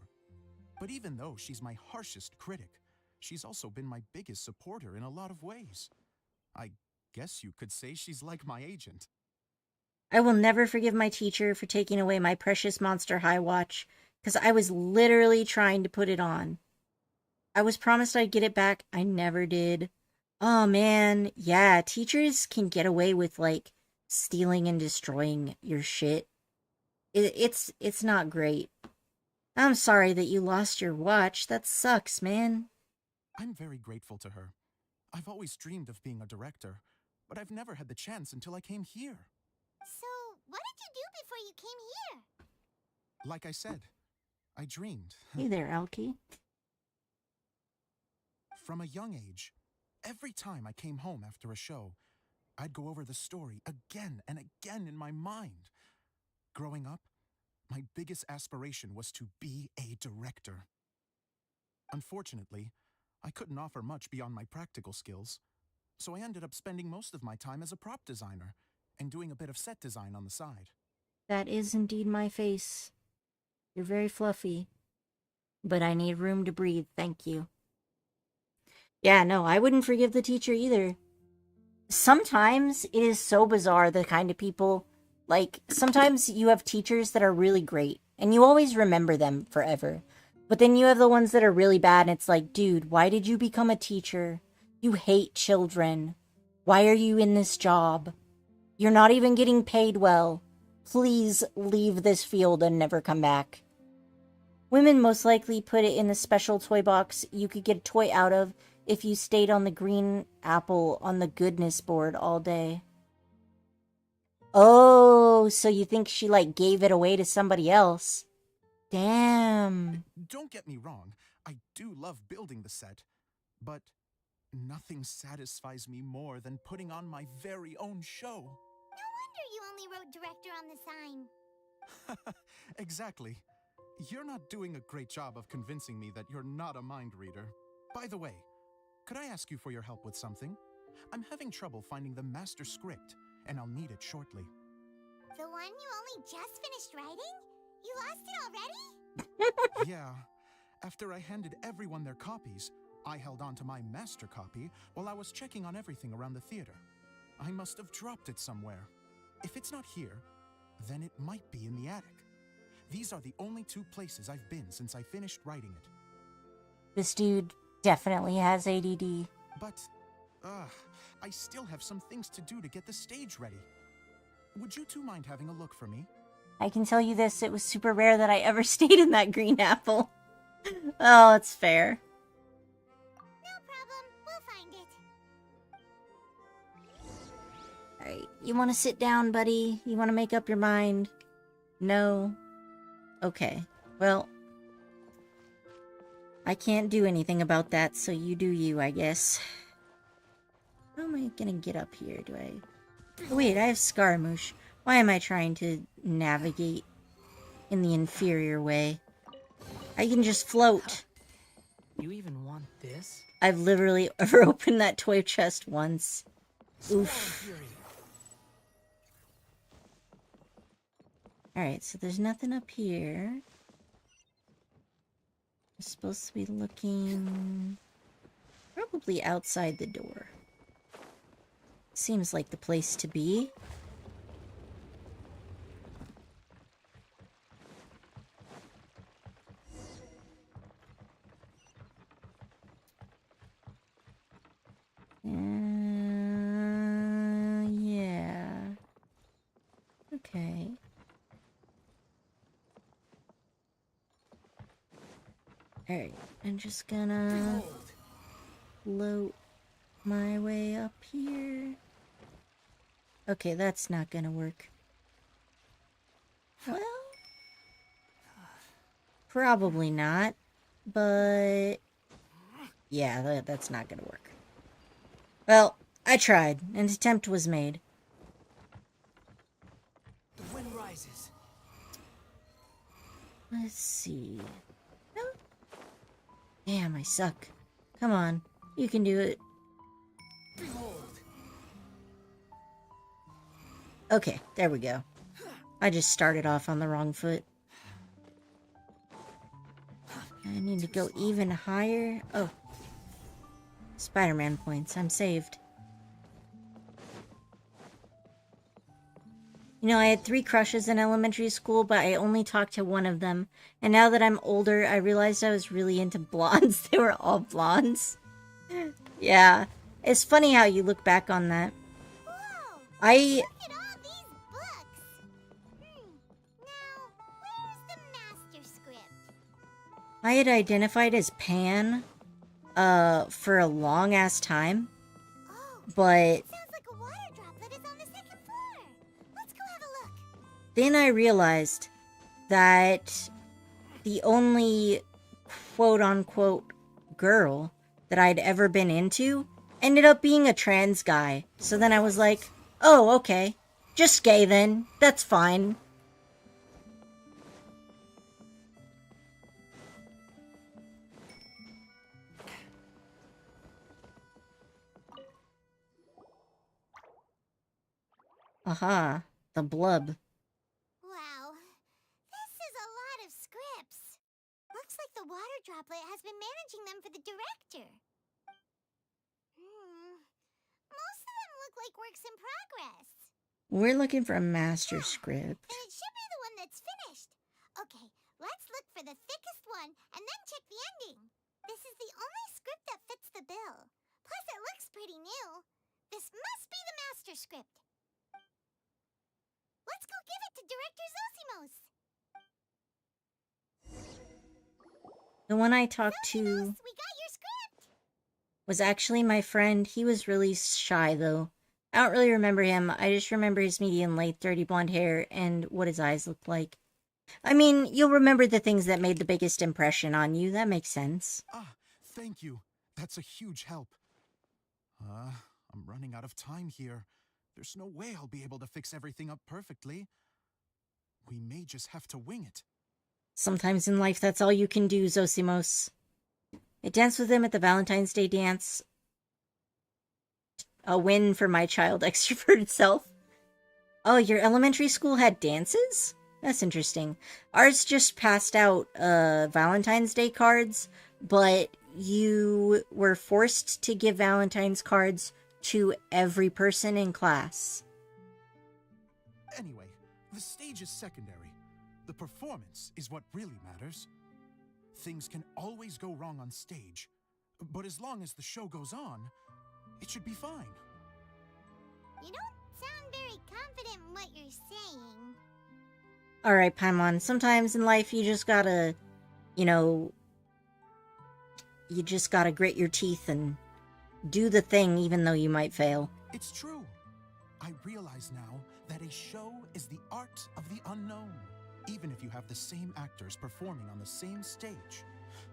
But even though she's my harshest critic, she's also been my biggest supporter in a lot of ways. I guess you could say she's like my agent. I will never forgive my teacher for taking away my precious Monster High watch, because I was literally trying to put it on. I was promised I'd get it back. I never did. Oh man, yeah, teachers can get away with, like, stealing and destroying your shit. It's not great. I'm sorry that you lost your watch. That sucks, man. I'm very grateful to her. I've always dreamed of being a director, but I've never had the chance until I came here. So, what did you do before you came here? Like I said, I dreamed. Hey there, Alki. From a young age, every time I came home after a show, I'd go over the story again and again in my mind. Growing up, my biggest aspiration was to be a director. Unfortunately, I couldn't offer much beyond my practical skills, so I ended up spending most of my time as a prop designer and doing a bit of set design on the side. That is indeed my face. You're very fluffy. But I need room to breathe, thank you. Yeah, no, I wouldn't forgive the teacher either. Sometimes it is so bizarre, the kind of people, like, sometimes you have teachers that are really great, and you always remember them forever. But then you have the ones that are really bad, and it's like, dude, why did you become a teacher? You hate children. Why are you in this job? You're not even getting paid well. Please leave this field and never come back. Women most likely put it in the special toy box you could get a toy out of if you stayed on the green apple on the goodness board all day. Oh, so you think she, like, gave it away to somebody else? Damn. Don't get me wrong, I do love building the set, but Nothing satisfies me more than putting on my very own show. No wonder you only wrote director on the sign. Exactly. You're not doing a great job of convincing me that you're not a mind reader. By the way, could I ask you for your help with something? I'm having trouble finding the master script, and I'll need it shortly. The one you only just finished writing? You lost it already? Yeah. After I handed everyone their copies, I held on to my master copy while I was checking on everything around the theater. I must have dropped it somewhere. If it's not here, then it might be in the attic. These are the only two places I've been since I finished writing it. This dude definitely has ADD. But, I still have some things to do to get the stage ready. Would you two mind having a look for me? I can tell you this, it was super rare that I ever stayed in that green apple. Oh, it's fair. No problem. We'll find it. Alright, you want to sit down, buddy? You want to make up your mind? No? Okay, well, I can't do anything about that, so you do you, I guess. How am I gonna get up here? Do I... Oh, wait, I have Scaramouche. Why am I trying to navigate in the inferior way? I can just float. You even want this? I've literally ever opened that toy chest once. Oof. Alright, so there's nothing up here. We're supposed to be looking... probably outside the door. Seems like the place to be. Yeah. Okay. Alright, I'm just gonna float my way up here. Okay, that's not gonna work. Well, probably not, but yeah, that's not gonna work. Well, I tried. An attempt was made. The wind rises. Let's see. No. Damn, I suck. Come on, you can do it. Behold. Okay, there we go. I just started off on the wrong foot. I need to go even higher. Oh. Spider-Man points. I'm saved. You know, I had 3 crushes in elementary school, but I only talked to one of them. And now that I'm older, I realized I was really into blondes. They were all blondes. Yeah. It's funny how you look back on that. Whoa! I... Look at all these books! Now, where's the master script? I had identified as Pan, for a long-ass time. Oh, But sounds like a water droplet is on the 2nd floor. Let's go have a look. then I realized that the only quote-unquote girl that I'd ever been into ended up being a trans guy. So then I was like, oh, okay. Just gay then. That's fine. Aha. The blub. Wow, this is a lot of scripts. Looks like the water droplet has been managing them for the director. Most of them look like works in progress. We're looking for a master script. Then it should be the one that's finished. Okay, let's look for the thickest one and then check the ending. This is the only script that fits the bill. Plus, it looks pretty new. This must be the master script. Let's go give it to Director Zosimos. The one I talked to Zosimos, we got your script. was actually my friend. He was really shy, though. I don't really remember him. I just remember his medium length, dirty blonde hair, and what his eyes looked like. I mean, you'll remember the things that made the biggest impression on you. That makes sense. Ah, thank you. That's a huge help. I'm running out of time here. There's no way I'll be able to fix everything up perfectly. We may just have to wing it. Sometimes in life, that's all you can do, Zosimos. I danced with him at the Valentine's Day dance. A win for my child extroverted self. Oh, your elementary school had dances? That's interesting. Ours just passed out Valentine's Day cards, but you were forced to give Valentine's cards to every person in class. Anyway, the stage is secondary. The performance is what really matters. Things can always go wrong on stage, but as long as the show goes on, it should be fine. You don't sound very confident in what you're saying. Alright, Paimon, sometimes in life you just gotta, you just gotta grit your teeth and do the thing even though you might fail. It's true. I realize now that a show is the art of the unknown. Even if you have the same actors performing on the same stage,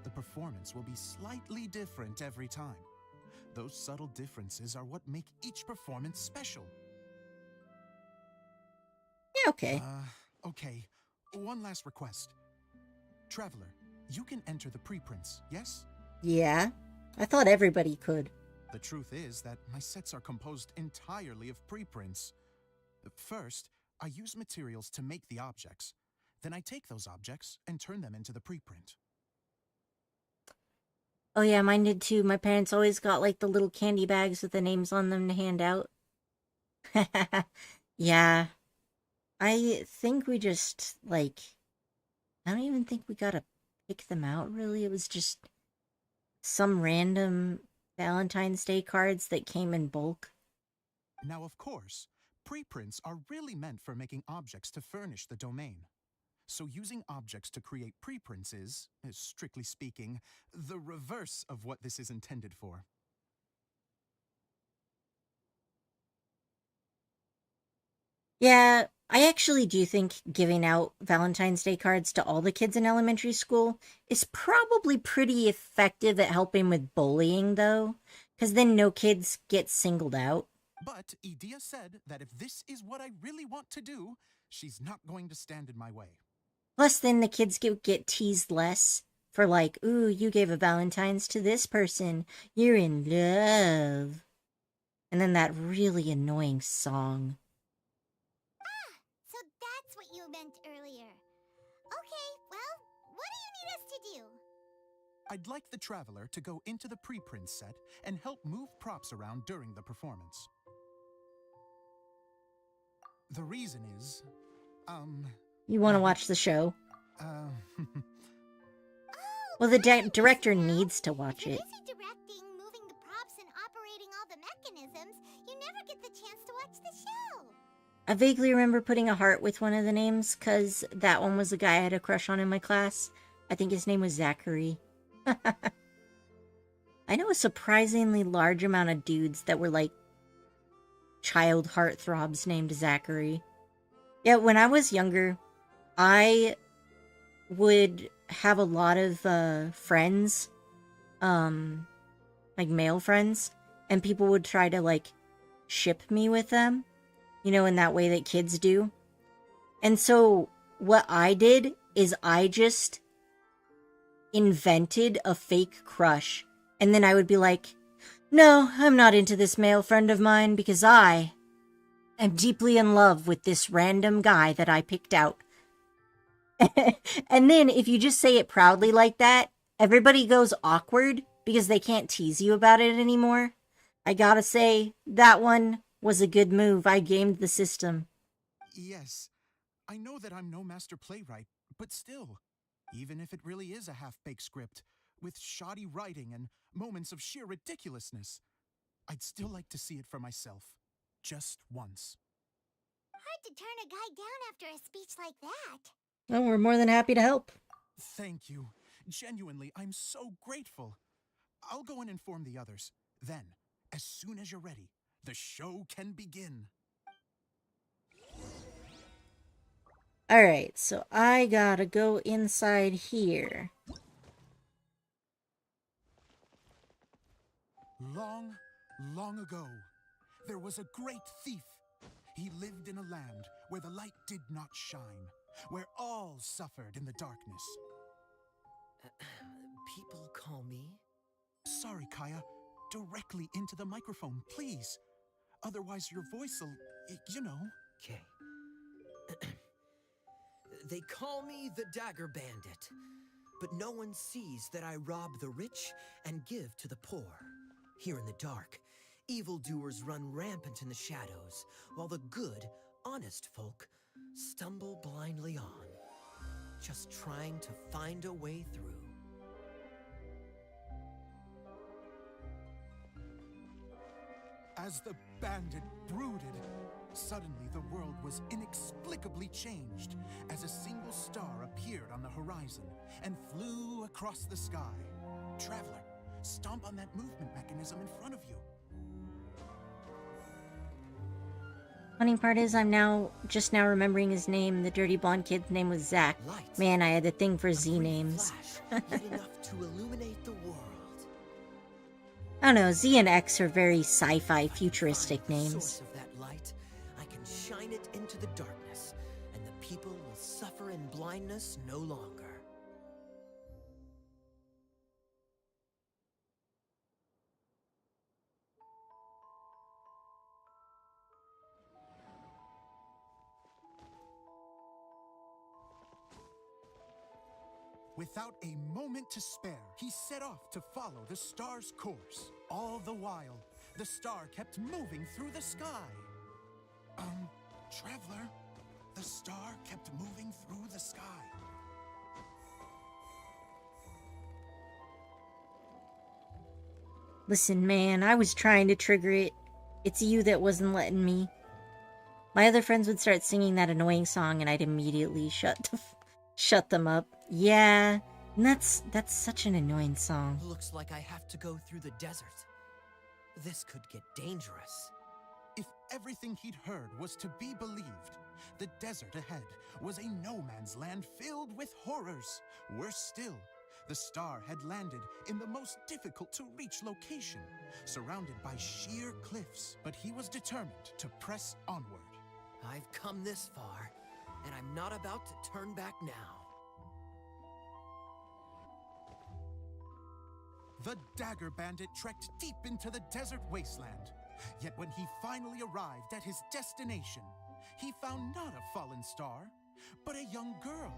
the performance will be slightly different every time. Those subtle differences are what make each performance special. Yeah, okay. Okay. One last request. Traveler, you can enter the preprints, yes? Yeah, I thought everybody could. The truth is that my sets are composed entirely of preprints. First, I use materials to make the objects. Then I take those objects and turn them into the preprint. Oh yeah, mine did too. My parents always got like the little candy bags with the names on them to hand out. Yeah. I think we just, like, I don't even think we gotta pick them out, really. It was just some random Valentine's Day cards that came in bulk. Now, of course, preprints are really meant for making objects to furnish the domain. So using objects to create preprints is, strictly speaking, the reverse of what this is intended for. Yeah, I actually do think giving out Valentine's Day cards to all the kids in elementary school is probably pretty effective at helping with bullying, though, because then no kids get singled out. But Edea said that if this is what I really want to do, she's not going to stand in my way. Plus, then the kids get teased less for like, ooh, you gave a Valentine's to this person. You're in love. And then that really annoying song. So that's what you meant earlier. Okay, well, what do you need us to do? I'd like the Traveler to go into the preprint set and help move props around during the performance. The reason is, You want to watch the show? uh, Well, the I'm director busy now. needs to watch If you're it. busy directing, moving the props, and operating all the mechanisms, you never get the chance to watch the show. I vaguely remember putting a heart with one of the names, because that one was the guy I had a crush on in my class. I think his name was Zachary. I know a surprisingly large amount of dudes that were like child heartthrobs named Zachary. Yeah, when I was younger, I would have a lot of friends, like male friends, and people would try to like ship me with them, in that way that kids do. And so what I did is I just invented a fake crush, and then I would be like, no, I'm not into this male friend of mine because I am deeply in love with this random guy that I picked out. And then if you just say it proudly like that, everybody goes awkward because they can't tease you about it anymore. I gotta say, that one was a good move. I gamed the system. yes, I know that I'm no master playwright, but still, even if it really is a half-baked script, with shoddy writing and moments of sheer ridiculousness, I'd still like to see it for myself, just once. Hard to turn a guy down after a speech like that. Well, we're more than happy to help. Thank you. Genuinely, I'm so grateful. I'll go and inform the others. Then, as soon as you're ready, the show can begin. Alright, so I gotta go inside here. Long, Long ago, there was a great thief. He lived in a land where the light did not shine, where all suffered in the darkness. People call me? Sorry, Kaya. Directly into the microphone, please. Otherwise, your voice'll, you know. Okay. They call me the Dagger Bandit, but no one sees that I rob the rich and give to the poor. Here in the dark, evildoers run rampant in the shadows, while the good, honest folk stumble blindly on, just trying to find a way through. As the bandit brooded, suddenly the world was inexplicably changed as a single star appeared on the horizon and flew across the sky. Traveler, stomp on that movement mechanism in front of you. Funny part is I'm just now remembering his name. The dirty blonde kid's name was Zach. Light. Man, I had a thing for A Z brief names. flash, yet enough to illuminate the world. I don't know, Z and X are very sci-fi futuristic Find the names. source of that light, I can shine it into the darkness, and the people will suffer in blindness no longer. Without a moment to spare, he set off to follow the star's course. All the while, the star kept moving through the sky. Traveler, the star kept moving through the sky. Listen, man, I was trying to trigger it. It's you that wasn't letting me. My other friends would start singing that annoying song and I'd immediately shut them up. Yeah, and that's such an annoying song. Looks like I have to go through the desert. This could get dangerous. If everything he'd heard was to be believed, the desert ahead was a no-man's land filled with horrors. Worse still, the star had landed in the most difficult-to-reach location, surrounded by sheer cliffs. But he was determined to press onward. I've come this far, and I'm not about to turn back now. The Dagger Bandit trekked deep into the desert wasteland. Yet when he finally arrived at his destination, he found not a fallen star, but a young girl,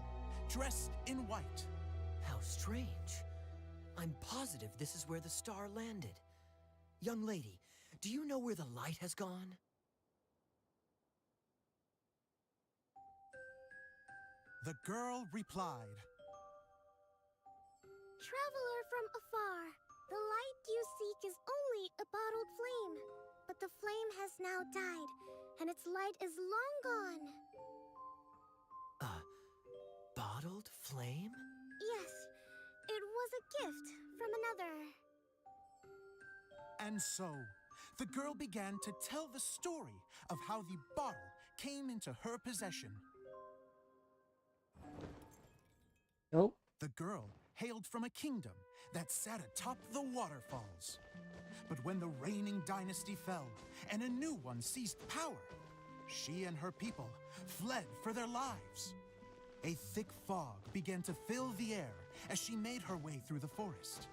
dressed in white. How strange. I'm positive this is where the star landed. Young lady, do you know where the light has gone? The girl replied, Traveler from afar, the light you seek is only a bottled flame. But the flame has now died, and its light is long gone. Bottled flame? Yes, it was a gift from another. And so, the girl began to tell the story of how the bottle came into her possession. Nope. The girl hailed from a kingdom that sat atop the waterfalls. But when the reigning dynasty fell and a new one seized power, she and her people fled for their lives. A thick fog began to fill the air as she made her way through the forest,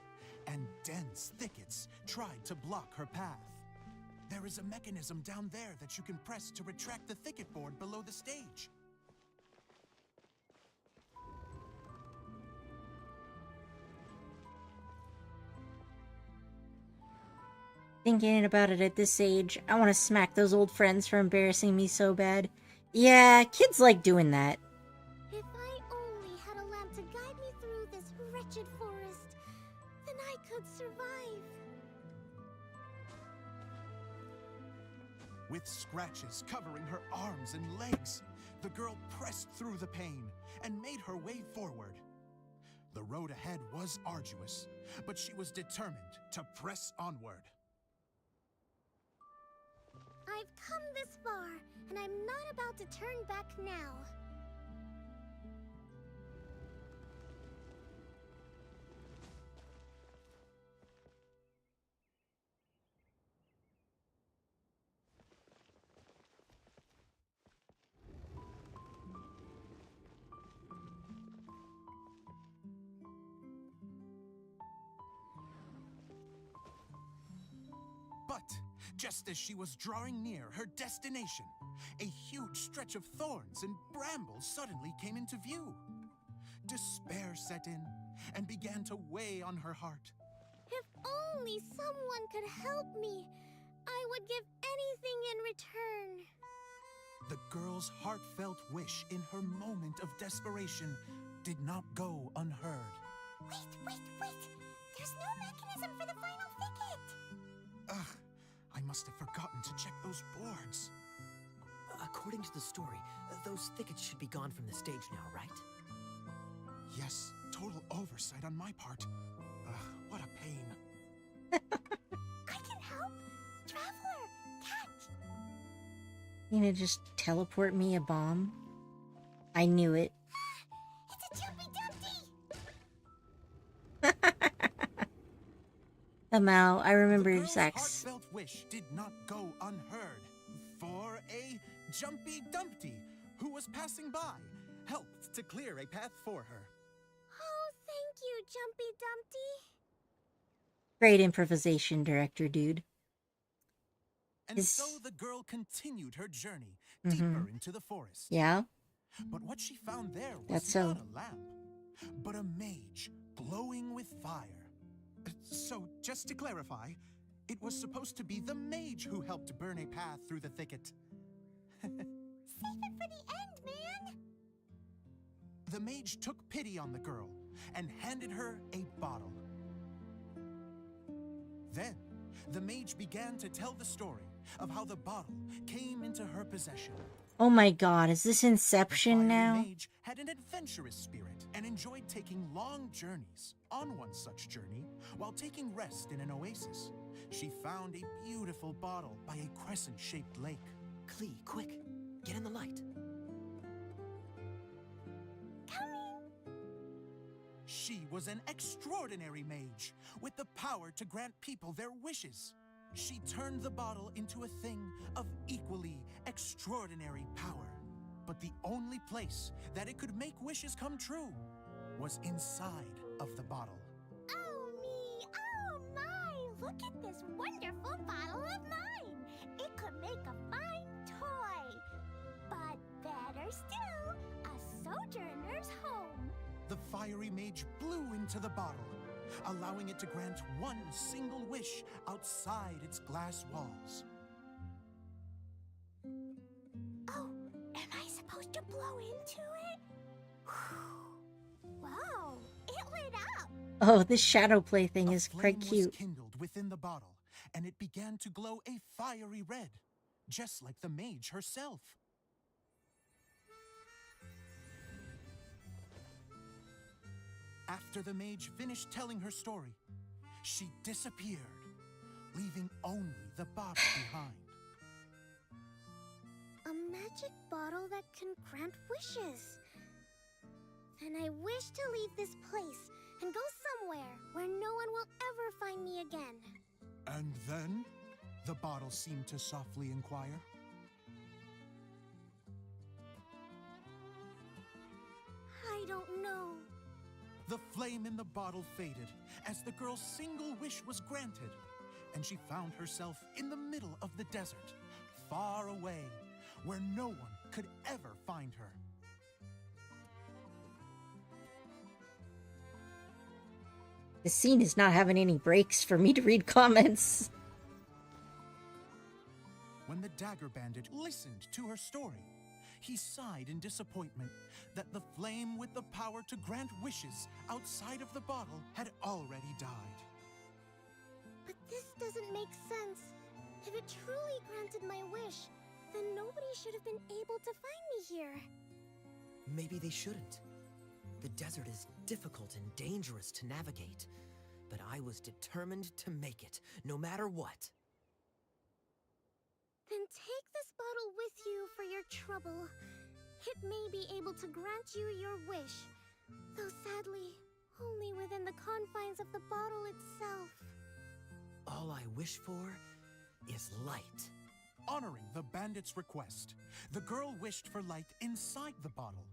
and dense thickets tried to block her path. There is a mechanism down there that you can press to retract the thicket board below the stage. Thinking about it at this age, I want to smack those old friends for embarrassing me so bad. Yeah, kids like doing that. If I only had a lamp to guide me through this wretched forest, then I could survive. With scratches covering her arms and legs, the girl pressed through the pain and made her way forward. The road ahead was arduous, but she was determined to press onward. I've come this far, and I'm not about to turn back now. Just as she was drawing near her destination, a huge stretch of thorns and brambles suddenly came into view. Despair set in and began to weigh on her heart. If only someone could help me, I would give anything in return. The girl's heartfelt wish in her moment of desperation did not go unheard. Wait! There's no mechanism for the final thicket! Ugh, I must have forgotten to check those boards. According to the story, those thickets should be gone from the stage now, right? Yes, total oversight on my part. Ugh, what a pain. I can help! Traveler! Catch! You know, just teleport me a bomb? I knew it. It's a Jumpy Somehow, I remember The girl's sex. heartfelt wish did not go unheard, for a Jumpy Dumpty, who was passing by, helped to clear a path for her. Oh, thank you, Jumpy Dumpty. Great improvisation, director dude. And Is- so the girl continued her journey Mhm. deeper into the forest. Yeah? But what she found there was That's so. not a lamp, but a mage glowing with fire. So, just to clarify, it was supposed to be the mage who helped burn a path through the thicket. Save it for the end, man! The mage took pity on the girl and handed her a bottle. Then, the mage began to tell the story of how the bottle came into her possession. Oh my god, is this The Inception fiery now? mage had an adventurous spirit and enjoyed taking long journeys. On one such journey, while taking rest in an oasis, she found a beautiful bottle by a crescent-shaped lake. Klee, quick, get in the light. Coming! She was an extraordinary mage with the power to grant people their wishes. She turned the bottle into a thing of equally extraordinary power. But the only place that it could make wishes come true was inside of the bottle. Oh me! Oh my! Look at this wonderful bottle of mine! It could make a fine toy! But better still, a sojourner's home! The fiery mage blew into the bottle, allowing it to grant one single wish outside its glass walls. Oh, am I supposed to blow into it? Wow, it lit up! Oh, this shadow play thing A is flame quite was cute. kindled within the bottle, and it began to glow a fiery red, just like the mage herself. After the mage finished telling her story, she disappeared, leaving only the bottle behind. A magic bottle that can grant wishes. Then I wish to leave this place and go somewhere where no one will ever find me again. And then, the bottle seemed to softly inquire. I don't know. The flame in the bottle faded as the girl's single wish was granted, and she found herself in the middle of the desert, far away, where no one could ever find her. The scene is not having any breaks for me to read comments. When the dagger bandit listened to her story, he sighed in disappointment that the flame with the power to grant wishes outside of the bottle had already died. But this doesn't make sense. If it truly granted my wish, then nobody should have been able to find me here. Maybe they shouldn't. The desert is difficult and dangerous to navigate, but I was determined to make it, no matter what. Then take this bottle with you for your trouble. It may be able to grant you your wish, though sadly, only within the confines of the bottle itself. All I wish for is light. Honoring the bandit's request, the girl wished for light inside the bottle,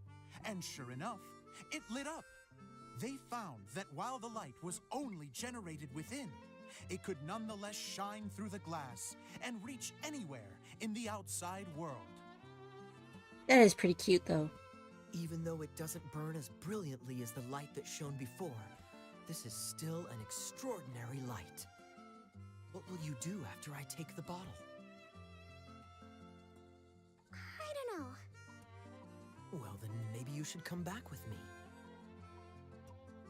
and sure enough, it lit up. They found that while the light was only generated within, it could nonetheless shine through the glass and reach anywhere in the outside world. That is pretty cute, though. Even though it doesn't burn as brilliantly as the light that shone before, this is still an extraordinary light. What will you do after I take the bottle? I don't know. Well, then maybe you should come back with me.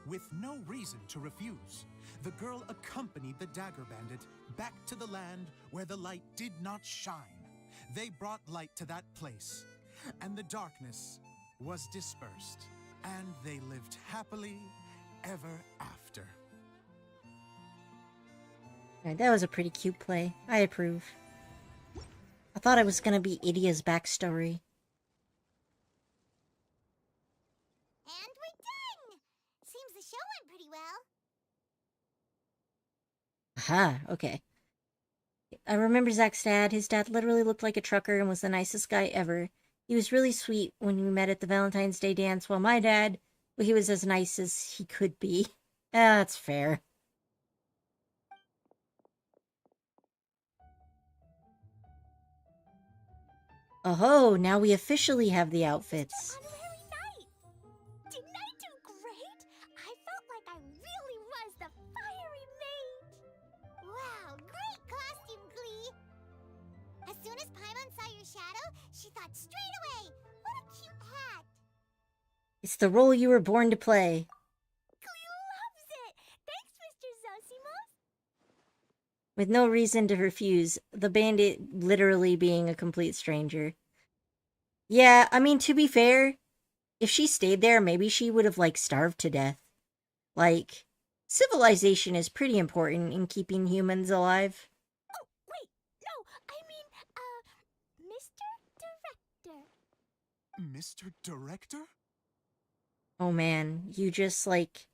With no reason to refuse, the girl accompanied the Dagger Bandit back to the land where the light did not shine. They brought light to that place, and the darkness was dispersed, and they lived happily ever after. Alright, that was a pretty cute play. I approve. I thought it was gonna be Idia's backstory. And we're done! Seems the show went pretty well. Aha, okay. I remember Zach's dad. His dad literally looked like a trucker and was the nicest guy ever. He was really sweet when we met at the Valentine's Day dance, while my dad, well, he was as nice as he could be. That's fair. Oh, now we officially have the outfits. Honorary night! Didn't I do great? I felt like I really was the fiery maid! Wow, great costume, Glee! As soon as Paimon saw your shadow, she thought straight away, what a cute hat! It's the role you were born to play. Glee loves it! Thanks, Mr. Zosimos! With no reason to refuse, the bandit literally being a complete stranger. Yeah, I mean, to be fair, if she stayed there, maybe she would have, like, starved to death. Like, civilization is pretty important in keeping humans alive. Oh, wait, no, I mean, Mr. Director. Mr. Director? Oh man, you just, like,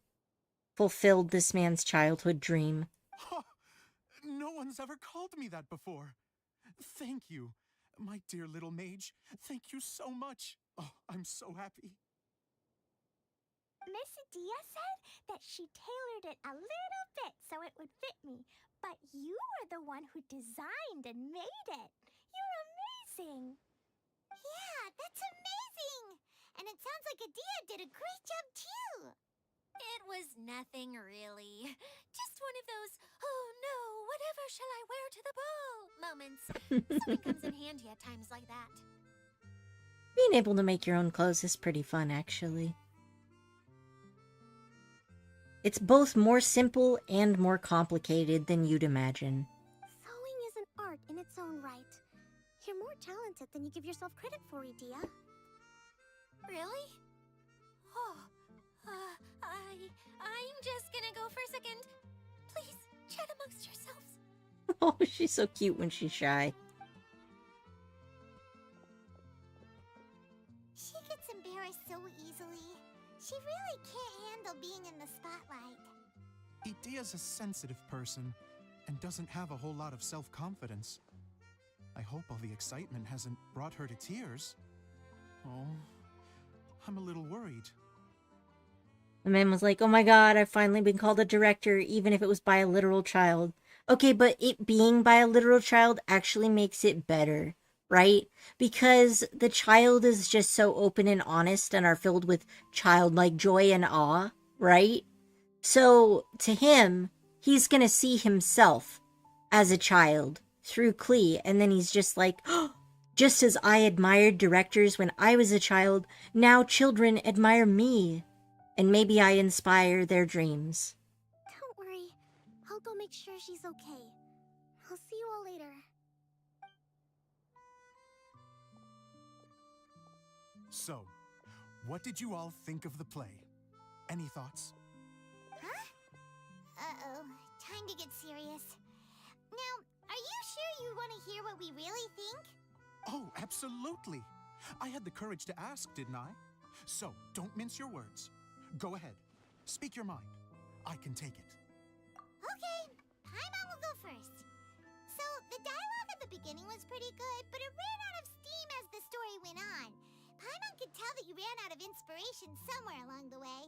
fulfilled this man's childhood dream. Huh. No one's ever called me that before. Thank you, my dear little mage. Thank you so much. Oh, I'm so happy. Miss Dia said that she tailored it a little bit so it would fit me, but you were the one who designed and made it. You're amazing. Yeah, that's amazing. And it sounds like Adia did a great job too. It was nothing really. Just one of those, oh no, whatever shall I wear to the ball moments. Something comes in handy at times like that. Being able to make your own clothes is pretty fun, actually. It's both more simple and more complicated than you'd imagine. Sewing is an art in its own right. You're more talented than you give yourself credit for, Adia. Really? Oh, I'm just gonna go for a second. Please, chat amongst yourselves. Oh, she's so cute when she's shy. She gets embarrassed so easily. She really can't handle being in the spotlight. Idia's a sensitive person and doesn't have a whole lot of self-confidence. I hope all the excitement hasn't brought her to tears. Oh, I'm a little worried. The man was like, oh my god, I've finally been called a director, even if it was by a literal child. Okay, but it being by a literal child actually makes it better, right? Because the child is just so open and honest and are filled with childlike joy and awe, right? So, to him, he's gonna see himself as a child through Klee, and then he's just like, oh, just as I admired directors when I was a child, now children admire me. And maybe I inspire their dreams. Don't worry. I'll go make sure she's okay. I'll see you all later. So, what did you all think of the play? Any thoughts? Huh? Uh-oh. Time to get serious. Now, are you sure you want to hear what we really think? Oh, absolutely. I had the courage to ask, didn't I? So, don't mince your words. Go ahead. Speak your mind. I can take it. Okay, Paimon will go first. So, the dialogue at the beginning was pretty good, but it ran out of steam as the story went on. Paimon could tell that you ran out of inspiration somewhere along the way.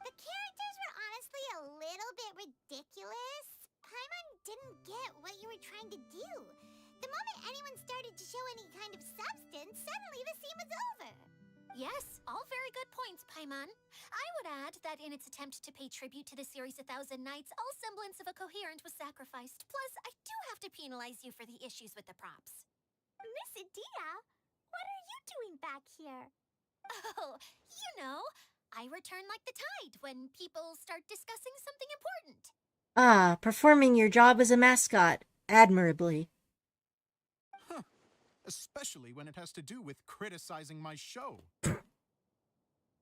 The characters were honestly a little bit ridiculous. Paimon didn't get what you were trying to do. The moment anyone started to show any kind of substance, suddenly the scene was over. Yes, all very good points, Paimon. I would add that in its attempt to pay tribute to the series 1,000 Nights, all semblance of a coherent was sacrificed. Plus, I do have to penalize you for the issues with the props. Miss Adia, what are you doing back here? Oh, you know, I return like the tide when people start discussing something important. Ah, performing your job as a mascot admirably. Huh. Especially when it has to do with criticizing my show.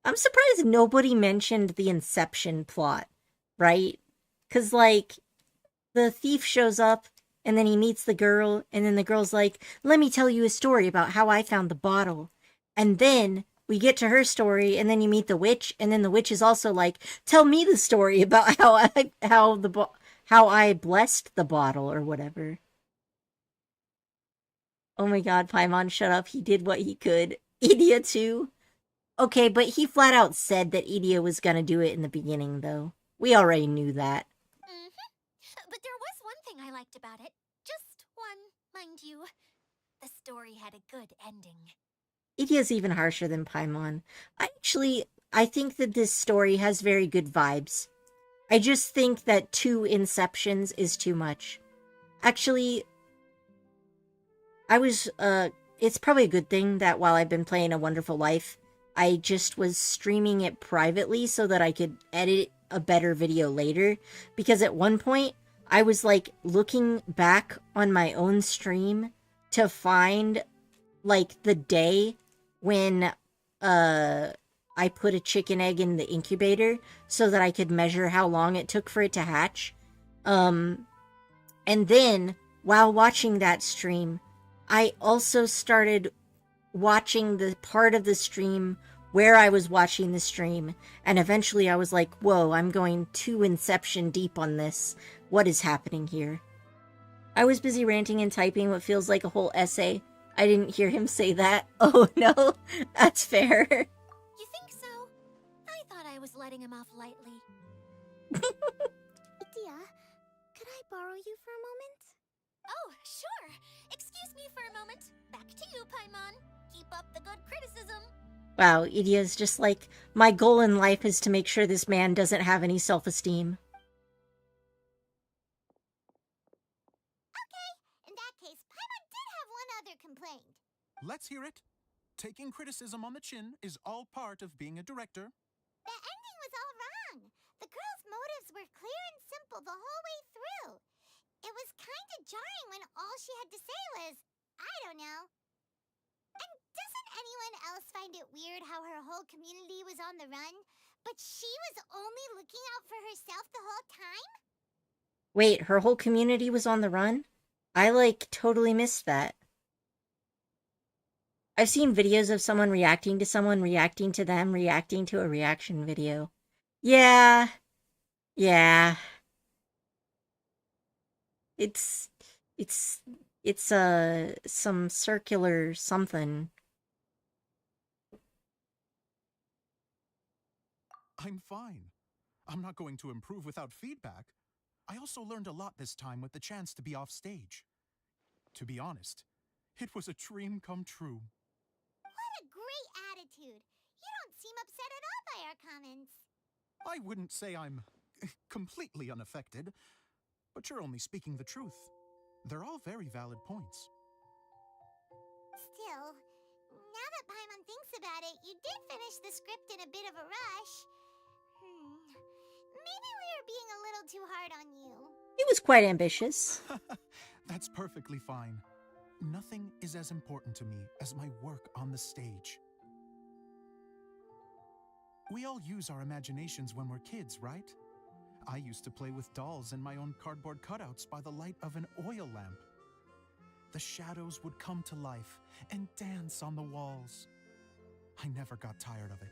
I'm surprised nobody mentioned the Inception plot, right? Because, like, the thief shows up, and then he meets the girl, and then the girl's like, let me tell you a story about how I found the bottle. And then we get to her story, and then you meet the witch, and then the witch is also like, tell me the story about how I blessed the bottle, or whatever. Oh my god, Paimon, shut up. He did what he could. Idia, too. Okay, but he flat out said that Idia was gonna do it in the beginning, though. We already knew that. But there was one thing I liked about it. Just one, mind you. The story had a good ending. Idia's even harsher than Paimon. I think that this story has very good vibes. I just think that 2 Inceptions is too much. Actually, it's probably a good thing that while I've been playing A Wonderful Life, I just was streaming it privately so that I could edit a better video later. Because at one point, I was like looking back on my own stream to find like the day when I put a chicken egg in the incubator so that I could measure how long it took for it to hatch. And then while watching that stream, I also started watching the part of the stream where I was watching the stream, and eventually I was like, whoa, I'm going too Inception deep on this. What is happening here? I was busy ranting and typing what feels like a whole essay. I didn't hear him say that. Oh no, that's fair. You think so? I thought I was letting him off lightly. Adia, could I borrow you for a moment? Oh, sure. Excuse me for a moment. Back to you, Paimon. Keep up the good criticism. Wow, Idia's just like, my goal in life is to make sure this man doesn't have any self-esteem. Okay, in that case, Paimon did have one other complaint. Let's hear it. Taking criticism on the chin is all part of being a director. The ending was all wrong. The girl's motives were clear and simple the whole way through. It was kind of jarring when all she had to say was, I don't know. And doesn't anyone else find it weird how her whole community was on the run, but she was only looking out for herself the whole time? Wait, her whole community was on the run? I, like, totally missed that. I've seen videos of someone reacting to someone reacting to them reacting to a reaction video. Yeah. It's some circular something. I'm fine. I'm not going to improve without feedback. I also learned a lot this time with the chance to be off stage. To be honest, it was a dream come true. What a great attitude. You don't seem upset at all by our comments. I wouldn't say I'm completely unaffected, but you're only speaking the truth. They're all very valid points. Still, now that Paimon thinks about it, you did finish the script in a bit of a rush. Maybe we were being a little too hard on you. He was quite ambitious. That's perfectly fine. Nothing is as important to me as my work on the stage. We all use our imaginations when we're kids, right? I used to play with dolls and my own cardboard cutouts by the light of an oil lamp. The shadows would come to life and dance on the walls. I never got tired of it.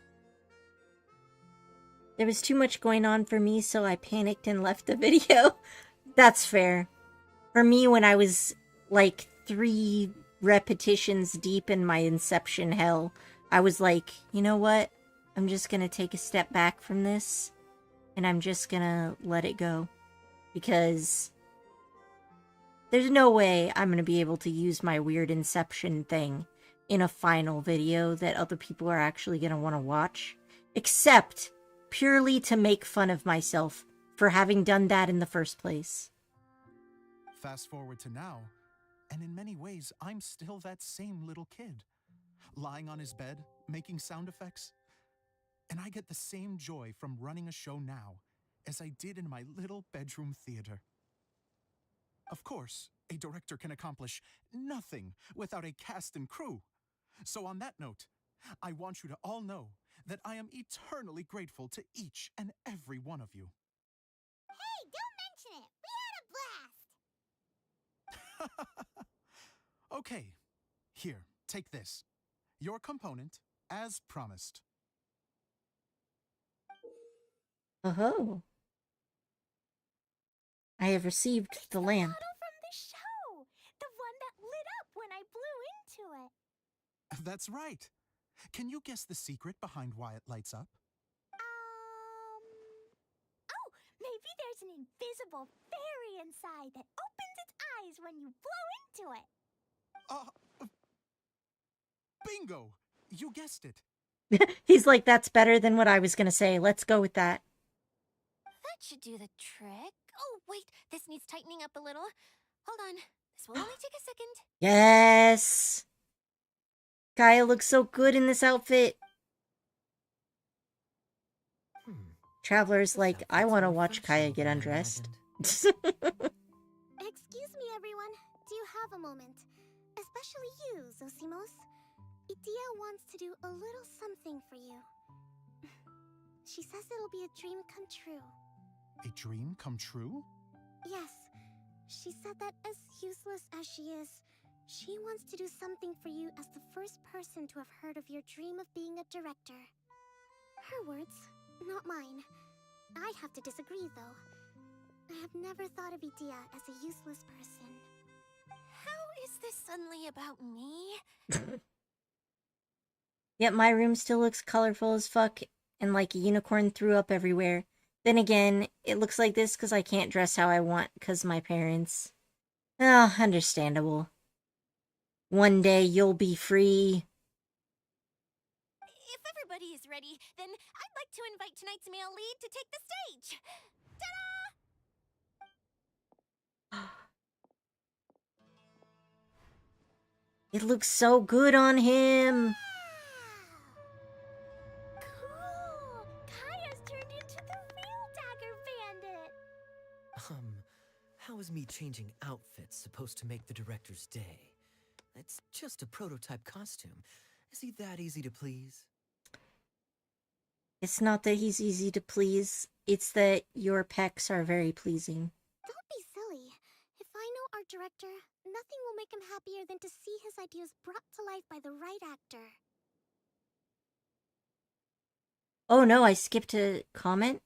There was too much going on for me, so I panicked and left the video. That's fair. For me, when I was like 3 repetitions deep in my Inception hell, I was like, you know what? I'm just gonna take a step back from this, and I'm just gonna let it go. Because There's no way I'm gonna be able to use my weird Inception thing in a final video that other people are actually gonna want to watch. Except purely to make fun of myself for having done that in the first place. Fast forward to now, and in many ways, I'm still that same little kid. Lying on his bed, making sound effects. And I get the same joy from running a show now as I did in my little bedroom theater. Of course, a director can accomplish nothing without a cast and crew. So on that note, I want you to all know that I am eternally grateful to each and every one of you. Hey, don't mention it! We had a blast! Okay, here, take this. Your component, as promised. Oh. I have received the lamp. Model from the show! The one that lit up when I blew into it. That's right. Can you guess the secret behind why it lights up? Oh, maybe there's an invisible fairy inside that opens its eyes when you blow into it. Bingo! You guessed it. He's like, that's better than what I was gonna say. Let's go with that. That should do the trick. Oh, wait, this needs tightening up a little. Hold on. This will only take a second. Yes! Kaya looks so good in this outfit. Traveler's like, I want to watch Kaya get undressed. Excuse me, everyone. Do you have a moment? Especially you, Zosimos. Itia wants to do a little something for you. She says it'll be a dream come true. A dream come true? Yes. She said that as useless as she is, she wants to do something for you as the first person to have heard of your dream of being a director. Her words, not mine. I have to disagree, though. I have never thought of Itia as a useless person. How is this suddenly about me? Yet my room still looks colorful as fuck and like a unicorn threw up everywhere. Then again, it looks like this because I can't dress how I want because my parents. Oh, understandable. One day you'll be free. If everybody is ready, then I'd like to invite tonight's male lead to take the stage. Ta-da! It looks so good on him. Cool! Kaya's turned into the real Dagger Bandit! How is me changing outfits supposed to make the director's day? It's just a prototype costume. Is he that easy to please? It's not that he's easy to please. It's that your pecs are very pleasing. Don't be silly. If I know our director, nothing will make him happier than to see his ideas brought to life by the right actor. Oh no, I skipped a comment?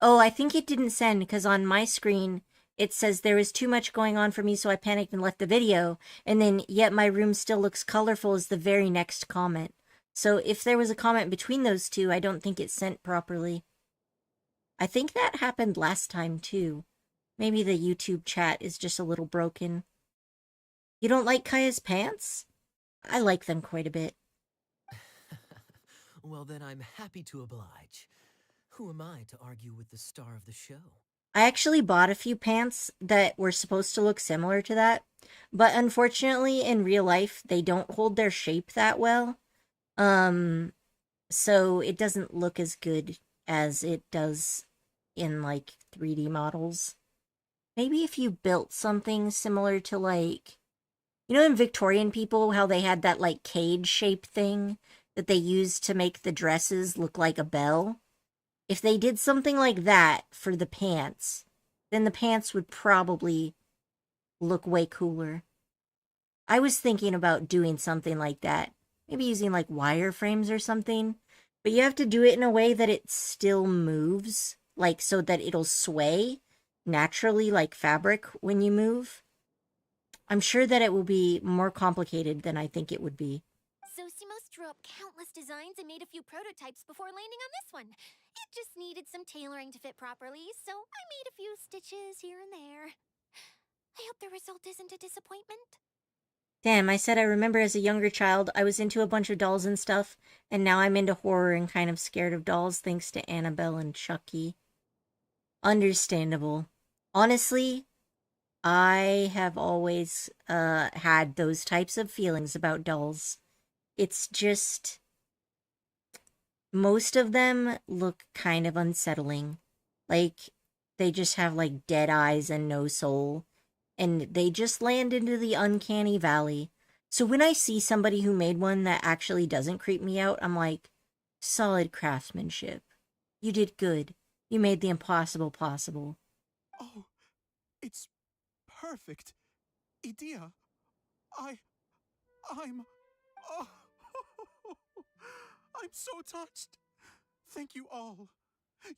Oh, I think it didn't send because on my screen it says there was too much going on for me, so I panicked and left the video. And then, yet my room still looks colorful is the very next comment. So if there was a comment between those two, I don't think it sent properly. I think that happened last time too. Maybe the YouTube chat is just a little broken. You don't like Kaya's pants? I like them quite a bit. Well, then I'm happy to oblige. Who am I to argue with the star of the show? I actually bought a few pants that were supposed to look similar to that, but unfortunately in real life they don't hold their shape that well. So it doesn't look as good as it does in like 3D models. Maybe if you built something similar to like, you know in Victorian people how they had that like cage shape thing that they used to make the dresses look like a bell? If they did something like that for the pants, then the pants would probably look way cooler. I was thinking about doing something like that. Maybe using like wireframes or something. But you have to do it in a way that it still moves. Like so that it'll sway naturally like fabric when you move. I'm sure that it will be more complicated than I think it would be. Zosimos drew up countless designs and made a few prototypes before landing on this one. It just needed some tailoring to fit properly, so I made a few stitches here and there. I hope the result isn't a disappointment. Damn, I said I remember as a younger child, I was into a bunch of dolls and stuff, and now I'm into horror and kind of scared of dolls thanks to Annabelle and Chucky. Understandable. Honestly, I have always had those types of feelings about dolls. It's just most of them look kind of unsettling. Like they just have like dead eyes and no soul, and they just land into the uncanny valley. So when I see somebody who made one that actually doesn't creep me out, I'm like, solid craftsmanship. You did good. You made the impossible possible. Oh, it's perfect. Idea, I'm... Oh, I'm so touched. Thank you all.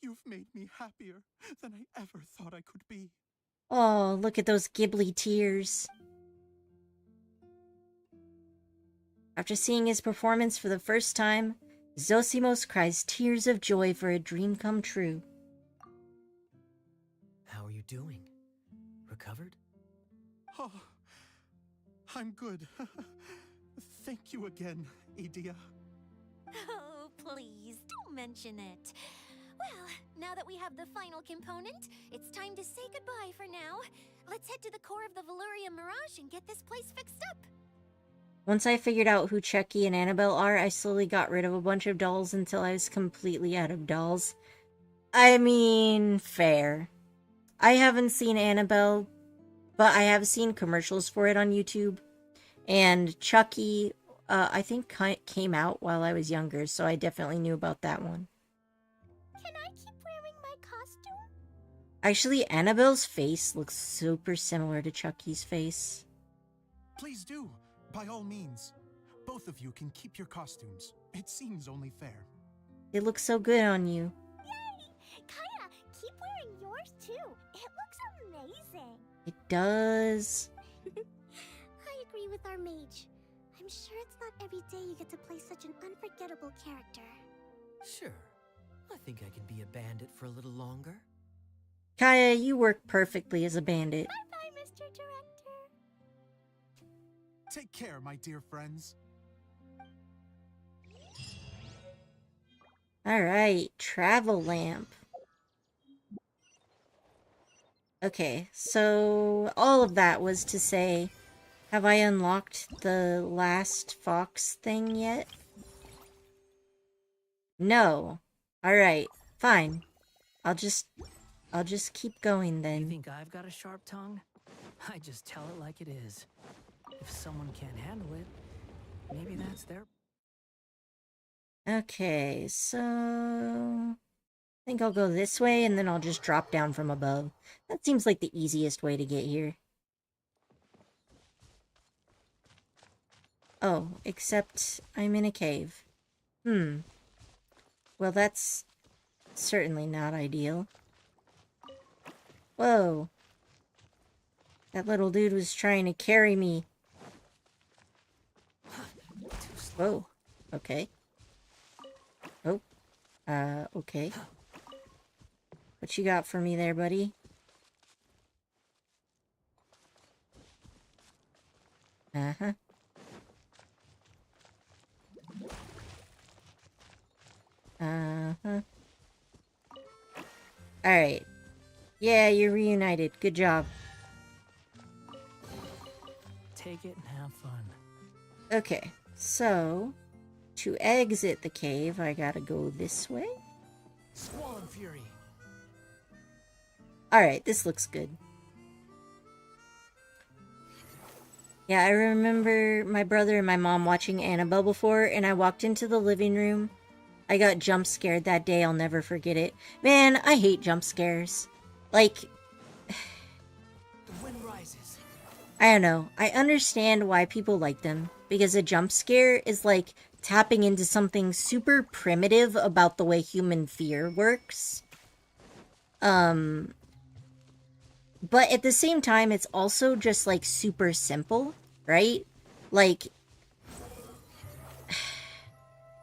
You've made me happier than I ever thought I could be. Oh, look at those Ghibli tears. After seeing his performance for the first time, Zosimos cries tears of joy for a dream come true. How are you doing? Recovered? Oh, I'm good. Thank you again, Idea. Oh, please, don't mention it. Well, now that we have the final component, it's time to say goodbye for now. Let's head to the core of the Valyria Mirage and get this place fixed up. Once I figured out who Chucky and Annabelle are, I slowly got rid of a bunch of dolls until I was completely out of dolls. I mean, fair. I haven't seen Annabelle, but I have seen commercials for it on YouTube. And Chucky, I think came out while I was younger, so I definitely knew about that one. Can I keep wearing my costume? Actually, Annabelle's face looks super similar to Chucky's face. Please do, by all means. Both of you can keep your costumes. It seems only fair. It looks so good on you. Yay! Kaya, keep wearing yours too. It looks amazing. It does. I agree with our mage. I'm sure it's not every day you get to play such an unforgettable character. Sure. I think I can be a bandit for a little longer. Kaya, you work perfectly as a bandit. Bye-bye, Mr. Director. Take care, my dear friends. Alright, travel lamp. Okay, so all of that was to say, have I unlocked the last fox thing yet? No. Alright, fine. I'll just keep going You then. think I've got a sharp tongue? I just tell it like it is. If someone can't handle it, maybe that's their... Okay, so... I think I'll go this way and then I'll just drop down from above. That seems like the easiest way to get here. Oh, except I'm in a cave. Well, that's certainly not ideal. Whoa. That little dude was trying to carry me. Whoa. Okay. Oh. Okay. What you got for me there, buddy? Uh-huh. Uh-huh. Alright. Yeah, you're reunited. Good job. Take it and have fun. Okay, so... to exit the cave, I gotta go this way? Squall and Fury. Alright, this looks good. Yeah, I remember my brother and my mom watching Annabelle before, and I walked into the living room. I got jump scared that day, I'll never forget it. Man, I hate jump scares. Like, The wind rises. I don't know. I understand why people like them, because a jump scare is like tapping into something super primitive about the way human fear works. But at the same time, it's also just, like, super simple, right? Like,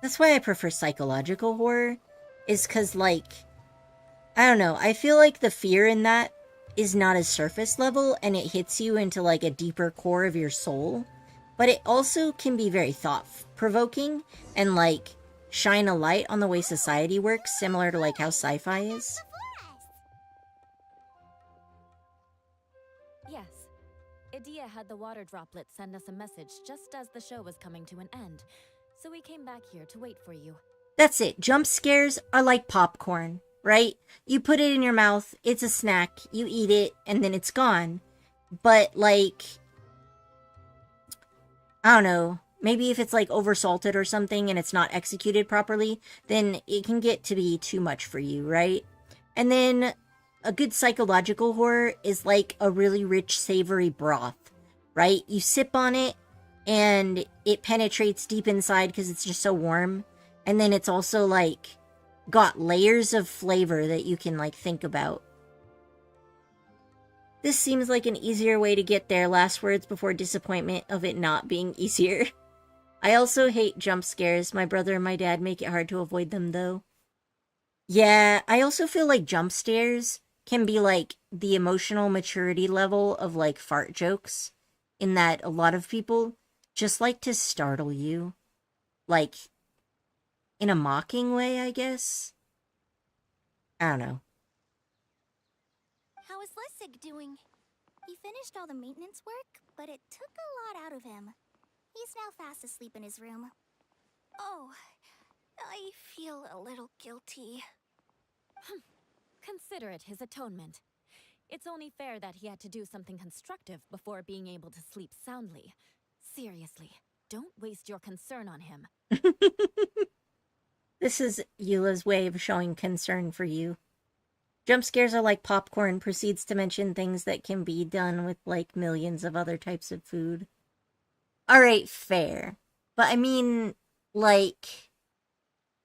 that's why I prefer psychological horror, is because, like, I don't know, I feel like the fear in that is not as surface level and it hits you into like a deeper core of your soul, but it also can be very thought-provoking and like shine a light on the way society works, similar to like how sci-fi is. Yes. Idia had the water droplet send us a message just as the show was coming to an end, so we came back here to wait for you. That's it. Jump scares are like popcorn, right? You put it in your mouth, it's a snack, you eat it, and then it's gone. But, like, I don't know, maybe if it's, like, oversalted or something and it's not executed properly, then it can get to be too much for you, right? And then a good psychological horror is like a really rich, savory broth, right? You sip on it, and it penetrates deep inside because it's just so warm. And then it's also, like, got layers of flavor that you can, like, think about. This seems like an easier way to get there. Last words before disappointment of it not being easier. I also hate jump scares. My brother and my dad make it hard to avoid them, though. Yeah, I also feel like jump scares can be, like, the emotional maturity level of, like, fart jokes. In that a lot of people just like to startle you. Like, in a mocking way, I guess? I don't know. How is Lessig doing? He finished all the maintenance work, but it took a lot out of him. He's now fast asleep in his room. Oh, I feel a little guilty. Consider it his atonement. It's only fair that he had to do something constructive before being able to sleep soundly. Seriously, don't waste your concern on him. This is Eula's way of showing concern for you. Jump scares are like popcorn, proceeds to mention things that can be done with, like, millions of other types of food. Alright, fair. But I mean, like,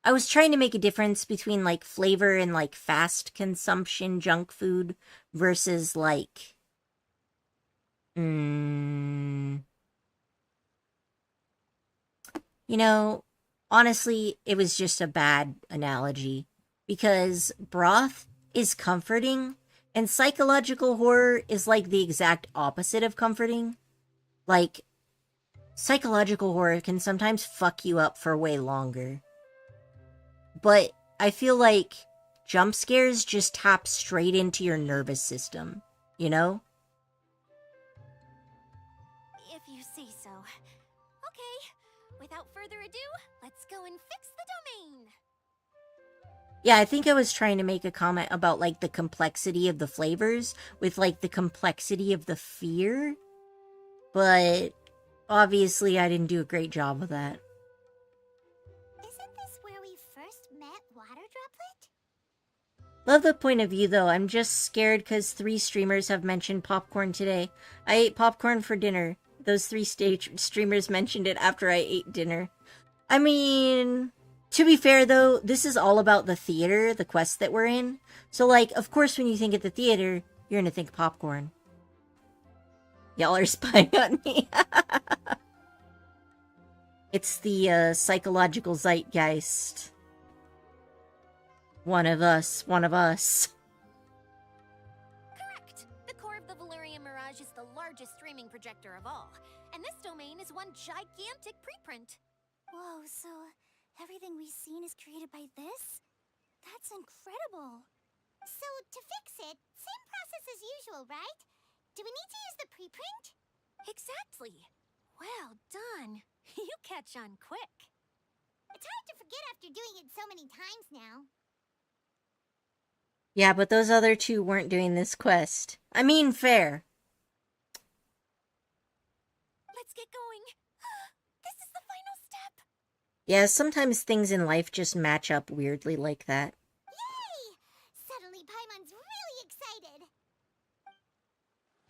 I was trying to make a difference between, like, flavor and, like, fast consumption junk food versus, like, you know, honestly, it was just a bad analogy. Because broth is comforting, and psychological horror is like the exact opposite of comforting. Like, psychological horror can sometimes fuck you up for way longer. But I feel like jump scares just tap straight into your nervous system, you know? If you say so. Okay, without further ado, let's go and fix the domain. Yeah, I think I was trying to make a comment about, like, the complexity of the flavors with, like, the complexity of the fear. But obviously I didn't do a great job of that. Isn't this where we first met Water Droplet? Love the point of view, though. I'm just scared because 3 streamers have mentioned popcorn today. I ate popcorn for dinner. Those 3 streamers mentioned it after I ate dinner. I mean, to be fair, though, this is all about the theater, the quest that we're in. So, like, of course, when you think of the theater, you're gonna think popcorn. Y'all are spying on me. It's the psychological zeitgeist. One of us, one of us. Correct! The core of the Valerian Mirage is the largest streaming projector of all, and this domain is one gigantic preprint. Whoa, so everything we've seen is created by this? That's incredible. So, to fix it, same process as usual, right? Do we need to use the preprint? Exactly. Well done. You catch on quick. It's hard to forget after doing it so many times now. Yeah, but those other 2 weren't doing this quest. I mean, fair. Let's get going. This is the final step. Yeah, sometimes things in life just match up weirdly like that. Yay! Suddenly Paimon's really excited.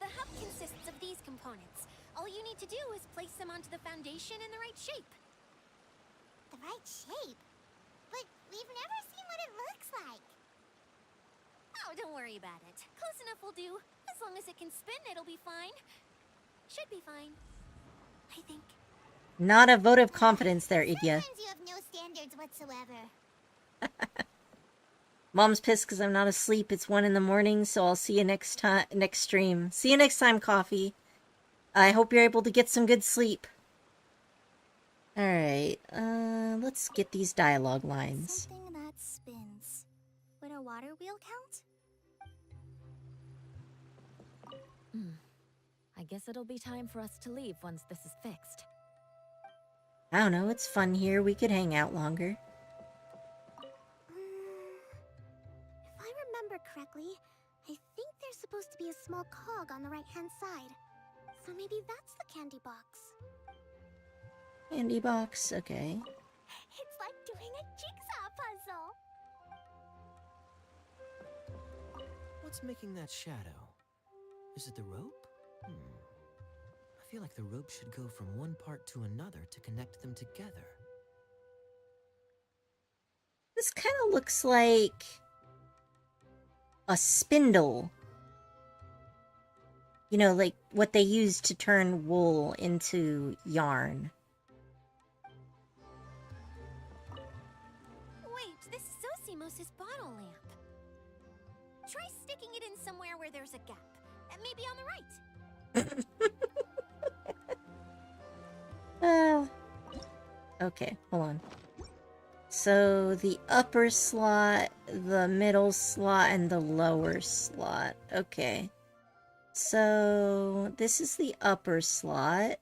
The hub consists of these components. All you need to do is place them onto the foundation in the right shape. The right shape? But we've never seen what it looks like. Oh, don't worry about it. Close enough will do. As long as it can spin, it'll be fine. Should be fine. I think. Not a vote of confidence there, Idya. Sometimes you have no standards whatsoever. Mom's pissed because I'm not asleep. It's 1 in the morning, so I'll see you next stream. See you next time, Coffee. I hope you're able to get some good sleep. Alright, let's get these dialogue lines. Something that spins. Would a water wheel count? I guess it'll be time for us to leave once this is fixed. I don't know, it's fun here. We could hang out longer. If I remember correctly, I think there's supposed to be a small cog on the right-hand side. So maybe that's the candy box. Candy box, okay. It's like doing a jigsaw puzzle. What's making that shadow? Is it the rope? I feel like the rope should go from one part to another to connect them together. This kind of looks like a spindle. You know, like what they use to turn wool into yarn. Wait, this is Zosimos' bottle lamp. Try sticking it in somewhere where there's a gap. Maybe on the right. Okay, hold on. So the upper slot, the middle slot, and the lower slot. Okay. So this is the upper slot.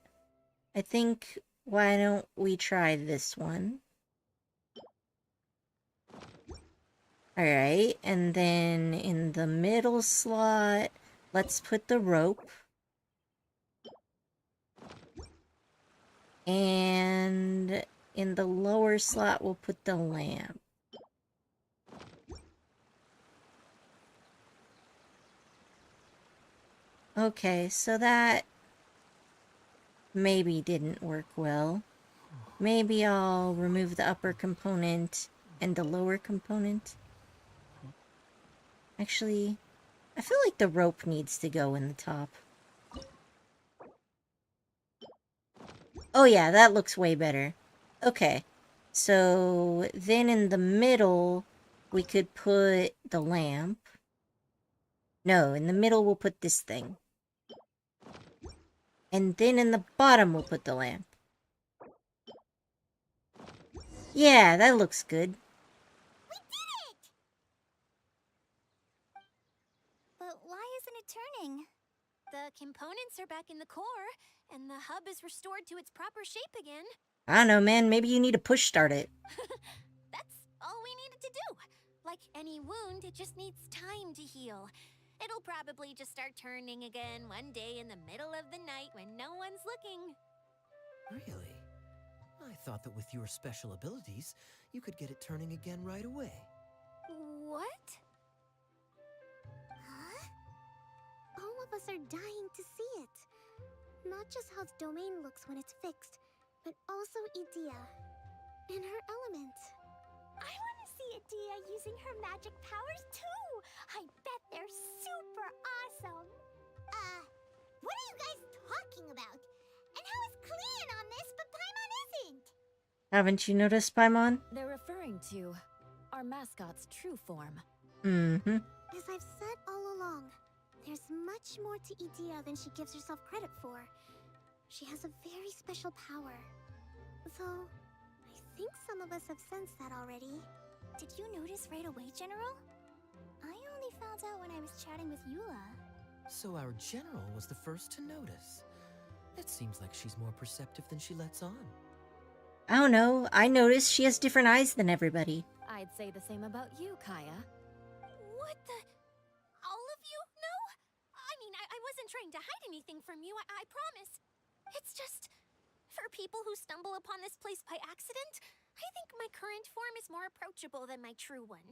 I think, why don't we try this one? Alright, and then in the middle slot, let's put the rope. And in the lower slot, we'll put the lamp. Okay, so that maybe didn't work well. Maybe I'll remove the upper component and the lower component. Actually, I feel like the rope needs to go in the top. Oh yeah, that looks way better. Okay, so then in the middle, we could put the lamp. No, in the middle we'll put this thing. And then in the bottom we'll put the lamp. Yeah, that looks good. We did it! But why isn't it turning? The components are back in the core, and the hub is restored to its proper shape again. I don't know, man. Maybe you need to push start it. That's all we needed to do. Like any wound, it just needs time to heal. It'll probably just start turning again one day in the middle of the night when no one's looking. Really? I thought that with your special abilities, you could get it turning again right away. What? Huh? All of us are dying to see it. Not just how the domain looks when it's fixed, but also Edea. In her element. I want to see Edea using her magic powers too! I bet they're super awesome! What are you guys talking about? And how is Kleon on this, but Paimon isn't? Haven't you noticed, Paimon? They're referring to our mascot's true form. Mm-hmm. As I've said all along, there's much more to Edea than she gives herself credit for. She has a very special power. Though, I think some of us have sensed that already. Did you notice right away, General? I only found out when I was chatting with Eula. So our general was the first to notice. It seems like she's more perceptive than she lets on. I don't know. I noticed she has different eyes than everybody. I'd say the same about you, Kaya. What the? All of you? No? I mean, I wasn't trying to hide anything from you, I promise. It's just, for people who stumble upon this place by accident, I think my current form is more approachable than my true one.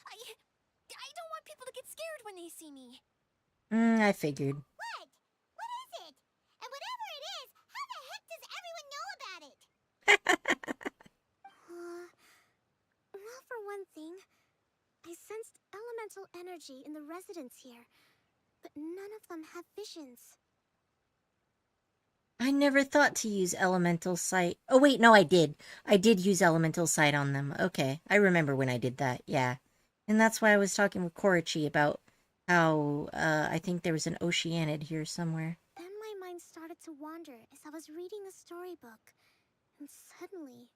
I don't want people to get scared when they see me. I figured. What? What is it? And whatever it is, how the heck does everyone know about it? Well, for one thing, I sensed elemental energy in the residents here, but none of them have visions. I never thought to use elemental sight. Oh wait, no, I did. I did use elemental sight on them. Okay, I remember when I did that. Yeah. And that's why I was talking with Korichi about how I think there was an Oceanid here somewhere. Then my mind started to wander as I was reading a storybook, and suddenly,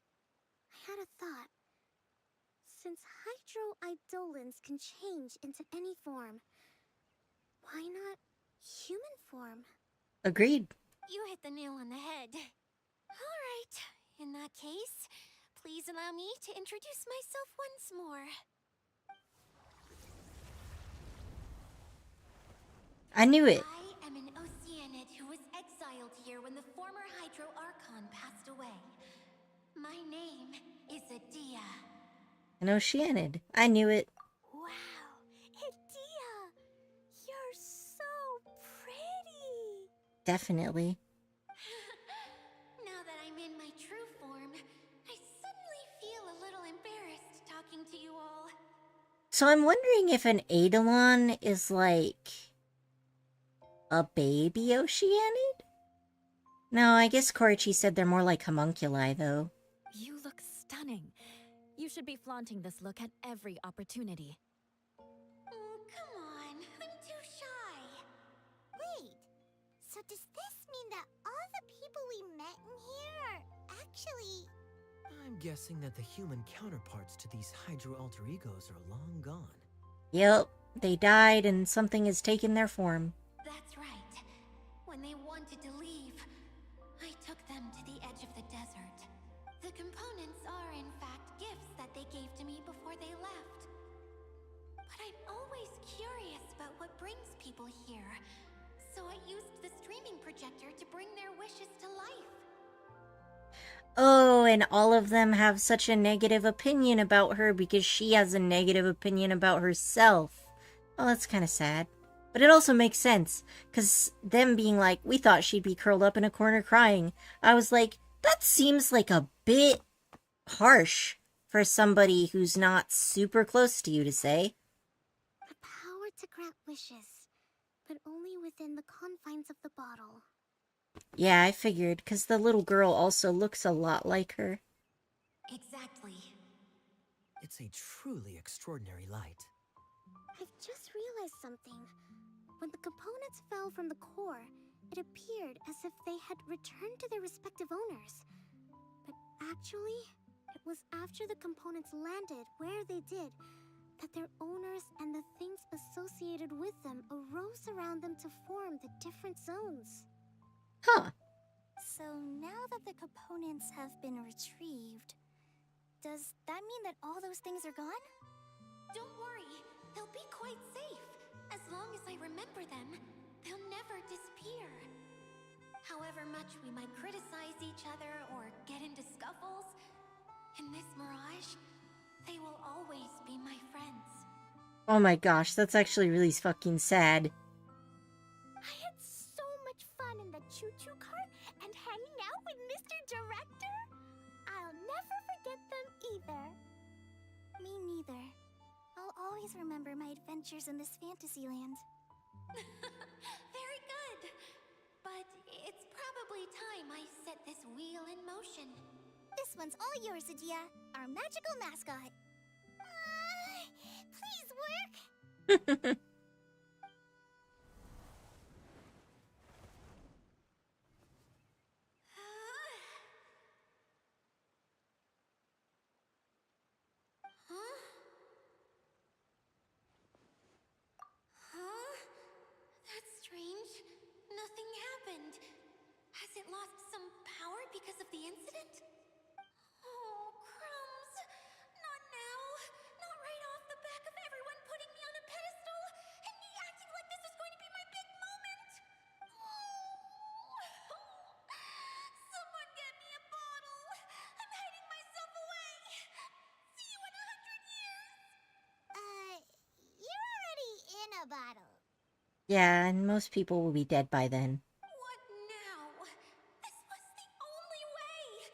I had a thought. Since hydroidolins can change into any form, why not human form? Agreed. You hit the nail on the head. Alright, in that case, please allow me to introduce myself once more. I knew it. I am an Oceanid who was exiled here when the former Hydro Archon passed away. My name is Adia. An Oceanid. I knew it. Wow, Adia! You're so pretty! Definitely. Now that I'm in my true form, I suddenly feel a little embarrassed talking to you all. So I'm wondering if an Eidolon is like a baby Oceanid? No, I guess Korichi said they're more like homunculi, though. You look stunning. You should be flaunting this look at every opportunity. Oh, come on. I'm too shy. Wait, so does this mean that all the people we met in here are actually... I'm guessing that the human counterparts to these Hydro alter egos are long gone. Yep, they died and something has taken their form. That's right. When they wanted to leave, I took them to the edge of the desert. The components are, in fact, gifts that they gave to me before they left. But I'm always curious about what brings people here, so I used the streaming projector to bring their wishes to life. Oh, and all of them have such a negative opinion about her because she has a negative opinion about herself. Oh, that's kind of sad. But it also makes sense, because them being like, we thought she'd be curled up in a corner crying. I was like, that seems like a bit harsh for somebody who's not super close to you to say. The power to grant wishes, but only within the confines of the bottle. Yeah, I figured, because the little girl also looks a lot like her. Exactly. It's a truly extraordinary light. I've just realized something. When the components fell from the core, it appeared as if they had returned to their respective owners. But actually, it was after the components landed where they did that their owners and the things associated with them arose around them to form the different zones. Huh. So now that the components have been retrieved, does that mean that all those things are gone? Don't worry, they'll be quite safe. As long as I remember them, they'll never disappear. However much we might criticize each other or get into scuffles, in this mirage, they will always be my friends. Oh my gosh, that's actually really fucking sad. I had so much fun in the choo-choo cart and hanging out with Mr. Director. I'll never forget them either. Me neither. I'll always remember my adventures in this fantasy land. Very good. But it's probably time I set this wheel in motion. This one's all yours, Adia, our magical mascot. Please work. Huh? Huh? That's strange. Nothing happened. Has it lost some power because of the incident? Oh, crumbs. Not now. Not right off the back of everyone putting me on a pedestal and me acting like this is going to be my big moment. Someone get me a bottle. I'm hiding myself away. See you in 100 years. You're already in a bottle. Yeah, and most people will be dead by then. What now? This was the only way!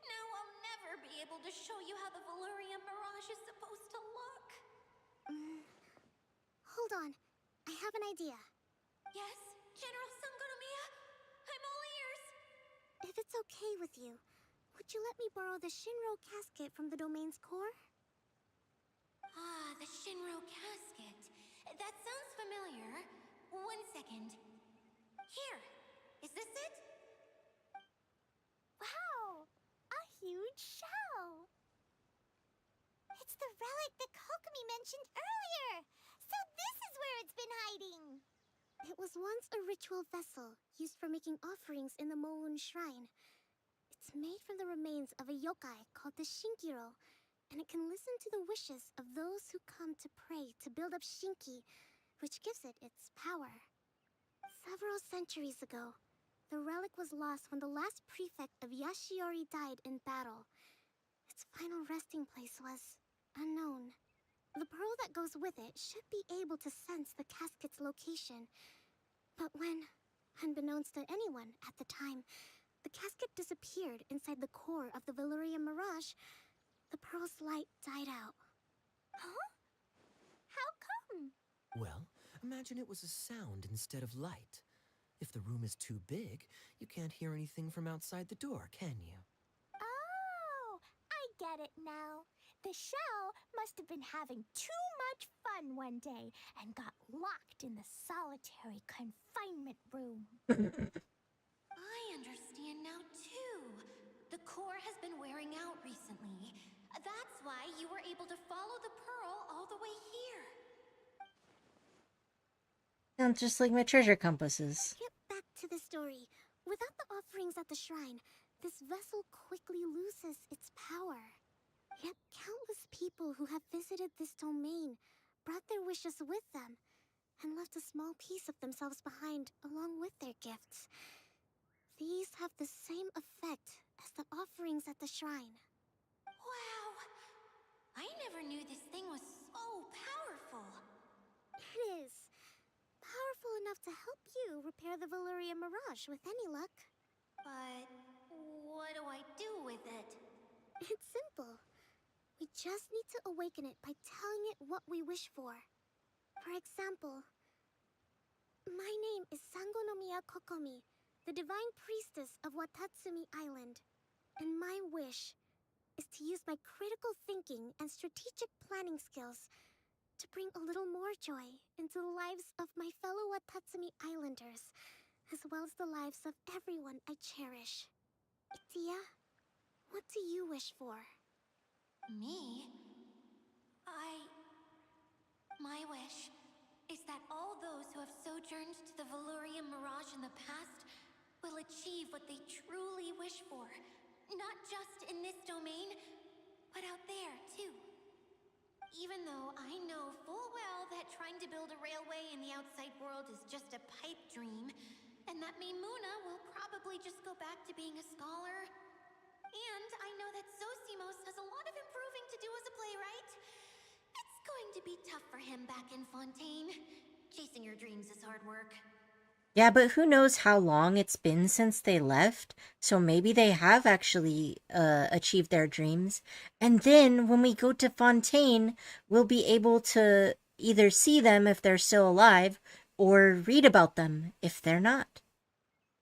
Now I'll never be able to show you how the Valyria Mirage is supposed to look. Hold on. I have an idea. Yes, General Sangonomiya? I'm all ears! If it's okay with you, would you let me borrow the Shinro casket from the domain's core? Ah, the Shinro casket. That sounds familiar. 1 second. Here. Is this it? Wow! A huge shell! It's the relic that Kokomi mentioned earlier! So this is where it's been hiding! It was once a ritual vessel used for making offerings in the Moon Shrine. It's made from the remains of a yokai called the Shinkiro, and it can listen to the wishes of those who come to pray to build up Shinki, which gives it its power. Several centuries ago, the relic was lost when the last prefect of Yashiori died in battle. Its final resting place was unknown. The pearl that goes with it should be able to sense the casket's location. But when, unbeknownst to anyone at the time, the casket disappeared inside the core of the Valyria Mirage, the pearl's light died out. Huh? How come? Well, imagine it was a sound instead of light. If the room is too big, you can't hear anything from outside the door, can you? Oh, I get it now. The shell must have been having too much fun one day and got locked in the solitary confinement room. I understand now, too. The core has been wearing out recently. That's why you were able to follow the pearl all the way here. Sounds just like my treasure compasses. Get back to the story. Without the offerings at the shrine, this vessel quickly loses its power. Yet countless people who have visited this domain brought their wishes with them and left a small piece of themselves behind along with their gifts. These have the same effect as the offerings at the shrine. Wow! I never knew this thing was so powerful. It is. Powerful enough to help you repair the Valyria Mirage with any luck. But what do I do with it? It's simple. We just need to awaken it by telling it what we wish for. For example, my name is Sangonomiya Kokomi, the divine priestess of Watatsumi Island. And my wish is to use my critical thinking and strategic planning skills to bring a little more joy into the lives of my fellow Watatsumi Islanders, as well as the lives of everyone I cherish. Itia, what do you wish for? Me? My wish is that all those who have sojourned to the Valyria Mirage in the past will achieve what they truly wish for. Not just in this domain, but out there, too. Even though I know full well that trying to build a railway in the outside world is just a pipe dream, and that Maimuna will probably just go back to being a scholar. And I know that Zosimos has a lot of improving to do as a playwright. It's going to be tough for him back in Fontaine. Chasing your dreams is hard work. Yeah, but who knows how long it's been since they left? So maybe they have actually achieved their dreams. And then when we go to Fontaine, we'll be able to either see them if they're still alive or read about them if they're not.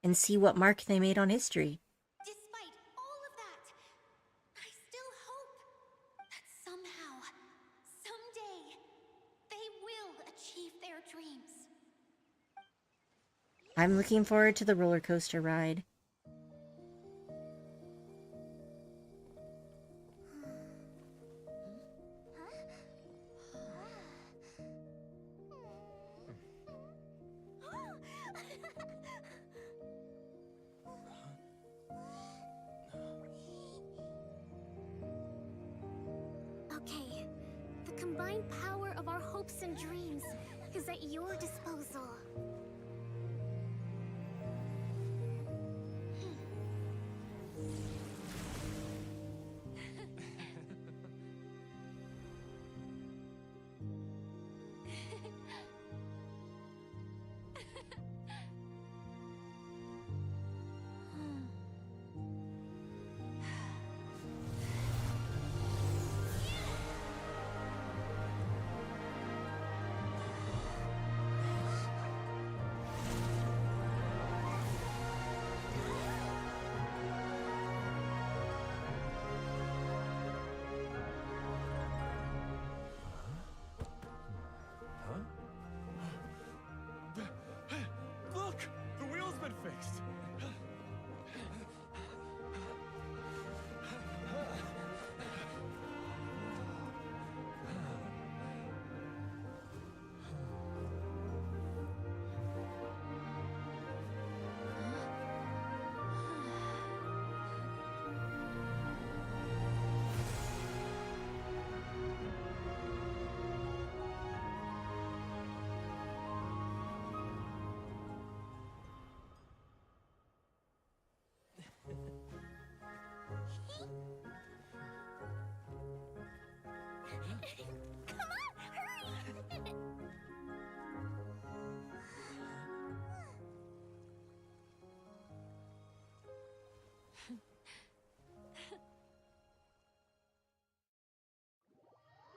And see what mark they made on history. Despite all of that, I still hope that somehow, someday, they will achieve their dreams. I'm looking forward to the roller coaster ride. Okay, the combined power of our hopes and dreams is at your disposal.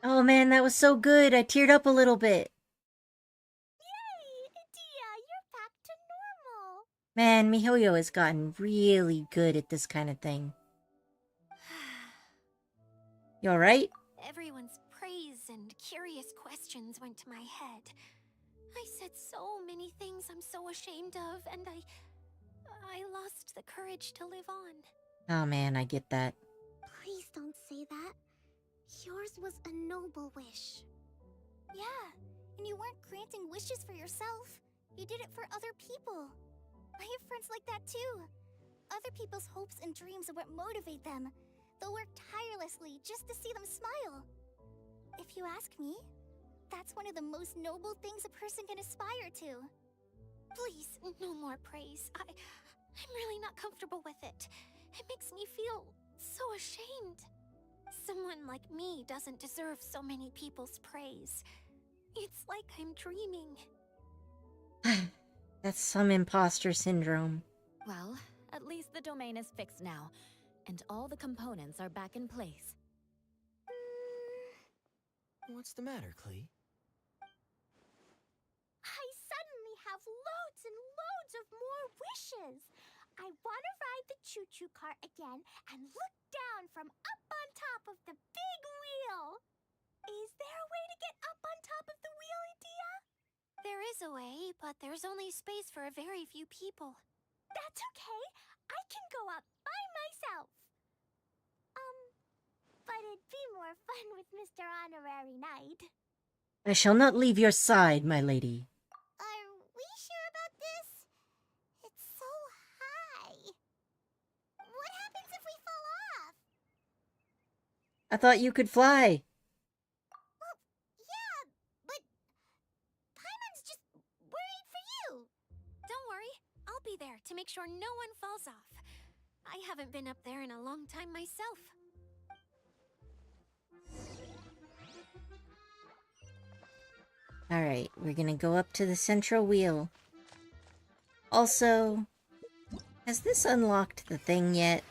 Oh man, that was so good. I teared up a little bit. Yay! Dia, you're back to normal. Man, MiHoYo has gotten really good at this kind of thing. You alright? Everyone's praise and curious questions went to my head. I said so many things I'm so ashamed of, and I lost the courage to live on. Oh man, I get that. Please don't say that. Yours was a noble wish. Yeah, and you weren't granting wishes for yourself. You did it for other people. I have friends like that too. Other people's hopes and dreams are what motivate them. They'll work tirelessly just to see them smile. If you ask me, that's one of the most noble things a person can aspire to. Please, no more praise. I'm really not comfortable with it. It makes me feel so ashamed. Someone like me doesn't deserve so many people's praise. It's like I'm dreaming. That's some imposter syndrome. Well, at least the domain is fixed now, and all the components are back in place. What's the matter, Klee? I suddenly have loads and loads of more wishes. I want to ride the choo-choo cart again and look down from up on top of the big wheel. Is there a way to get up on top of the wheel, Dia? There is a way, but there's only space for a very few people. That's okay. I can go up by myself. But it'd be more fun with Mr. Honorary Knight. I shall not leave your side, my lady. Are we sure about this? It's so high. What happens if we fall off? I thought you could fly. Well, yeah, but Paimon's just worried for you. Don't worry, I'll be there to make sure no one falls off. I haven't been up there in a long time myself. Alright, we're gonna go up to the central wheel. Also, has this unlocked the thing yet?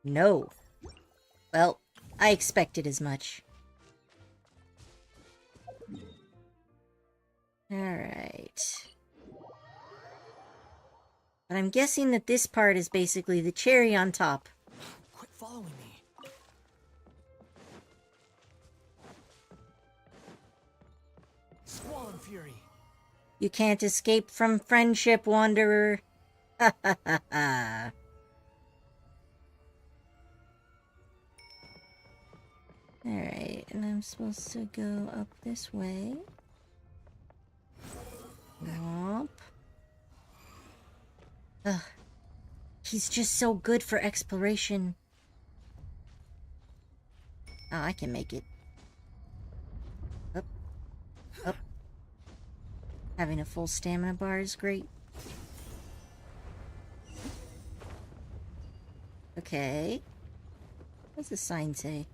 No. Well, I expected as much. Alright. But I'm guessing that this part is basically the cherry on top. Quit following me. Squall Fury. You can't escape from friendship, Wanderer. Ha ha ha ha. Alright, and I'm supposed to go up this way. Womp. Ugh. He's just so good for exploration. Oh, I can make it. Up. Up. Having a full stamina bar is great. Okay. What's the sign say?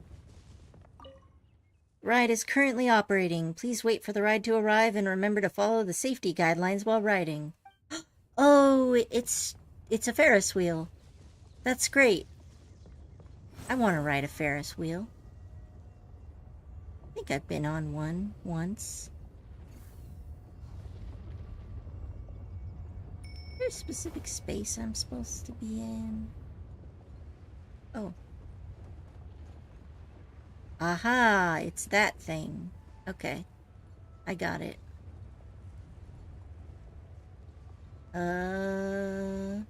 Ride is currently operating. Please wait for the ride to arrive and remember to follow the safety guidelines while riding. Oh, it's a Ferris wheel. That's great. I want to ride a Ferris wheel. I think I've been on one once. Is there a specific space I'm supposed to be in? Oh. Aha, it's that thing. Okay. I got it. Or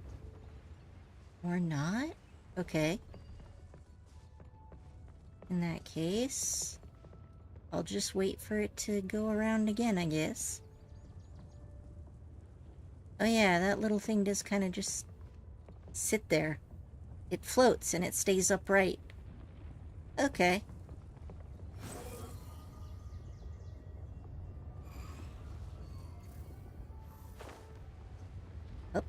not? Okay. In that case, I'll just wait for it to go around again, I guess. Oh yeah, that little thing does kind of just sit there. It floats and it stays upright. Okay. Up.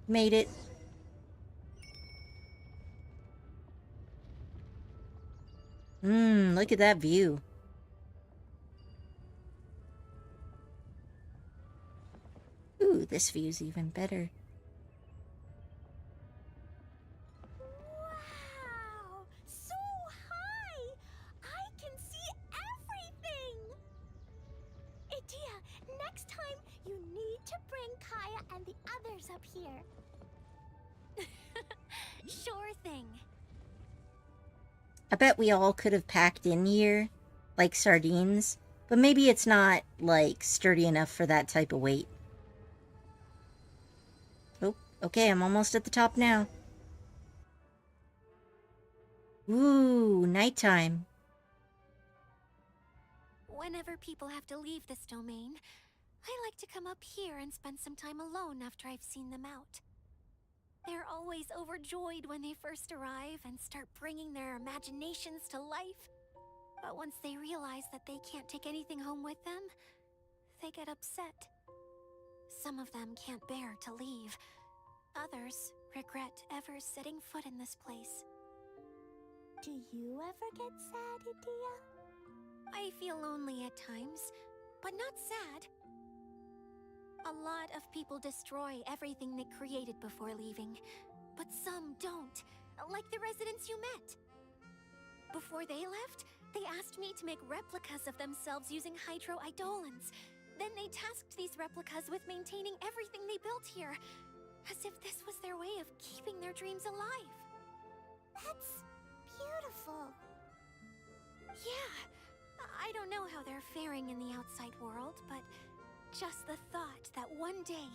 Made it. Look at that view. Ooh, this view's even better. to bring Kaya and the others up here. Sure thing. I bet we all could have packed in here, like sardines, but maybe it's not, like, sturdy enough for that type of weight. Oh, okay, I'm almost at the top now. Ooh, nighttime. Whenever people have to leave this domain, I like to come up here and spend some time alone after I've seen them out. They're always overjoyed when they first arrive and start bringing their imaginations to life. But once they realize that they can't take anything home with them, they get upset. Some of them can't bear to leave. Others regret ever setting foot in this place. Do you ever get sad, Idia? I feel lonely at times, but not sad. A lot of people destroy everything they created before leaving, but some don't, like the residents you met. Before they left, they asked me to make replicas of themselves using hydro-eidolons. Then they tasked these replicas with maintaining everything they built here, as if this was their way of keeping their dreams alive. That's beautiful. Yeah, I don't know how they're faring in the outside world, but just the thought that one day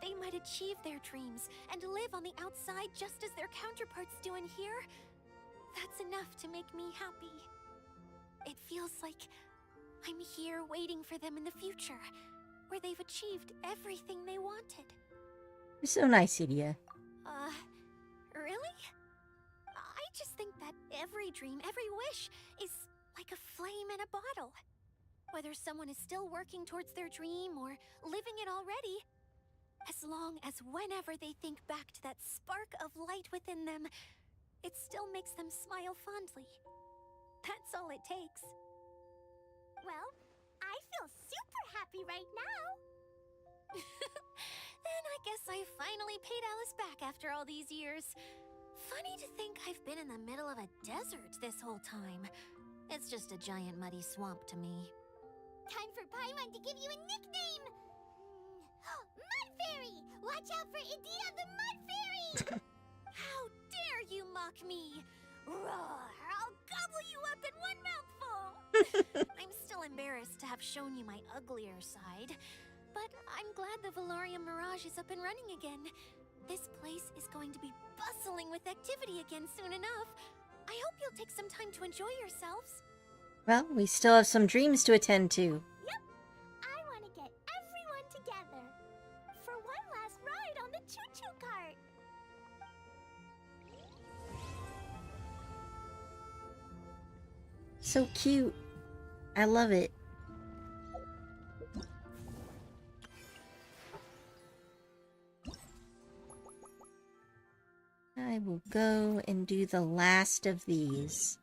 they might achieve their dreams and live on the outside just as their counterparts do in here, that's enough to make me happy. It feels like I'm here waiting for them in the future, where they've achieved everything they wanted. You're so nice, Idia. Really? I just think that every dream, every wish, is like a flame in a bottle. Whether someone is still working towards their dream or living it already, as long as whenever they think back to that spark of light within them, it still makes them smile fondly. That's all it takes. Well, I feel super happy right now. Then I guess I finally paid Alice back after all these years. Funny to think I've been in the middle of a desert this whole time. It's just a giant muddy swamp to me. Time for Paimon to give you a nickname! Mud Fairy! Watch out for Idia the Mud Fairy! How dare you mock me! Roar! I'll gobble you up in one mouthful! I'm still embarrassed to have shown you my uglier side, but I'm glad the Valorium Mirage is up and running again. This place is going to be bustling with activity again soon enough. I hope you'll take some time to enjoy yourselves. Well, we still have some dreams to attend to. Yep, I want to get everyone together for one last ride on the choo-choo cart. So cute. I love it. I will go and do the last of these.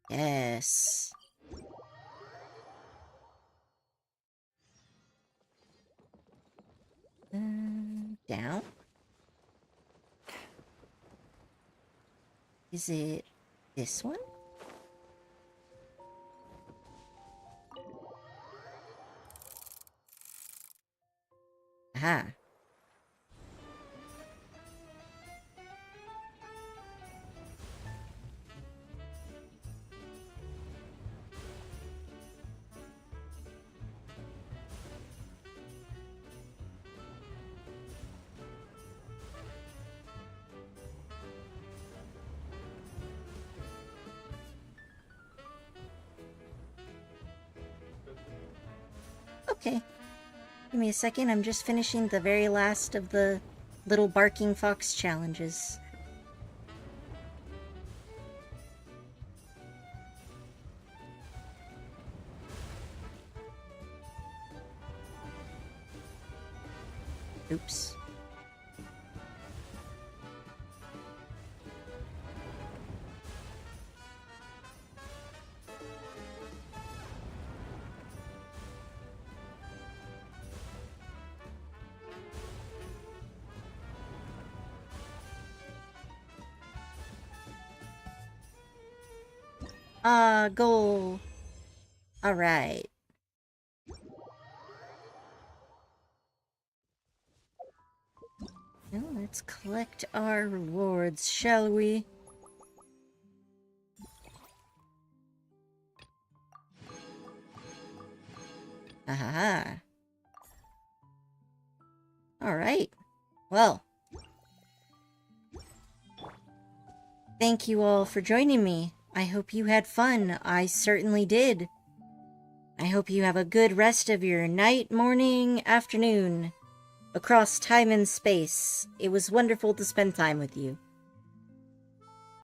Yes. Down? Is it this one? Aha. Okay. Give me a second, I'm just finishing the very last of the little barking fox challenges. Oops. Goal. Alright. Let's collect our rewards, shall we? Aha. Alright. Well. Thank you all for joining me. I hope you had fun. I certainly did. I hope you have a good rest of your night, morning, afternoon. Across time and space. It was wonderful to spend time with you.